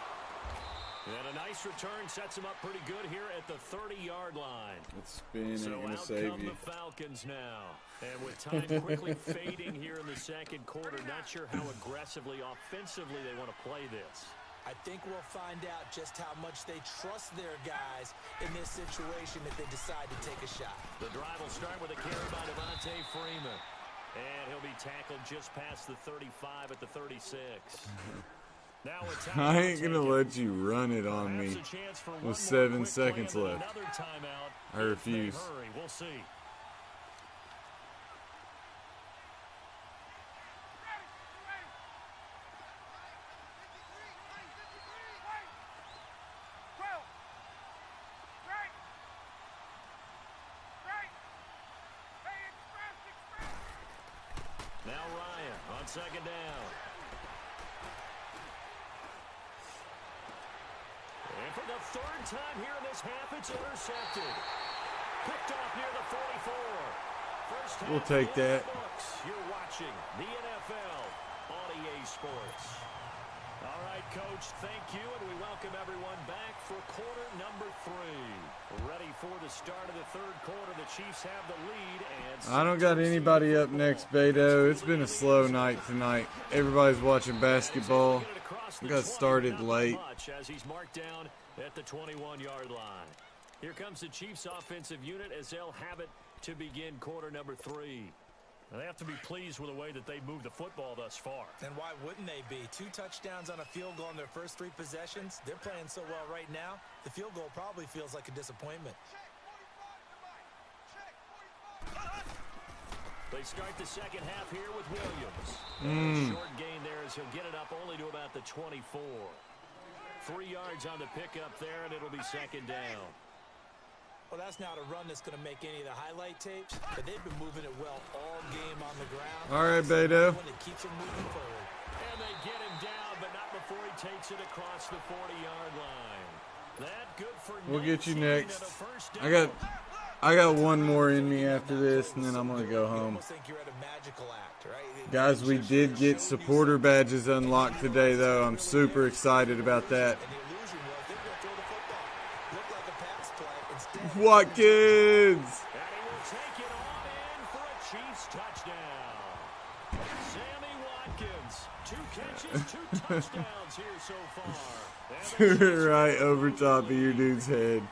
And a nice return sets him up pretty good here at the 30-yard line. That spin So ain't gonna out save come you. the Falcons now. And with time quickly fading here in the 2nd quarter, not sure how aggressively, offensively they want to play this. I think we'll find out just how much they trust their guys in this situation if they decide to take a shot. The drive will start with a carry by Devontae Freeman. And he'll be tackled just past the 35 at the 36. Now I ain't going to let you run it on me with 7 seconds left. I refuse. We'll see. Now Ryan on second down. And for the third time here in this half, it's intercepted. Picked off near the 44. First half we'll take that. You're watching the NFL on EA Sports. All right, Coach, thank you, and we welcome everyone back for quarter number 3. Ready for the start of the third quarter. The Chiefs have the lead. And I don't got anybody up next, Beto. It's been a slow night tonight. Everybody's watching basketball. We got started late. As he's marked down at the 21-yard line. Here comes the Chiefs offensive unit as they'll have it to begin quarter number 3. They have to be pleased with the way that they moved the football thus far. And why wouldn't they be? 2 touchdowns on a field goal in their first 3 possessions. They're playing so well right now, the field goal probably feels like a disappointment. They start the second half here with Williams. Short gain there as he'll get it up only to about the 24. 3 yards on the pickup there, and it'll be second down. Well, that's not a run that's going to make any of the highlight tapes, but they've been moving it well all game on the ground. All right, Beto. It keeps them moving forward. And they get him down, but not before he takes it across the 40-yard line. That good for we'll get you next. I got one more in me after this, and then I'm going to go home. Guys, we did get supporter badges unlocked today, though. I'm super excited about that. Watkins! And he will take it on in for a Chiefs touchdown. Sammy Watkins, 2 catches, 2 touchdowns here so far. Right over top of your dude's head.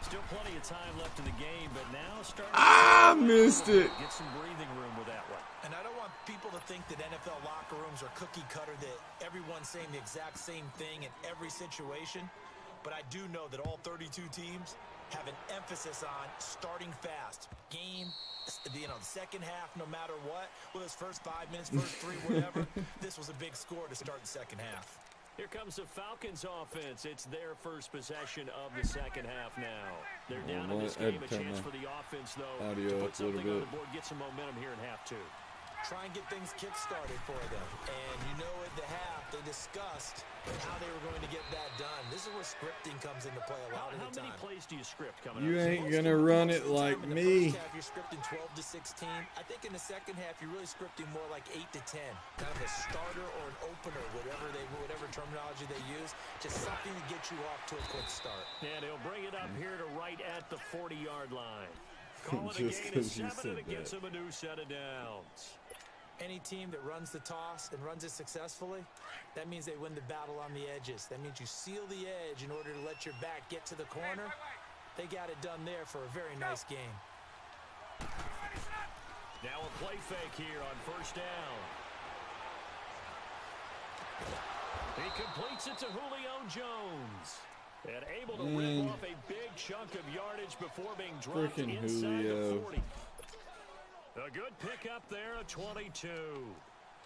Still plenty of time left in the game, but now starting I missed it. Get some breathing room with that one. And I don't want people to think that NFL locker rooms are cookie cutter, that everyone's saying the exact same thing in every situation. But I do know that all 32 teams have an emphasis on starting fast. Game, the second half, no matter what. Well, those first 5 minutes, first 3, whatever. This was a big score to start the second half. Here comes the Falcons offense. It's their first possession of the second half now. They're down in this game. A chance for the offense, though, to put something on the board, get some momentum here in half 2. Try and get things kick-started for them. And you know at the half, they discussed how they were going to get that done. This is where scripting comes into play a lot of the time. How many plays do you script coming You up? ain't going to run it like me. In the first half, you're scripting 12 to 16. I think in the second half, you're really scripting more like 8 to 10. Kind of a starter or an opener, whatever terminology they use. Just something to get you off to a quick start. And he'll bring it up here to right at the 40-yard line. Call it a gain of 7, and it gets him a new set of downs. Any team that runs the toss and runs it successfully, that means they win the battle on the edges. That means you seal the edge in order to let your back get to the corner. They got it done there for a very nice game. Now a play fake here on first down. He completes it to Julio Jones. And able to rip off a big chunk of yardage before being dropped inside the 40. A good pickup there, a 22.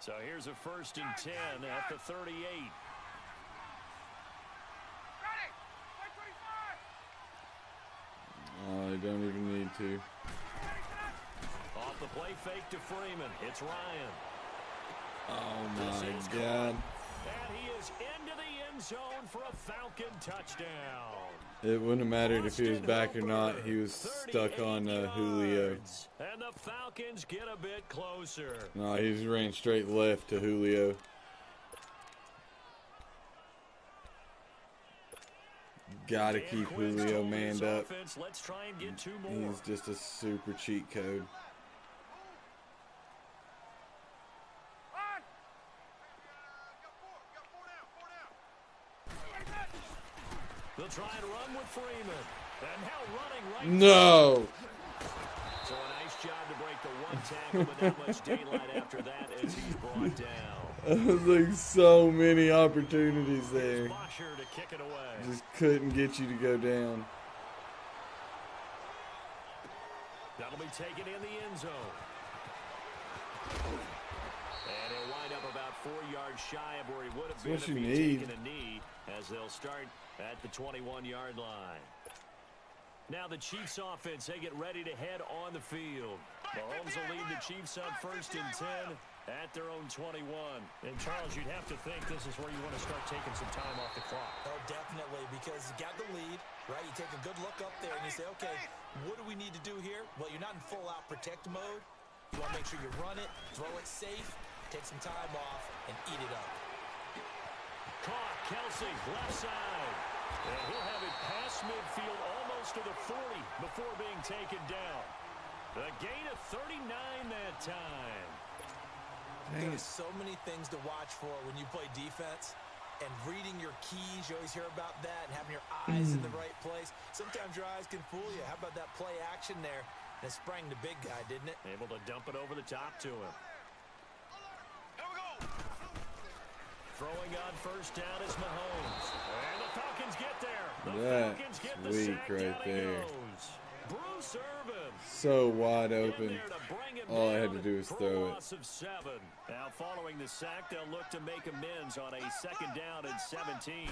So here's a 1st and 10 at the 38. I don't even need to. Off the play fake to Freeman. It's Ryan. Oh my God. And he is into the end zone for a Falcon touchdown. It wouldn't have mattered if he was back or not. He was stuck on Julio. And the Falcons get a bit closer. No, he just ran straight left to Julio. Gotta keep Julio manned up. Let's try and get 2 more. He's just a super cheat code. They'll try and run with Freeman. And now running right. No. So a nice job to break the one tackle, but not much daylight after that as he's brought down. That was like so many opportunities there. Bosher to kick it away. Just couldn't get you to go down. That'll be taken in the end zone. And he'll wind up about 4 yards shy of where he would have been if what you he'd need. taken a knee, as they'll start at the 21-yard line. Now the Chiefs offense, they get ready to head on the field. Mahomes will lead the Chiefs on 1st and 10 at their own 21. And Charles, you'd have to think this is where you want to start taking some time off the clock. Oh, definitely, because you got the lead, right? You take a good look up there and you say, okay, what do we need to do here? Well, you're not in full-out protect mode. You want to make sure you run it, throw it safe, take some time off, and eat it up. Caught, Kelsey, left side. And he'll have it past midfield almost to the 40 before being taken down. A gain of 39 that time. There's so many things to watch for when you play defense. And reading your keys, you always hear about that, and having your eyes in the right place. Sometimes your eyes can fool you. How about that play action there? That sprang the big guy, didn't it? Able to dump it over the top to him. Here we go. Throwing on 1st down is Mahomes. And the Falcons get there. The That's Falcons get the weak sack. right Down he there. goes. Bruce Irvin. So wide In open. there to bring him All I had down to do was for throw a it. loss of 7. Now following the sack, they'll look to make amends on a 2nd down and 17.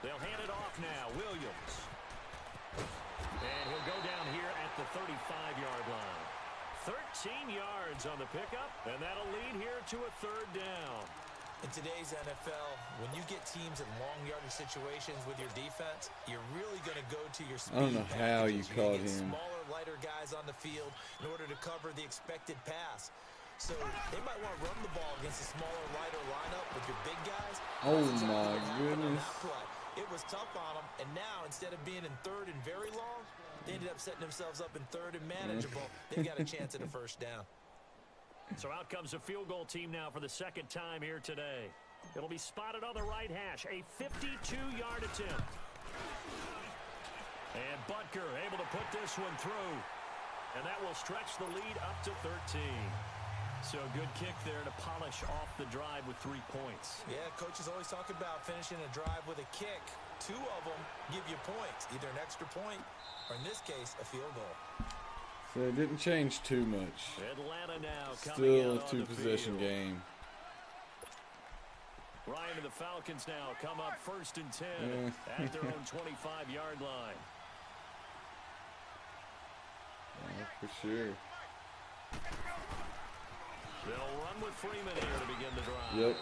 They'll hand it off now. Williams. And he'll go down here at the 35-yard line. 13 yards on the pickup, and that'll lead here to a 3rd down. In today's NFL, when you get teams in long yardage situations with your defense, you're really going to go to your speed. I don't know how you packages. caught get him. Smaller, lighter guys on the field in order to cover the expected pass. So they might want to run the ball against a smaller, lighter lineup with your big guys. Oh That's exactly my what happened on goodness. that play. It was tough on them, and now instead of being in 3rd and very long, they ended up setting themselves up in 3rd and manageable. They've got a chance at a 1st down. So out comes a field goal team now for the 2nd time here today. It'll be spotted on the right hash. A 52-yard attempt. And Butker able to put this one through. And that will stretch the lead up to 13. So a good kick there to polish off the drive with 3 points. Yeah, coaches always talk about finishing a drive with a kick. 2 of them give you points, either an extra point or, in this case, a field goal. So it didn't change too much. Atlanta now coming Still a out on the 2-possession field. game. Ryan and the Falcons now come up 1st and 10 at their own 25-yard line. For sure. They'll run with Freeman here to begin the drive. Yep.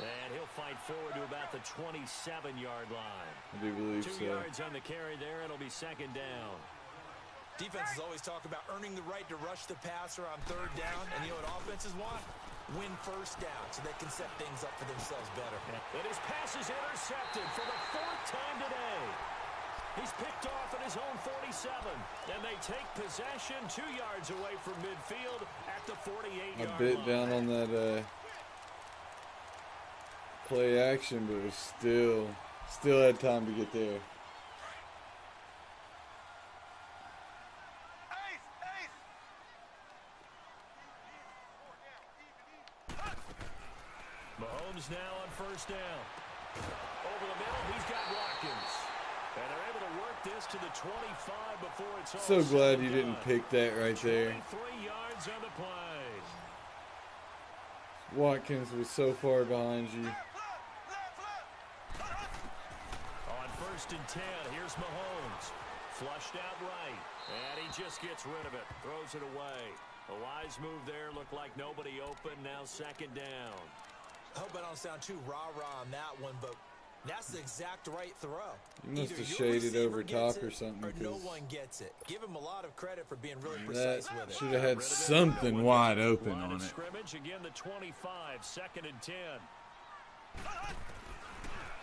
And he'll fight forward to about the 27-yard line. I do believe 2 so. yards on the carry there. It'll be 2nd down. Defenses always talk about earning the right to rush the passer on 3rd down. And you know what offenses want? Win 1st down so they can set things up for themselves better. And his pass is intercepted for the 4th time today. He's picked off at his own 47. And they take possession 2 yards away from midfield at the 48-yard line. A bit down on that play action, but it was still had time to get there. Mahomes now on 1st down. Over the middle, he's got Watkins. And they're able to work this to the 25 before it's all So glad you said and didn't done. pick that right there. 23 yards on the play. Watkins was so far behind you. On 1st and 10, here's Mahomes. Flushed out right. And he just gets rid of it. Throws it away. A wise move there. Looked like nobody open. Now 2nd down. I hope I don't sound too rah-rah on that one, but that's the exact right throw. You must Either have your shaded receiver over gets top or it, something, or no because one gets it. Give him a lot of credit for being really that precise with it. should have had something wide open Line on of it. scrimmage, again the 25, 2nd and 10.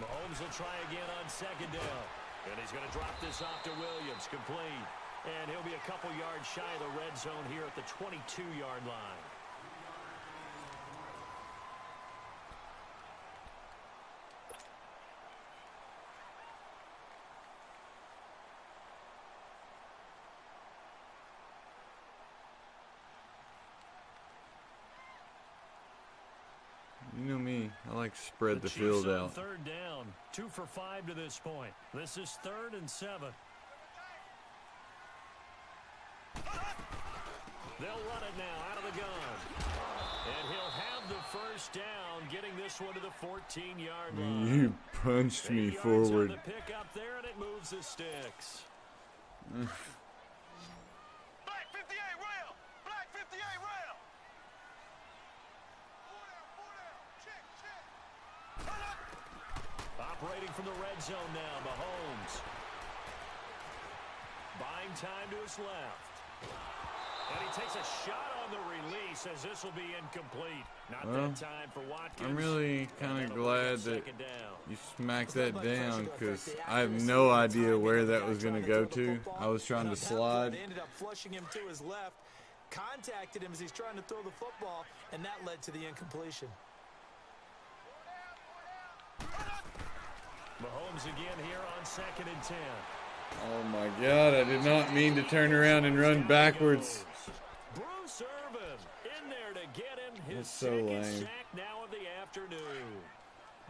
Mahomes will try again on 2nd down. And he's going to drop this off to Williams, complete. And he'll be a couple yards shy of the red zone here at the 22-yard line. I like to spread the field Chiefs on out. third down, 2 for 5 to this point. This is 3rd and 7. They'll run it now out of the gun. And he'll have the first down, getting this one to the 14-yard line. You punched me 8 yards forward. on the pick up there, and it moves the sticks. Black 58 rail. Black 58 rail. Check. Operating from the red zone now, Mahomes. Buying time to his left. And he takes a shot on the release as this will be incomplete. Not that time for Watkins. I'm really kind of glad that second down. you smacked that down because I have no idea where that was going to go to. I was trying to slide. They ended up flushing him to his left, contacted him as he's trying to throw the football, and that led to the incompletion. Mahomes again here on 2nd and 10. Oh my God, I did not mean to turn around and run backwards. Bruce Irvin in there to get him his That's so second lame. sack now of the afternoon.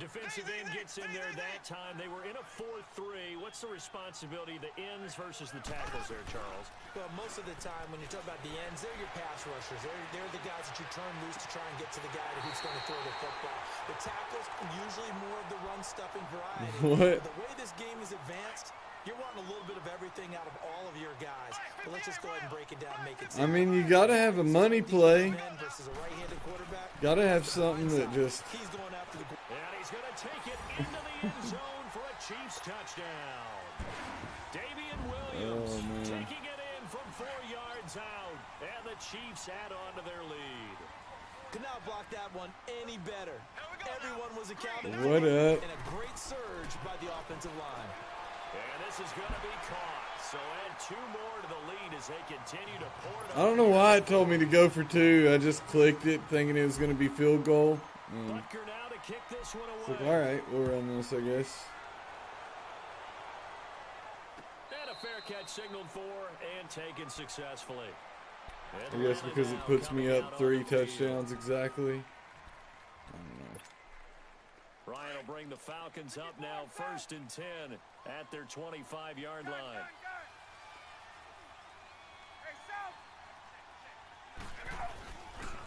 Defensive end gets in there that time. They were in a 4-3. What's the responsibility of the ends versus the tackles there, Charles? Well, most of the time when you talk about the ends, they're your pass rushers. They're the guys that you turn loose to try and get to the guy who's going to throw the football. The tackles, usually more of the run-stuffing variety. What? The way this game is advanced, you're wanting a little bit of everything out of all of your guys. But let's just go ahead and break it down and make it simple. I mean, you got to have a money play. Versus a right-handed quarterback. Got to have something that just... He's going after the... And he's going to take it into the end zone for a Chiefs touchdown. Damian Williams taking it in from 4 yards out. And the Chiefs add on to their lead. Could not block that one any better. Everyone was accounted for. What up? And a great surge by the offensive line. And this is going to be caught. So add 2 more to the lead as they continue to pour it. I don't know why it told me to go for 2. I just clicked it thinking it was going to be field goal. Butker now to kick this one away. It's like, all right, we'll run this, I guess. And a fair catch signaled for and taken successfully. I guess because it puts me up 3 touchdowns exactly. I don't know. Ryan will bring the Falcons up now 1st and 10 at their 25-yard line.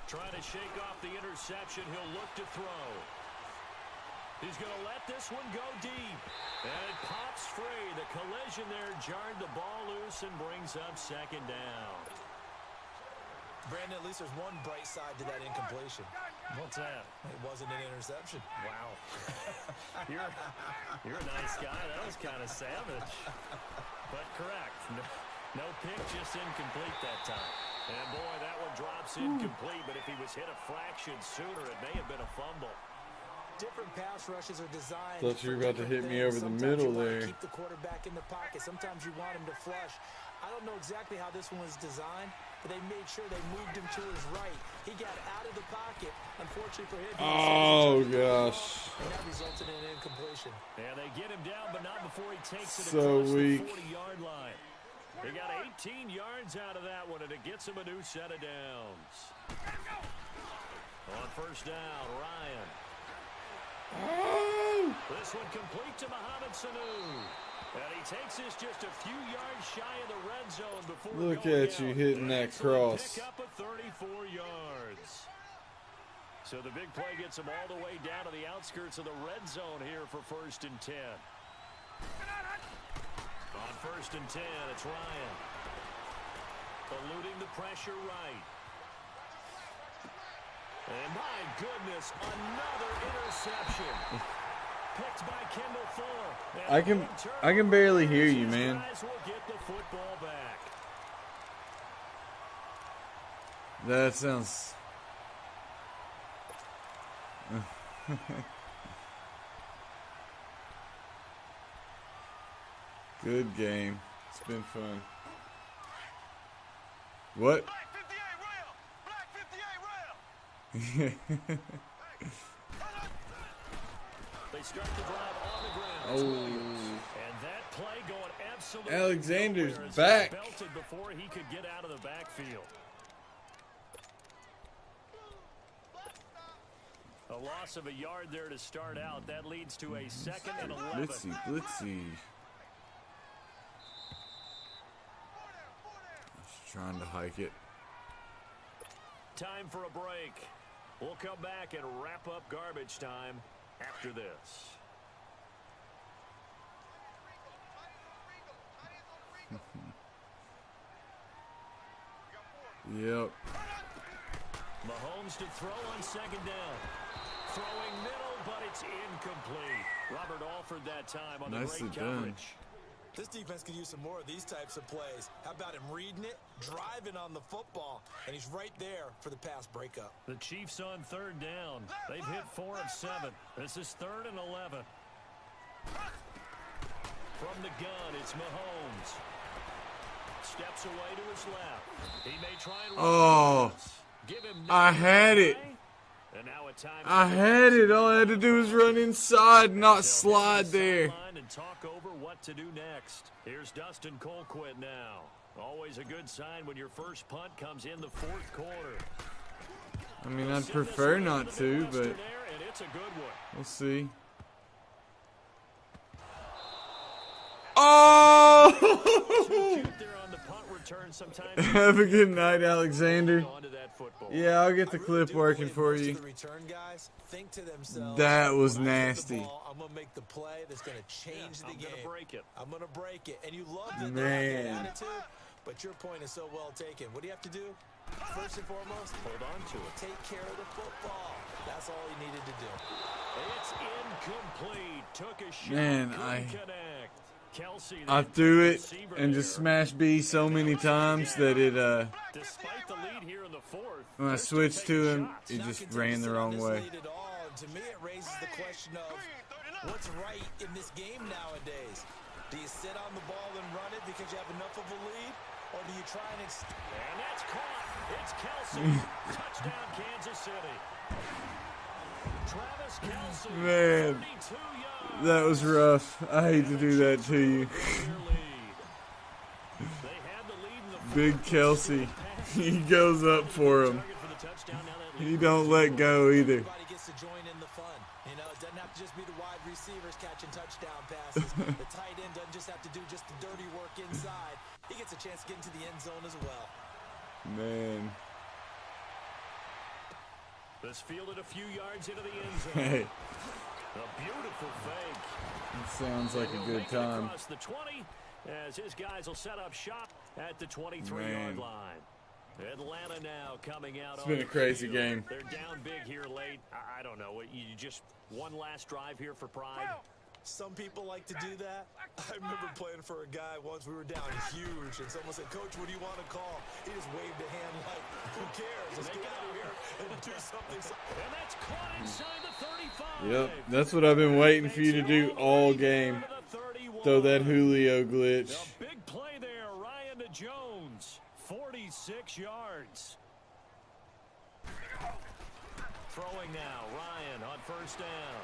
Trying to shake off the interception. He'll look to throw. He's going to let this one go deep. And it pops free. The collision there jarred the ball loose and brings up 2nd down. Brandon, at least there's one bright side to that incompletion. What's that? It wasn't an interception. Wow. You're a nice guy. That was kind of savage. But correct. No pick, just incomplete that time. And boy, that one drops incomplete. But if he was hit a fraction sooner, it may have been a fumble. Different pass rushes are designed. Thought you were about to hit me over the Sometimes middle you want there. to keep the quarterback in the pocket. Sometimes you want him to flush. I don't know exactly how this one was designed, but they made sure they moved him to his right. He got out of the pocket. Unfortunately for him, Oh, gosh. and that resulted in an incompletion. And they get him down, but not before he takes it So across weak. the 40-yard line. They got 18 yards out of that one, and it gets him a new set of downs. On 1st down, Ryan. This one complete to Mohamed Sanu. And he takes this just a few yards shy of the red zone before Look going at you out. hitting that Excellent cross. Pick up of 34 yards. So the big play gets him all the way down to the outskirts of the red zone here for 1st and 10. On 1st and 10, it's Ryan. Eluding the pressure right. And my goodness, another interception. Picked by Kendall Fuller. I can barely hear you, These man. guys will get the football back. That sounds... Good game. It's been fun. What? Black 58 rail. Black 58 rail. They start the drive on the ground. Oh. And that play going absolutely Alexander's nowhere as back. he belted before he could get out of the backfield. A loss of a yard there to start out. That leads to a 2nd and 11. Blitzy. Just trying to hike it. Time for a break. We'll come back and wrap up garbage time after this. Yep. Mahomes to throw on 2nd down. Throwing middle, but it's incomplete. Robert Alford that time on the Nicely great done. coverage. This defense could use some more of these types of plays. How about him reading it, driving on the football, and he's right there for the pass breakup. The Chiefs on 3rd down. They've hit 4 of 7. This is 3rd and 11. From the gun, it's Mahomes. Steps away to his left. He may try and Oh, give him I had it. And now a time I had it. All I had to do was run inside, not slide there. and talk over what to do next. Here's Dustin Colquitt now. Always a good sign when your first punt comes in the 4th quarter. I mean, I'd prefer not to, but And it's a good one. we'll see. Oh! Have a good night, Alexander. Yeah, I'll get the clip working for you. That was nasty. I'm going to make the play that's going to change the game. I'm going to break it. And you love the attitude, but your point is so well taken. What do you have to do? First and foremost, hold on to it. Take care of the football. That's all you needed to do. It's incomplete. Took a shot. Man, Connect. Kelsey, I threw it and just smashed B so many times that it, despite the lead here in the 4th, when I switched to him, it just ran the wrong way. To me, it raises the question of what's right in this game nowadays. Do you sit on the ball and run it because you have enough of a lead? Or do you try and and that's caught. It's Kelsey. Touchdown, Kansas City. Travis Kelsey. Man, 32 yards. that was rough. I hate to do that to you. Big Kelsey. He goes up for him. He don't let go either. Everybody gets to join in the fun. You know, it doesn't have to just be the wide receivers catching touchdown passes. The tight end doesn't just have to do just the dirty work inside. He gets a chance to get into the end zone as well. Man. This fielded a few yards into the end zone. Hey. A beautiful fake. That sounds like a good time. Across the 20 as his guys will set up shop at the 23-yard line. Atlanta now coming out. It's been a crazy game. They're down big here late. I don't know. You just one last drive here for pride. Some people like to do that. I remember playing for a guy once. We were down huge, and someone said, "Coach, what do you want to call?" He just waved a hand like, "Who cares? Let's get out of here and do something." And that's caught inside the 35. Yep, that's what I've been waiting for you to do all game. Throw that Julio glitch. A big play there, Ryan to Jones. 46 yards. Throwing now, Ryan on 1st down.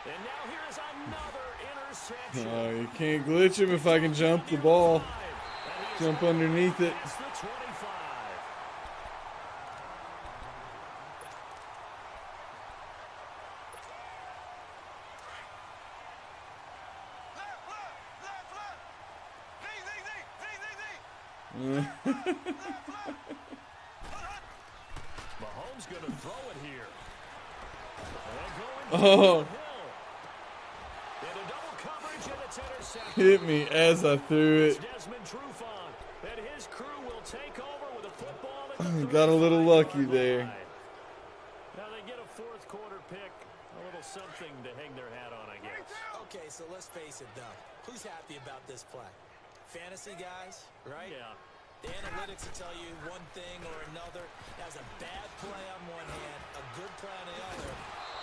And now here's another interception. Oh, you can't glitch him if I can jump the ball. Jump underneath it. That's the 25. Mahomes going to throw it here. Oh, Into double coverage, and it's intercepted. hit me as I threw it. Desmond Trufant and his crew will take over with a football. Got a little lucky there. Now they get a 4th quarter pick. A little something to hang their hat on, I guess. Okay, so let's face it, though. Who's happy about this play? Fantasy guys, right? Yeah. The analytics will tell you one thing or another. That's a bad play on one hand, a good play on the other.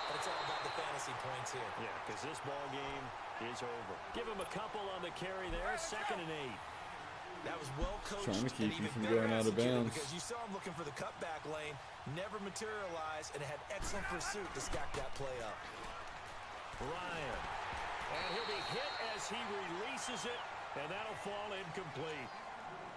But it's all about the fantasy points here. Yeah, because this ball game is over. Give him a couple on the carry there. 2nd and 8. That was well coached. Trying to keep and you even from better going out of executed bounds. Because you saw him looking for the cutback lane, never materialized, and had excellent pursuit to stack that play up. Ryan. And he'll be hit as he releases it, and that'll fall incomplete.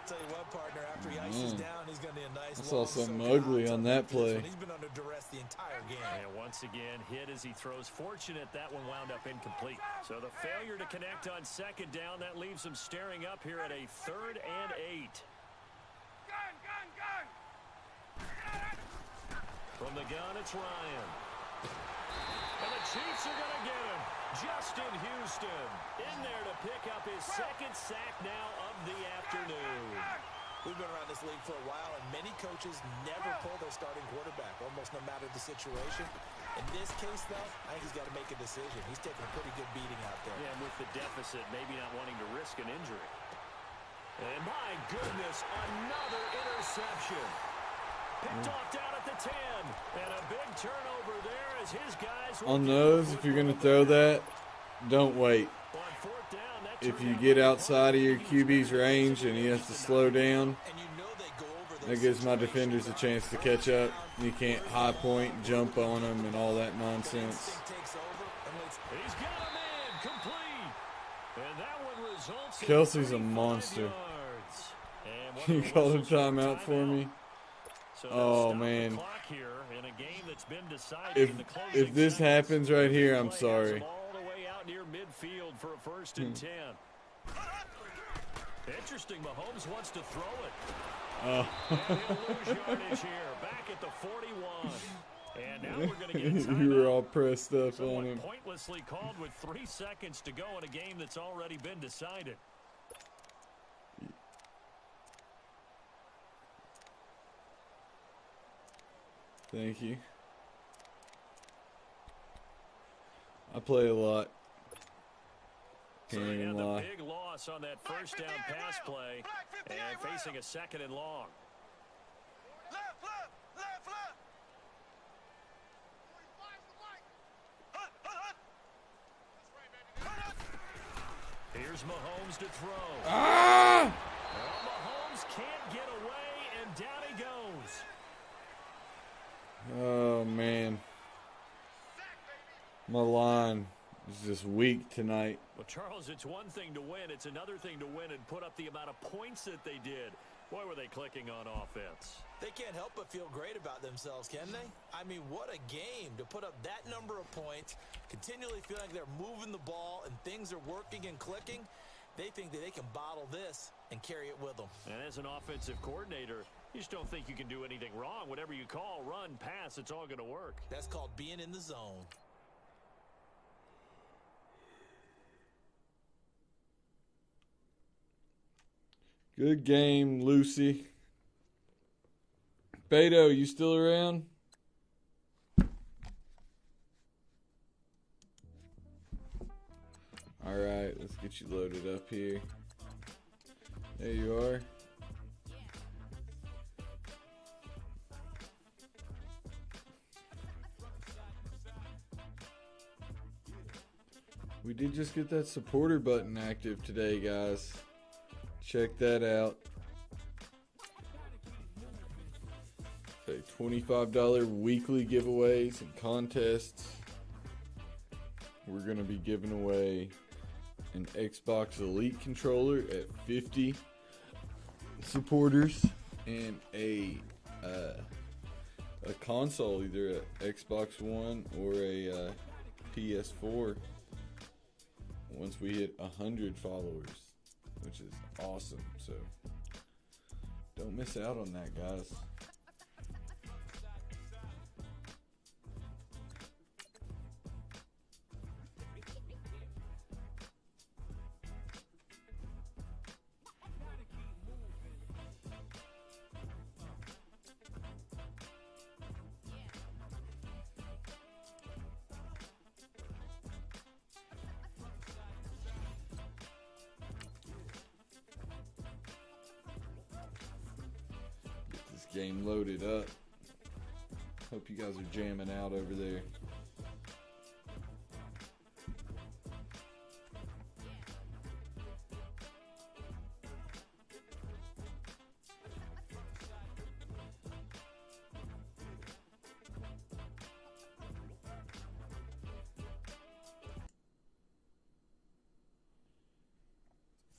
Tell you what, partner, after he ices down, he's going to need a nice I saw long something soaking ugly hot on tub that like this play. one. He's been under duress the entire game. And once again, hit as he throws. Fortunate that one wound up incomplete. So the failure to connect on second down, that leaves him staring up here at a 3rd and 8. Gun! From the gun, it's Ryan. And the Chiefs are going to get him. Justin Houston in there to pick up his 2nd sack now of the afternoon. We've been around this league for a while, and many coaches never pull their starting quarterback, almost no matter the situation. In this case, though, I think he's got to make a decision. He's taking a pretty good beating out there. Yeah, and with the deficit, maybe not wanting to risk an injury. And my goodness, another interception. Picked off down at the 10. And a big turnover there as his guys... On those, if you're going to throw that, don't wait. On 4th down, that If turned you out get like a outside of your QB's range and he has to slow down, And you know they go over that those gives my situations. defenders a chance to catch up. You can't high point, jump on them, and all that nonsense. Instinct takes over, and let's He's got him in, complete. And that one results in Kelsey's a 35 monster. yards. And one You of the called a whistles for timeout for me? So they'll Oh, stop the man. clock here in a game that's been decided If in the closing if this seconds. happens right here, I'm Play has sorry. them all the way out near midfield for a 1st and 10. Interesting, Mahomes wants to throw it. Oh. And he'll lose yardage here, back at the 41. And now we're going to get a timeout. You were all pressed up on Somewhat him. pointlessly called with 3 seconds to go in a game that's already been decided. Thank you. I play a lot. So Can't they even had the lie. big loss on that 1st down pass play and facing a 2nd and long. Left! Here's Mahomes to throw. Ah! Well, Mahomes can't get away, and down he goes. Oh, man. My line is just weak tonight. Well, Charles, it's one thing to win. It's another thing to win and put up the amount of points that they did. Boy, were they clicking on offense. They can't help but feel great about themselves, can they? I mean, what a game to put up that number of points, continually feel like they're moving the ball and things are working and clicking. They think that they can bottle this and carry it with them. And as an offensive coordinator, you just don't think you can do anything wrong. Whatever you call, run, pass, it's all going to work. That's called being in the zone. Good game, Lucy. Beto, you still around? Alright, let's get you loaded up here. There you are. We did just get that supporter button active today, guys. Check that out. Okay, $25 weekly giveaways and contests. We're going to be giving away an Xbox Elite controller at 50 supporters and a console, either an Xbox One or a PS4 once we hit 100 followers, which is awesome. So don't miss out on that, guys. Game loaded up. Hope you guys are jamming out over there.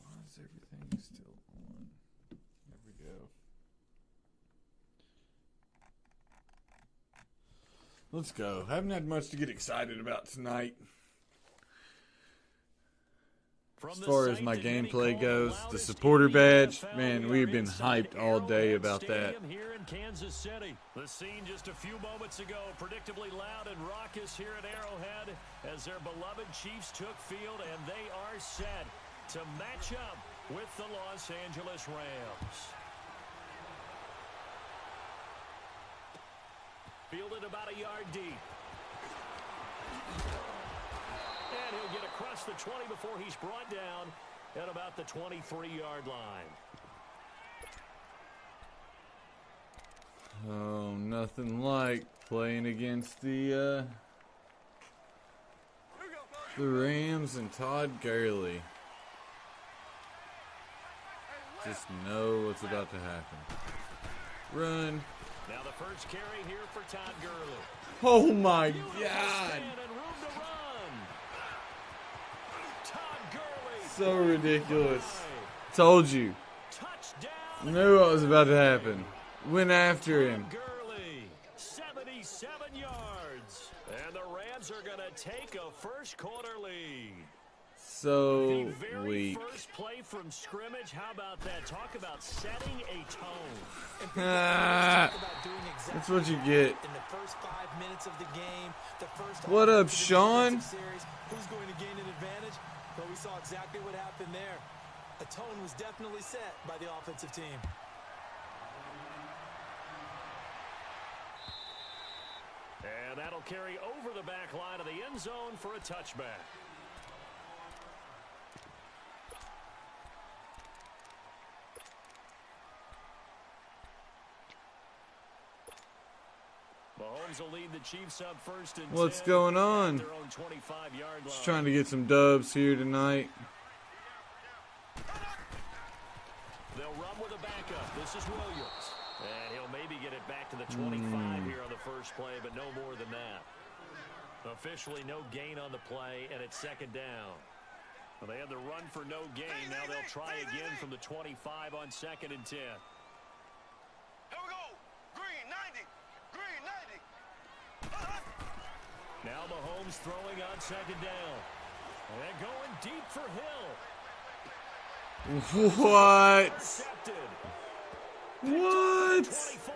Why is everything still on? Let's go. Haven't had much to get excited about tonight. As far as my gameplay goes, the supporter badge, man, we've been hyped all day about that. Here in Kansas City. The scene just a few moments ago, predictably loud and raucous here at Arrowhead as their beloved Chiefs took field, and they are set to match up with the Los Angeles Rams. Fielded about a yard deep. And he'll get across the 20 before he's brought down at about the 23-yard line. Oh, nothing like playing against the Rams and Todd Gurley. Just know what's about to happen. Run. Now the first carry here for Todd Gurley. Oh my God. So ridiculous. Told you. Knew what was about to happen. Went after him. Gurley, 77 yards. And the Rams are going to take a first quarter lead. So the very weak. First play from scrimmage. How about that? Talk about setting a tone. That's what you get. In the first 5 minutes of the game, the first What up, Sean? Who's going to gain an advantage? Well, we saw exactly what happened there. A tone was definitely set by the offensive team. And that'll carry over the back line of the end zone for a touchback. Mahomes will lead the Chiefs up first and What's 10 going at on? their own 25-yard line. Just trying to get some dubs here tonight. They'll run with a backup. This is Williams. And he'll maybe get it back to the 25 here on the first play, but no more than that. Officially no gain on the play, and it's second down. Well, they had the run for no gain. Now they'll try again from the 25 on second and 10. Here we go. Green, 90. Green, 90. Now Mahomes throwing on second down. And going deep for Hill. What? Intercepted. What? 24.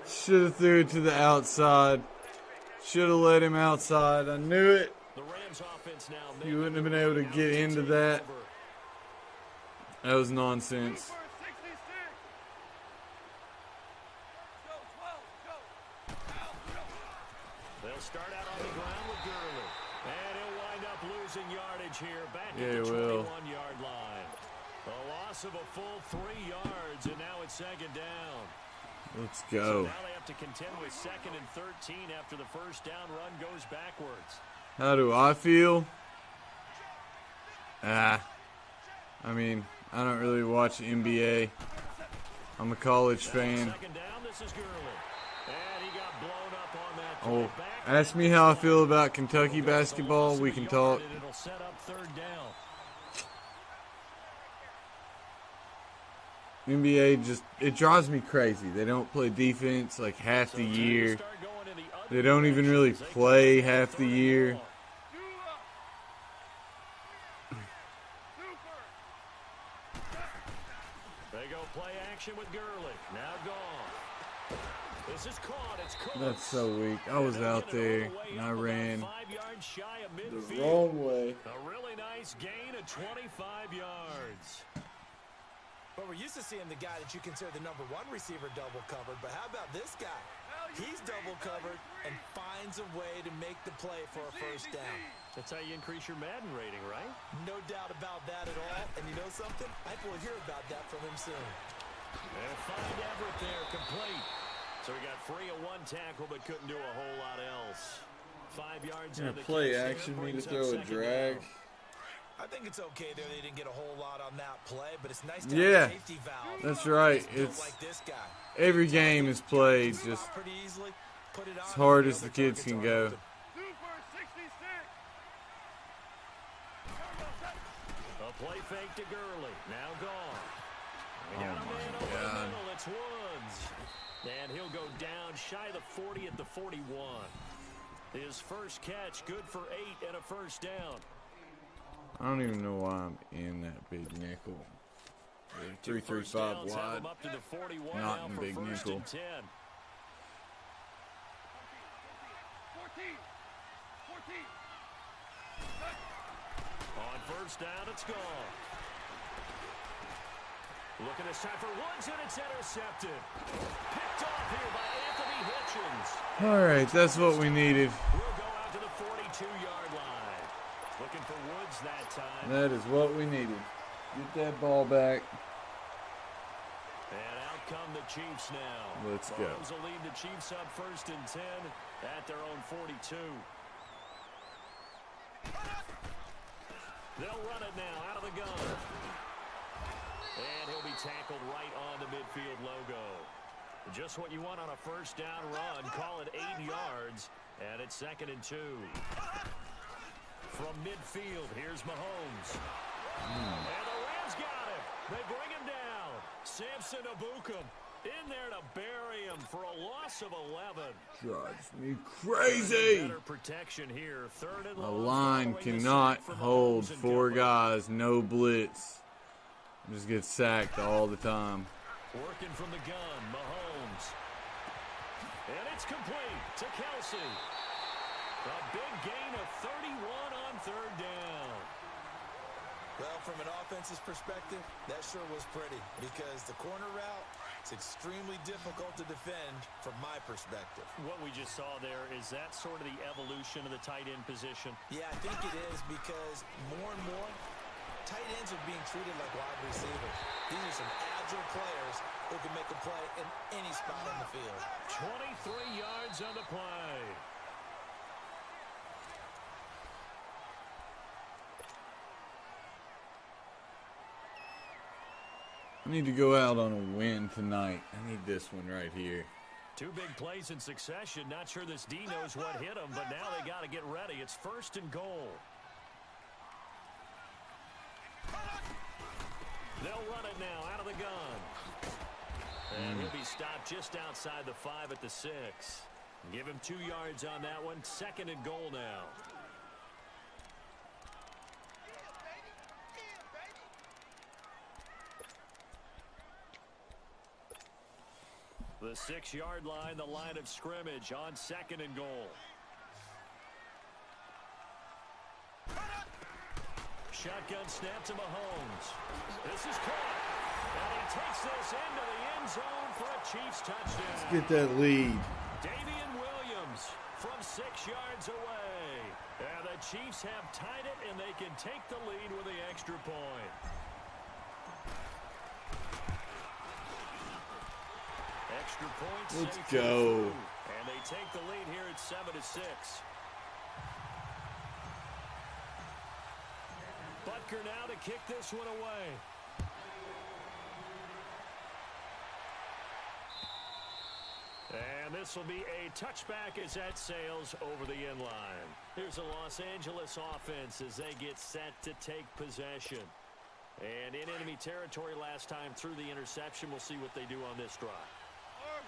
Should have threw it to the outside. Should have let him outside. I knew it. The Rams offense now. You wouldn't have been able to get into that. That was nonsense. They'll start out on the ground with Gurley. And he'll wind up losing yardage here back Yeah, at the he will. 21-yard line. A loss of a full 3 yards, and now it's second down. Let's So go. now they have to contend with second and 13 after the first down run goes backwards. How do I feel? I mean, I don't really watch NBA. I'm a college fan. Second down, this is Gurley. And he got blown up on that Oh, back. ask me how I feel about Kentucky basketball. We can talk. And it'll set up third down. NBA just, it drives me crazy. They don't play defense like half the year. They don't even really play half the year. They go play action with Gurley. Now gone. This is caught. It's caught. That's so weak. I was out there and I ran 5 yards shy of the midfield. wrong way. A really nice gain of 25 yards. But we're used to seeing the guy that you consider the number one receiver double covered. But how about this guy? He's double covered and finds a way to make the play for a first down. That's how you increase your Madden rating, right? No doubt about that at all. And you know something? I think we'll hear about that from him soon. And find Everett there, complete. So he got free of one tackle, but couldn't do a whole lot else. 5 yards You're on the gonna play catch. action That me to brings up throw a second drag. down. I think it's okay there. They didn't get a whole lot on that play, but it's nice to Yeah, have a safety valve. that's right. Built It's like this guy. every game is played just Pretty easily. Put it as on hard and as the other kids targets can are go. open. Super 66. A play fake to Gurley. Now gone. We got a man my over the God. middle. It's Woods. And he'll go down shy of the 40 at the 41. His first catch, good for 8 and a first down. I don't even know why I'm in that big nickel. 3-3-5 wide, Up to the 41 not now in for big first nickel. and 10. 14. On first down, it's gone. Looking this time for Woods, and it's intercepted. Picked off here by Anthony Hitchens. All right, that's what we needed. We'll go out to the 42-yard line. Looking for Woods that time. That is what we needed. Get that ball back. And out come the Chiefs now. Let's go. Mahomes will lead the Chiefs up first and 10 at their own 42. They'll run it now out of the gun. And he'll be tackled right on the midfield logo. Just what you want on a first down run. Call it 8 yards. And it's 2nd and 2. From midfield, here's Mahomes. And the Rams got him. They bring him down. Samson Abukum in there to bury him for a loss of 11. Drives me crazy. Better protection here. 3rd and A long. line cannot hold 4 guys, no blitz. Just get sacked all the time. Working from the gun, Mahomes. And it's complete to Kelsey. A big gain of 31 on 3rd down. Well, from an offense's perspective, that sure was pretty because the corner route is extremely difficult to defend from my perspective. What we just saw there, is that sort of the evolution of the tight end position? Yeah, I think it is because more and more tight ends are being treated like wide receivers. These are some agile players who can make a play in any spot on the field. 23 yards on the play. I need to go out on a win tonight. I need this one right here. 2 big plays in succession. Not sure this D knows what hit him, but now they got to get ready. It's 1st and goal. They'll run it now out of the gun. And he'll be stopped just outside the 5 at the 6. Give him 2 yards on that one. 2nd and goal now. The 6-yard line, the line of scrimmage on 2nd and goal. Shotgun snap to Mahomes. This is caught. And he takes this into the end zone for a Chiefs touchdown. Let's get that lead. Damian Williams from 6 yards away. And the Chiefs have tied it, and they can take the lead with the extra point. Extra points. Let's go. And they take the lead here at 7-6. Butker now to kick this one away. And this will be a touchback as that sails over the end line. Here's the Los Angeles offense as they get set to take possession. And in enemy territory last time through the interception. We'll see what they do on this drive.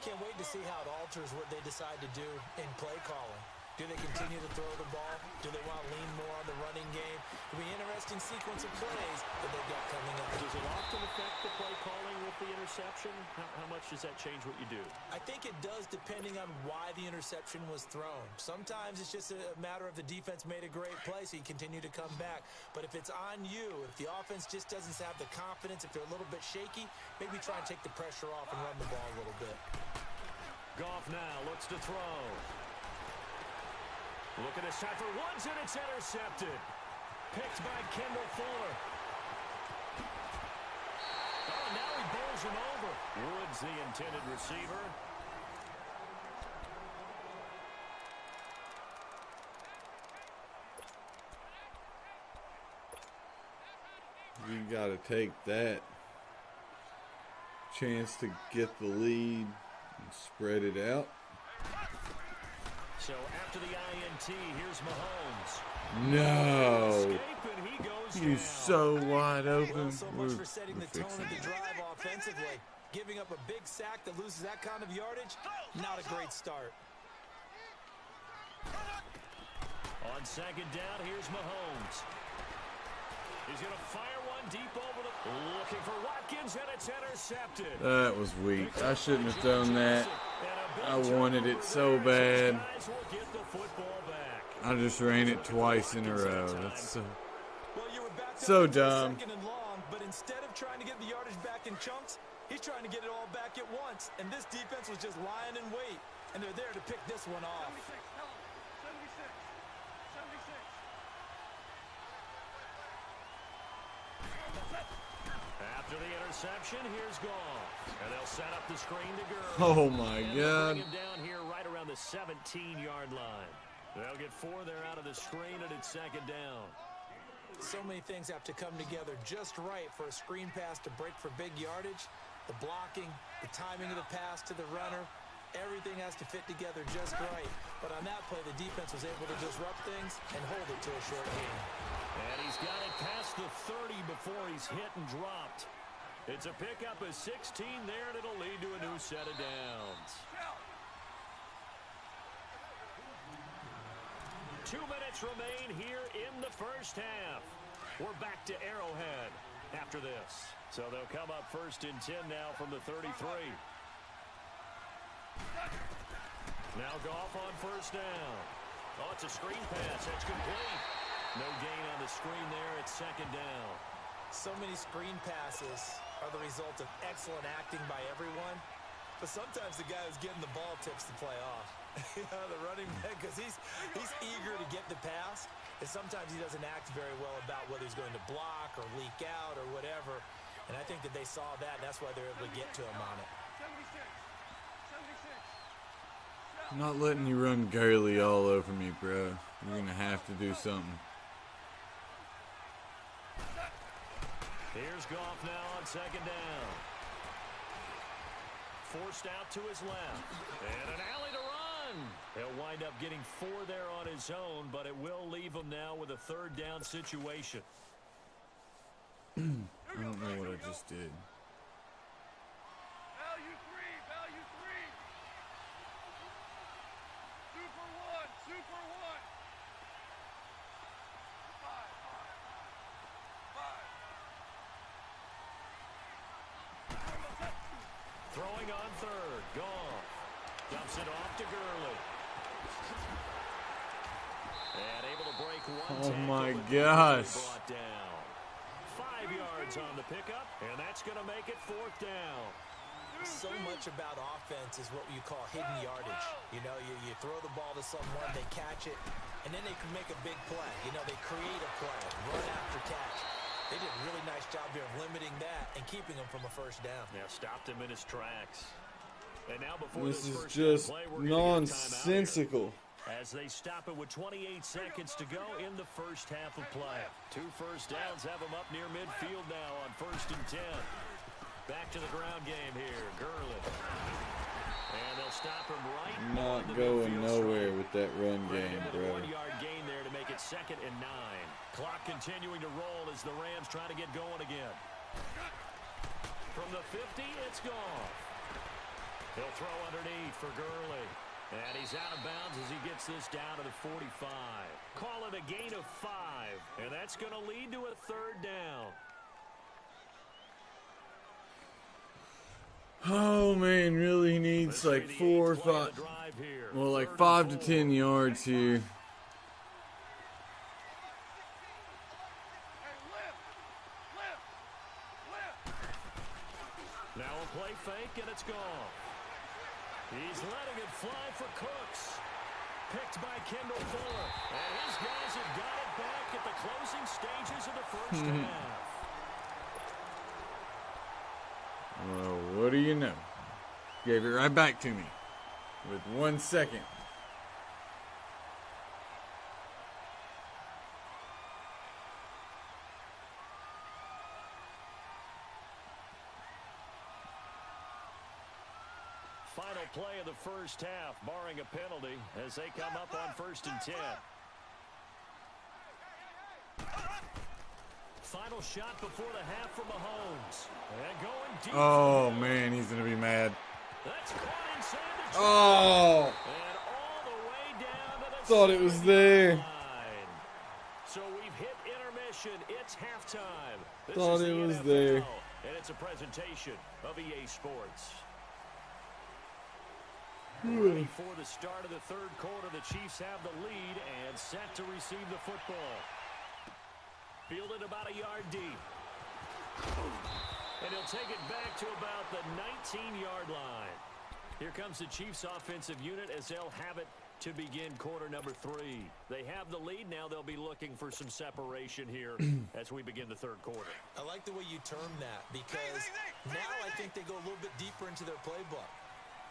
Can't wait to see how it alters what they decide to do in play calling. Do they continue to throw the ball? Do they want to lean more on the running game? It'll be an interesting sequence of plays that they've got coming up. Does it often affect the play calling with the interception? How much does that change what you do? I think it does depending on why the interception was thrown. Sometimes it's just a matter of the defense made a great play, so you continue to come back. But if it's on you, if the offense just doesn't have the confidence, if they're a little bit shaky, maybe try and take the pressure off and run the ball a little bit. Goff now looks to throw. Look at this time for Woods, and it's intercepted. Picked by Kendall Fuller. Oh, now he bowls him over. Woods, the intended receiver. You got to take that chance to get the lead and spread it out. So after the INT, here's Mahomes. No. Escape, and he goes He's down. so wide open. Well, so much for setting the tone of the drive offensively. Giving up a big sack that loses that kind of yardage, not a great start. On second down, here's Mahomes. He's going to fire one deep over the... Looking for Watkins, and it's intercepted. That was weak. I shouldn't have thrown that. I wanted it so bad. I just ran it twice in a row. That's so dumb. Second and long, but instead of trying to get the yardage back in chunks, he's trying to get it all back at once. And this defense was just lying in wait. And they're there to pick this one off. 76. After the interception, here's Goff. And they'll set up the screen to Gurley. Oh, my God. Bring him down here right around the 17-yard line. They'll get 4 there out of the screen, and it's second down. So many things have to come together just right for a screen pass to break for big yardage. The blocking, the timing of the pass to the runner, everything has to fit together just right. But on that play, the defense was able to disrupt things and hold it to a short game. And he's got it past the 30 before he's hit and dropped. It's a pickup of 16 there, and it'll lead to a new set of downs. 2 minutes remain here in the first half. We're back to Arrowhead after this. So they'll come up first and 10 now from the 33. Now Goff on first down. Oh, it's a screen pass. That's complete. No gain on the screen there. It's second down. So many screen passes are the result of excellent acting by everyone. But sometimes the guy who's getting the ball tips the play off. The running back, because he's eager to get the pass, and sometimes he doesn't act very well about whether he's going to block or leak out or whatever. And I think that they saw that, and that's why they're able to get to him on it. 76. I'm not letting you run Gurley all over me, bro. You're going to have to do something. Here's Goff now on second down. Forced out to his left. And an alley to run. He'll wind up getting 4 there on his own, but it will leave him now with a third down situation. I don't know what I just did. Value 3, value 3. 2 for 1, 2 for 1. 5. Throwing on third. Goff. Dumps it off to Gurley. And able to break one. Oh my gosh. Brought down. 5 yards on the pickup, and that's going to make it fourth down. So much about offense is what you call hidden yardage. You know, you throw the ball to someone, they catch it, and then they can make a big play. You know, they create a play, run after catch. They did a really nice job here of limiting that and keeping him from a first down. Yeah, stopped him in his tracks. And now before This is first just play, we're gonna get a timeout nonsensical. as they stop it with 28 seconds to go in the first half of play. 2 first downs have them up near midfield now on first and 10. Back to the ground game here. Gurley. And they'll stop him right. Not on the going midfield nowhere stripe. with that run game, A bro. 1-yard gain there to make it second and 9. Clock continuing to roll as the Rams try to get going again. From the 50, it's Goff. He'll throw underneath for Gurley. And he's out of bounds as he gets this down to the 45. Call it a gain of 5. And that's going to lead to a third down. Oh man, really needs like 4 or 5. Well, like 5 to 10 yards here. Now a play fake, and it's gone. He's letting it fly for Cooks. Picked by Kendall Fuller. And his guys have got it back at the closing stages of the first half. Well, what do you know? Gave it right back to me with 1 second. Final play of the first half, barring a penalty, as they come up on first and 10. Final shot before the half from Mahomes. And going deep. Oh, man, he's going to be mad. That's caught inside the Oh! and all the way down to the Thought it was there. line. So we've hit intermission. It's halftime. This Thought is it the was NFL, there. and it's a presentation of EA Sports. Ready for the start of the third quarter. The Chiefs have the lead and set to receive the football. Fielded about a yard deep. And he'll take it back to about the 19-yard line. Here comes the Chiefs offensive unit as they'll have it to begin quarter number 3. They have the lead. Now they'll be looking for some separation here as we begin the third quarter. I like the way you term that because now I think they go a little bit deeper into their playbook.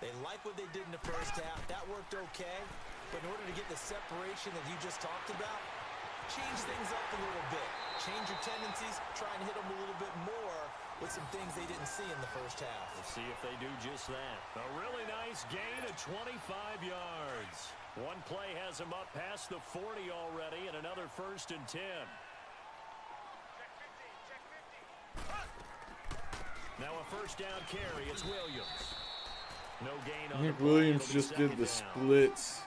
They like what they did in the first half. That worked okay. But in order to get the separation that you just talked about, change things up a little bit. Change your tendencies. Try and hit them a little bit more with some things they didn't see in the first half. We'll see if they do just that. A really nice gain of 25 yards. One play has them up past the 40 already, and another 1st and 10. Now a first down carry. It's Williams. No gain on Nick the play. Williams It'll be just did second the down. splits.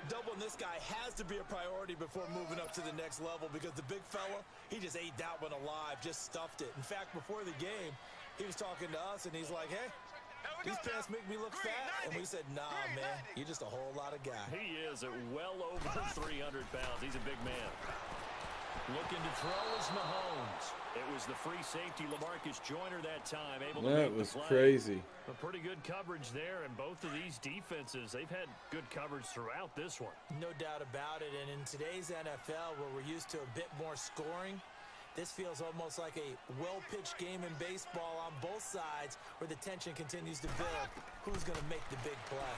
Doubling this guy has to be a priority before moving up to the next level because the big fella, he just ate that one alive, just stuffed it. In fact, before the game, he was talking to us, and he's like, hey, these pants make me look fat. And we said, nah, man, you're just a whole lot of guy. He is at well over 300 pounds. He's a big man. Looking to throw is Mahomes. It was the free safety, LaMarcus Joyner, that time. Able to That make was the play. crazy. A pretty good coverage there, and both of these defenses, they've had good coverage throughout this one. No doubt about it. And in today's NFL, where we're used to a bit more scoring, this feels almost like a well-pitched game in baseball on both sides where the tension continues to build. Who's going to make the big play?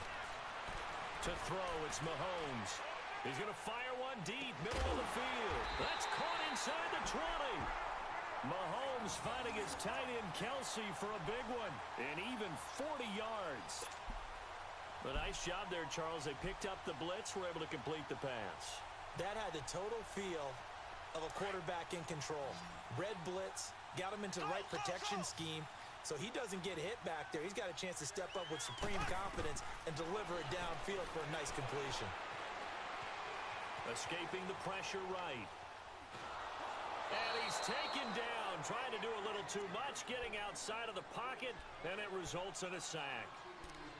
To throw, it's Mahomes. He's going to fire one deep, middle of the field. That's caught inside the 20. Mahomes finding his tight end Kelsey for a big one. And even 40 yards. A nice job there, Charles. They picked up the blitz, were able to complete the pass. That had the total feel of a quarterback in control. Red blitz, got him into the right protection scheme, so he doesn't get hit back there. He's got a chance to step up with supreme confidence and deliver it downfield for a nice completion. Escaping the pressure right. And he's taken down, trying to do a little too much, getting outside of the pocket, and it results in a sack.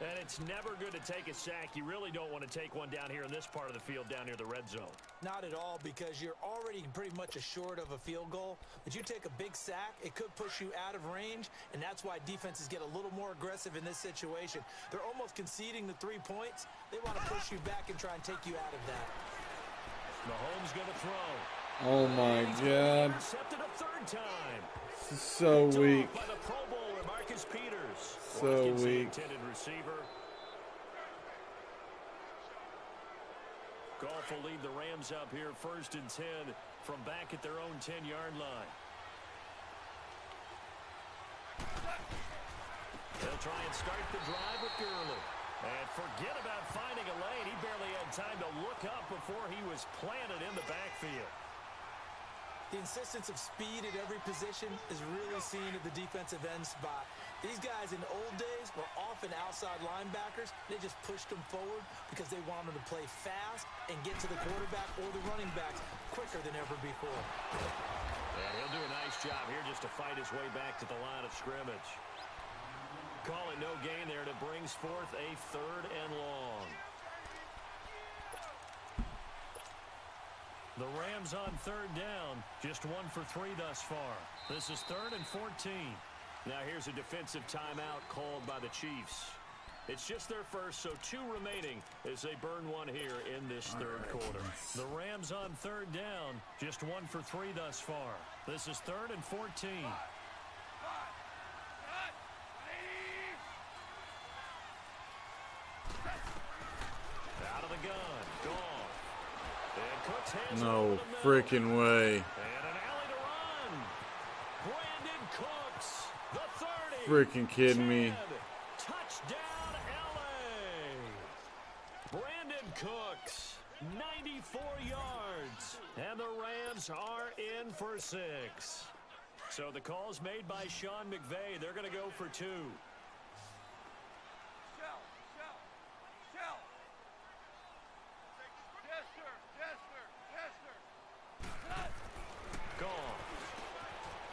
And it's never good to take a sack. You really don't want to take one down here in this part of the field, down near the red zone. Not at all, because you're already pretty much assured of a field goal. But you take a big sack, it could push you out of range, and that's why defenses get a little more aggressive in this situation. They're almost conceding the 3 points. They want to push you back and try and take you out of that. Mahomes going to throw. Oh my God. Intercepted a 3rd time. This is so Picked weak. off by the Pro Bowler, Marcus Peters. So Watkins, the weak. intended receiver. Goff will lead the Rams up here 1st and 10 from back at their own 10-yard line. They'll try and start the drive with Gurley. And forget about finding a lane. He barely had time to look up before he was planted in the backfield. The insistence of speed at every position is really seen at the defensive end spot. These guys in the old days were often outside linebackers. They just pushed them forward because they wanted to play fast and get to the quarterback or the running backs quicker than ever before. And he'll do a nice job here just to fight his way back to the line of scrimmage. Call it no gain there, and it brings forth a 3rd and long. The Rams on 3rd down, just 1 for 3 thus far. This is 3rd and 14. Now here's a defensive timeout called by the Chiefs. It's just their first, so 2 remaining as they burn one here in this 3rd quarter. The Rams on 3rd down, just 1 for 3 thus far. This is 3rd and 14. Out of the gun, gone. And Cooks hands it over No the middle. freaking way. And an alley to run. Brandon Cooks, the 30. Freaking kidding me. 10. Touchdown, LA. Brandon Cooks, 94 yards. And the Rams are in for 6. So the call's made by Sean McVay. They're going to go for 2. Shell. Shell. Yes, sir. Yes, sir. Yes, sir. Cut. Gone.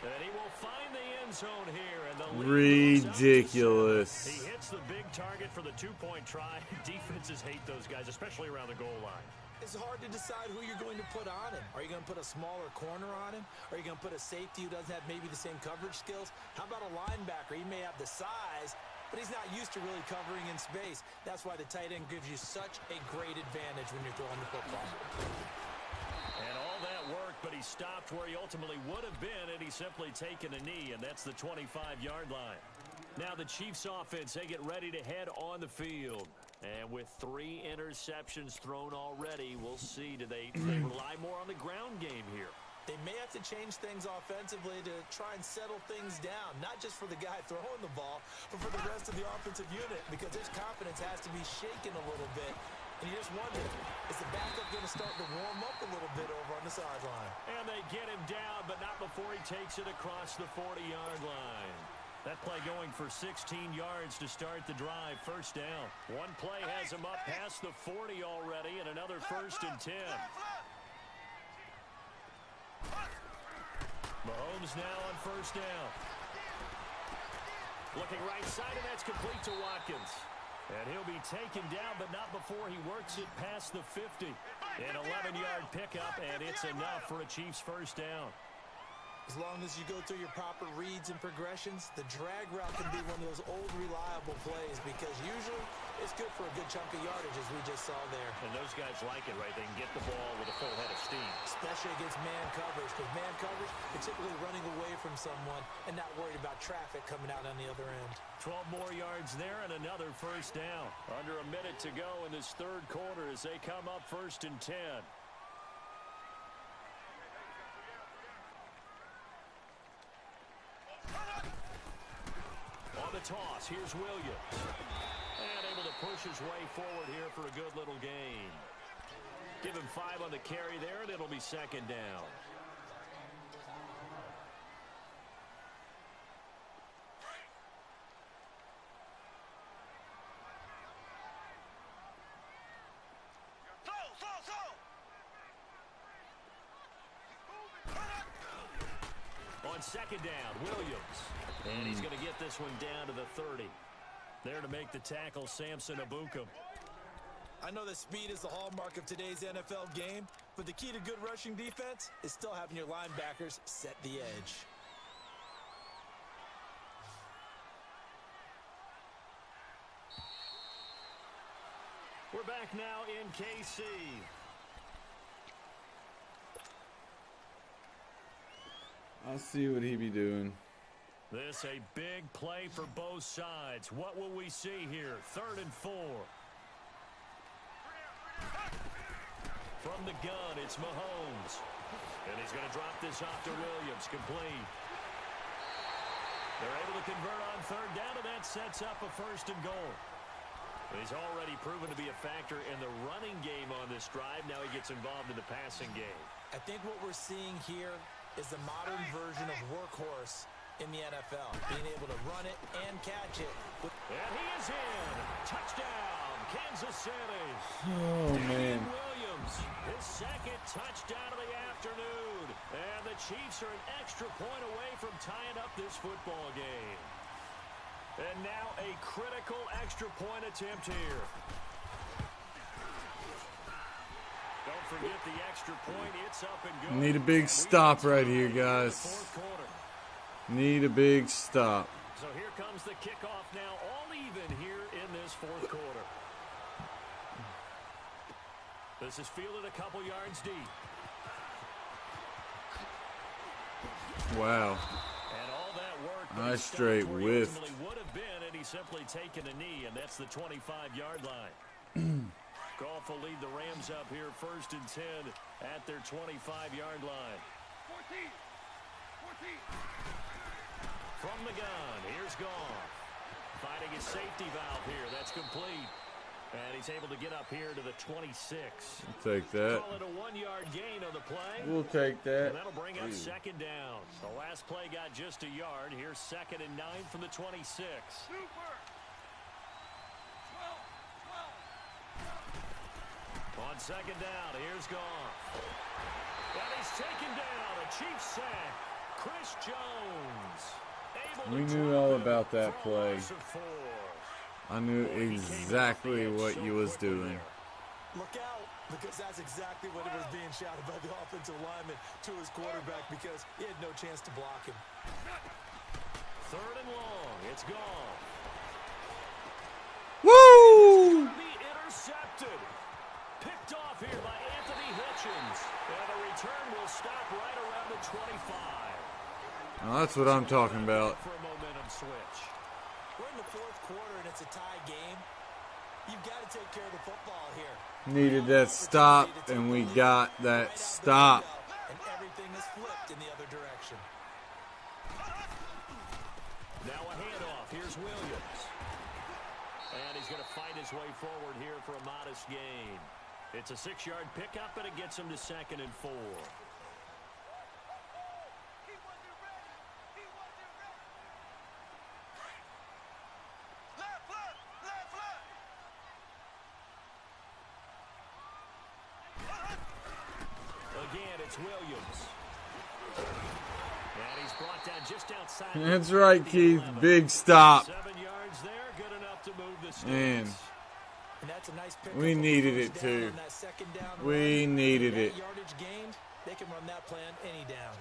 And he will find the end zone here. And the Ridiculous. He hits the big target for the 2-point try. Defenses hate those guys, especially around the goal line. It's hard to decide who you're going to put on him. Are you going to put a smaller corner on him? Are you going to put a safety who doesn't have maybe the same coverage skills? How about a linebacker? He may have the size, but he's not used to really covering in space. That's why the tight end gives you such a great advantage when you're throwing the football. And all that work, but he stopped where he ultimately would have been, and he's simply taken a knee, and that's the 25-yard line. Now the Chiefs offense, they get ready to head on the field. And with 3 interceptions thrown already, we'll see. Do they rely more on the ground game here? They may have to change things offensively to try and settle things down, not just for the guy throwing the ball, but for the rest of the offensive unit, because his confidence has to be shaken a little bit. And you just wonder, is the backup going to start to warm up a little bit over on the sideline? And they get him down, but not before he takes it across the 40-yard line. That play going for 16 yards to start the drive. First down. One play has him up past the 40 already, and another 1st and 10. Mahomes now on first down. Looking right side, and that's complete to Watkins. And he'll be taken down, but not before he works it past the 50. An 11-yard pickup, and it's enough for a Chiefs first down. As long as you go through your proper reads and progressions, the drag route can be one of those old reliable plays because usually it's good for a good chunk of yardage, as we just saw there. And those guys like it, right? They can get the ball with a full head of steam. Especially against man coverage, because man coverage, you're typically running away from someone and not worried about traffic coming out on the other end. 12 more yards there and another first down. Under a minute to go in this third quarter as they come up 1st and 10. On the toss, here's Williams. And able to push his way forward here for a good little gain. Give him 5 on the carry there, and it'll be second down. On second down, Williams. And he's going to get this one down to the 30. There to make the tackle, Samson Ebukam. I know that speed is the hallmark of today's NFL game, but the key to good rushing defense is still having your linebackers set the edge. We're back now in KC. I'll see what he be doing. This a big play for both sides. What will we see here? 3rd and 4. From the gun, it's Mahomes. And he's going to drop this off to Williams. Complete. They're able to convert on 3rd down, and that sets up a 1st and goal. He's already proven to be a factor in the running game on this drive. Now he gets involved in the passing game. I think what we're seeing here is the modern version of workhorse in the NFL, being able to run it and catch it. And he is in. Touchdown, Kansas City. Oh, man. Williams, his 2nd touchdown of the afternoon. And the Chiefs are an extra point away from tying up this football game. And now a critical extra point attempt here. Don't forget the extra point. It's up and good. Need a big stop right here, guys. Need a big stop. So here comes the kickoff now, all even here in this 4th quarter. This is fielded a couple yards deep. Wow. And all that work. I straight whiffed. Would have been, and he's simply taken a knee, and that's the 25-yard line. Goff will lead the Rams up here 1st and 10 at their 25-yard line. 14. From the gun, here's Goff. Finding his safety valve here. That's complete. And he's able to get up here to the 26. We'll take that. Call it a 1-yard gain on the play. We'll take that. And that'll bring up second down. The last play got just a yard. Here's 2nd and 9 from the 26. Super. 12. On second down, here's Goff. And he's taken down. A Chiefs sack. Chris Jones. We knew all about that play. I knew exactly what you was doing. Look out, because that's exactly what it was being shouted by the offensive lineman to his quarterback because he had no chance to block him. 3rd and long. It's gone. Woo! Be intercepted. Picked off here by Anthony Hitchens. And the return will stop right around the 25. Now that's what I'm talking about. For a momentum switch. We're in the 4th quarter and it's a tie game. You've got to take care of the football here. Needed that stop, and we got that stop. And everything is flipped in the other direction. Now a handoff. Here's Williams. And he's going to fight his way forward here for a modest gain. It's a 6-yard pickup, and it gets him to 2nd and 4. Again, it's Williams. And he's brought down just outside. That's right, Keith. Big stop. 7 yards there, good enough to move the sticks. Man, And that's a nice pickup. we needed it too. We needed it. Yardage gained, they can run that plan any down.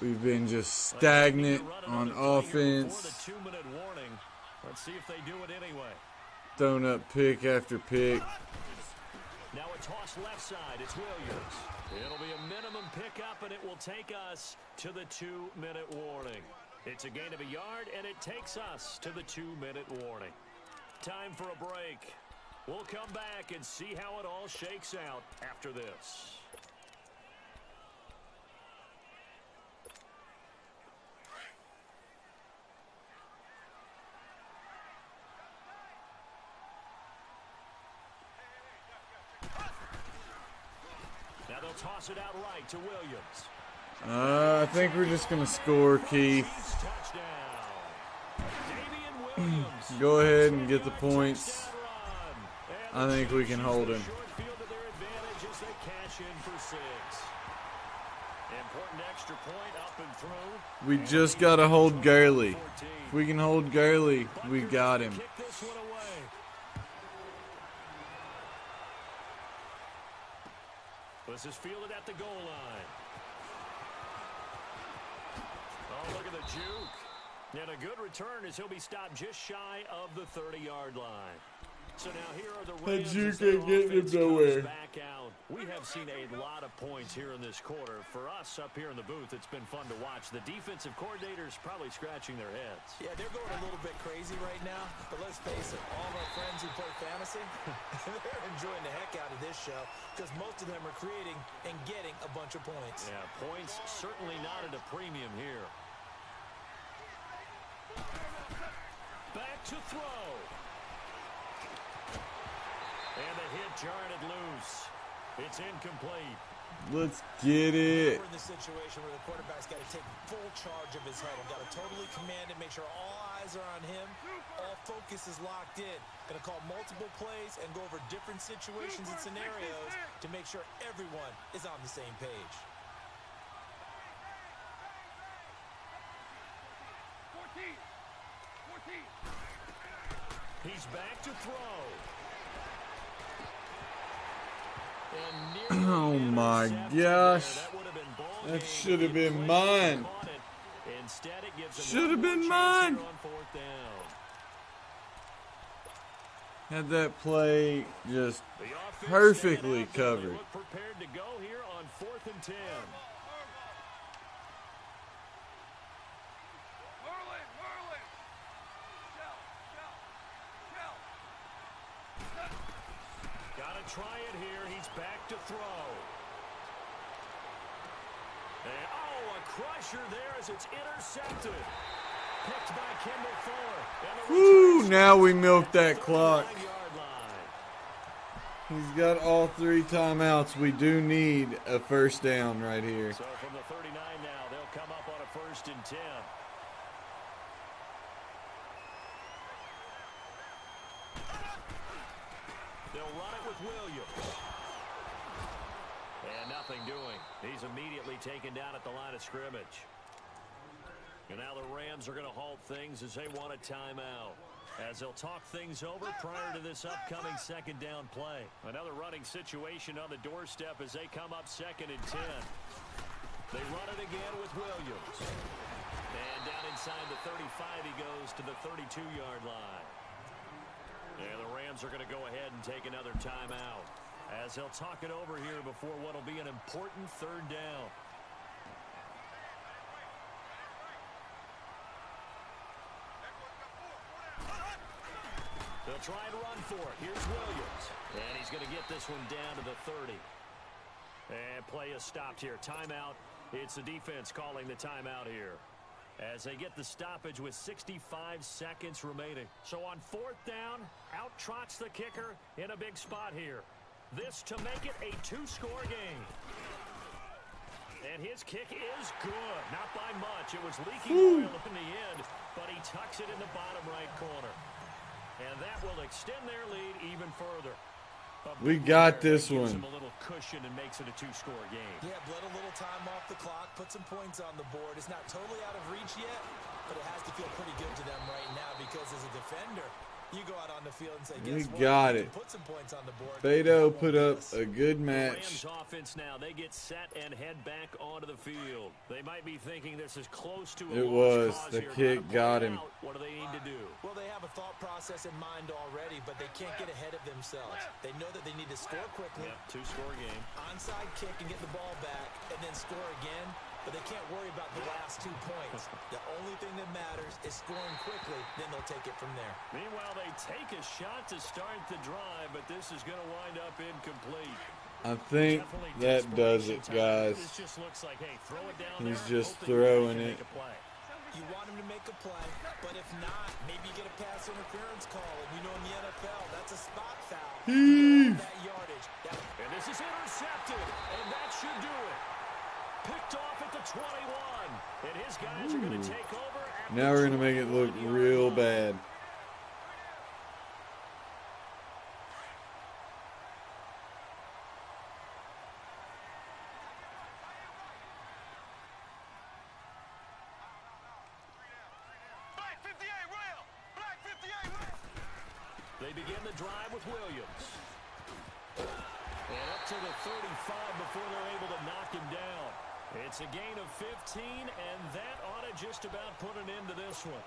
We've been just stagnant on offense. The 2-minute warning. Let's see if they do it anyway. Throwing up pick after pick. Now a toss left side. It's Williams. It'll be a minimum pickup, and it will take us to the 2-minute warning. It's a gain of a yard, and it takes us to the 2-minute warning. Time for a break. We'll come back and see how it all shakes out after this. Now they'll toss it out right to Williams. I think we're just going to score, Keith. Go ahead and get the points. I think we can hold him. We just got to hold Gurley. If we can hold Gurley, we got him. This is fielded at the goal line. Oh, look at the juke. And a good return as he'll be stopped just shy of the 30-yard line. So now here are the Rams. That juke ain't getting him nowhere. Back out. We have seen a lot of points here in this quarter. For us up here in the booth, it's been fun to watch. The defensive coordinators probably scratching their heads. Yeah, they're going a little bit crazy right now. But let's face it, all of our friends who play fantasy, they're enjoying the heck out of this show because most of them are creating and getting a bunch of points. Yeah, points certainly not at a premium here. Back to throw. And the hit jarred it loose. It's incomplete. Let's get it. We're in the situation where the quarterback's got to take full charge of his huddle. Got to totally command it, make sure all eyes are on him. All focus is locked in. Going to call multiple plays and go over different situations and scenarios to make sure everyone is on the same page. 14. He's back to throw. Oh my gosh. That should have been mine. Should have been mine. Had that play just perfectly covered. Prepared to go here on 4th and 10. Try it here. He's back to throw. And, oh, a crusher there as it's intercepted. Picked by Kendall Fuller. Woo, now we milked that clock. He's got all 3 timeouts. We do need a first down right here. So from the 39 now, they'll come up on a 1st and 10. They'll run it with Williams. And nothing doing. He's immediately taken down at the line of scrimmage. And now the Rams are going to halt things as they want a timeout, as they'll talk things over prior to this upcoming 2nd down play. Another running situation on the doorstep as they come up 2nd and 10. They run it again with Williams. And down inside the 35 he goes to the 32-yard line. And the Rams are going to go ahead and take another timeout, as they'll talk it over here before what will be an important 3rd down. They'll try and run for it. Here's Williams. And he's going to get this one down to the 30. And play is stopped here. Timeout. It's the defense calling the timeout here, as they get the stoppage with 65 seconds remaining. So on 4th down, out trots the kicker in a big spot here. This to make it a 2-score game. And his kick is good. Not by much. It was leaking oil in the end, but he tucks it in the bottom right corner. And that will extend their lead even further. We got this one. Gives him a little cushion and makes it a 2-score game. Yeah, bled a little time off the clock, put some points on the board. It's not totally out of reach yet, but it has to feel pretty good to them right now, because as a defender, you go out on the field and say, guess what? Got it. Put some points on the board. Beto put up a good The match. Rams offense now, they get set and head back onto the field. They might be thinking this is close to a It lost was. cause The here. kick Gotta got play it him. out. What do they need to do? Well, they have a thought process in mind already, but they can't get ahead of themselves. They know that they need to score quickly. Yep, 2-score game. Onside kick and get the ball back, and then score again. But they can't worry about the last 2 points. The only thing that matters is scoring quickly, then they'll take it from there. Meanwhile, they take a shot to start the drive, but this is going to wind up incomplete. I think that does it, guys. This just looks like, hey, throw it down He's there, just hope that you throwing can it. make a play. You want him to make a play, but if not, maybe you get a pass interference call. And you know in the NFL, that's a spot foul. You get all that yardage. And this is intercepted, and that should do it. Picked off at the 21, and his guys are going to take over. Now we're going to make it look real bad. They begin the drive with Williams. And up to the 35 before they're able to knock him down. It's a gain of 15, and that ought to just about put an end to this one.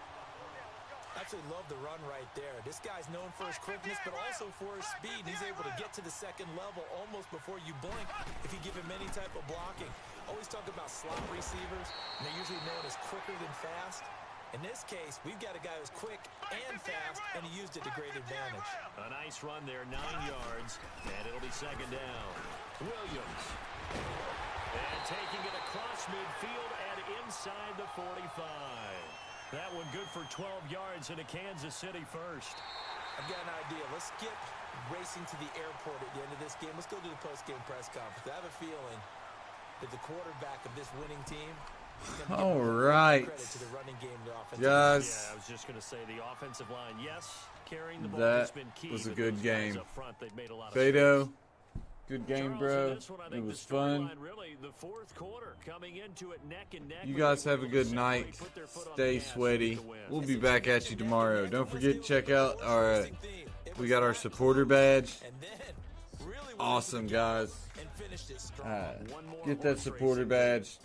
Absolutely love the run right there. This guy's known for his quickness, but also for his speed. He's able to get to the 2nd level almost before you blink if you give him any type of blocking. Always talk about slot receivers, and they're usually known as quicker than fast. In this case, we've got a guy who's quick and fast, and he used it to great advantage. A nice run there, 9 yards, and it'll be 2nd down. Williams. And taking it across midfield and inside the 45. That one good for 12 yards into Kansas City first. I've got an idea. Let's skip racing to the airport at the end of this game. Let's go to the post-game press conference. I have a feeling that the quarterback of this winning team is going to All give right. credit to the running game, the offensive Guys, Yeah, I was just going to say the offensive line, yes, carrying the ball that has been key. was a but good those guys game. up front, they've made a lot of Beto, space. good game, Charles, bro. in this one, I It think was the fun. storyline, really, the 4th quarter, coming into it neck and neck. You but guys they were have a able good to night. separate, put their foot on the Stay gas to sweaty. get the win. We'll be back at you tomorrow. Don't forget to check out our, we got our supporter badge. And then really Awesome, guys. and finished it strong. Get that supporter badge.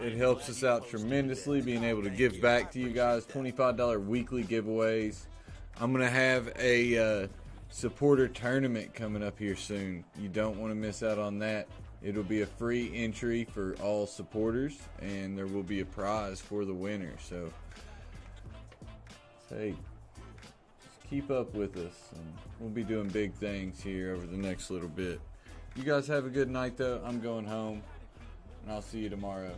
It helps us out tremendously being able to give back to you guys. $25 weekly giveaways. I'm going to have a supporter tournament coming up here soon. You don't want to miss out on that. It'll be a free entry for all supporters, and there will be a prize for the winner. So, hey, just keep up with us, and we'll be doing big things here over the next little bit. You guys have a good night, though. I'm going home, and I'll see you tomorrow.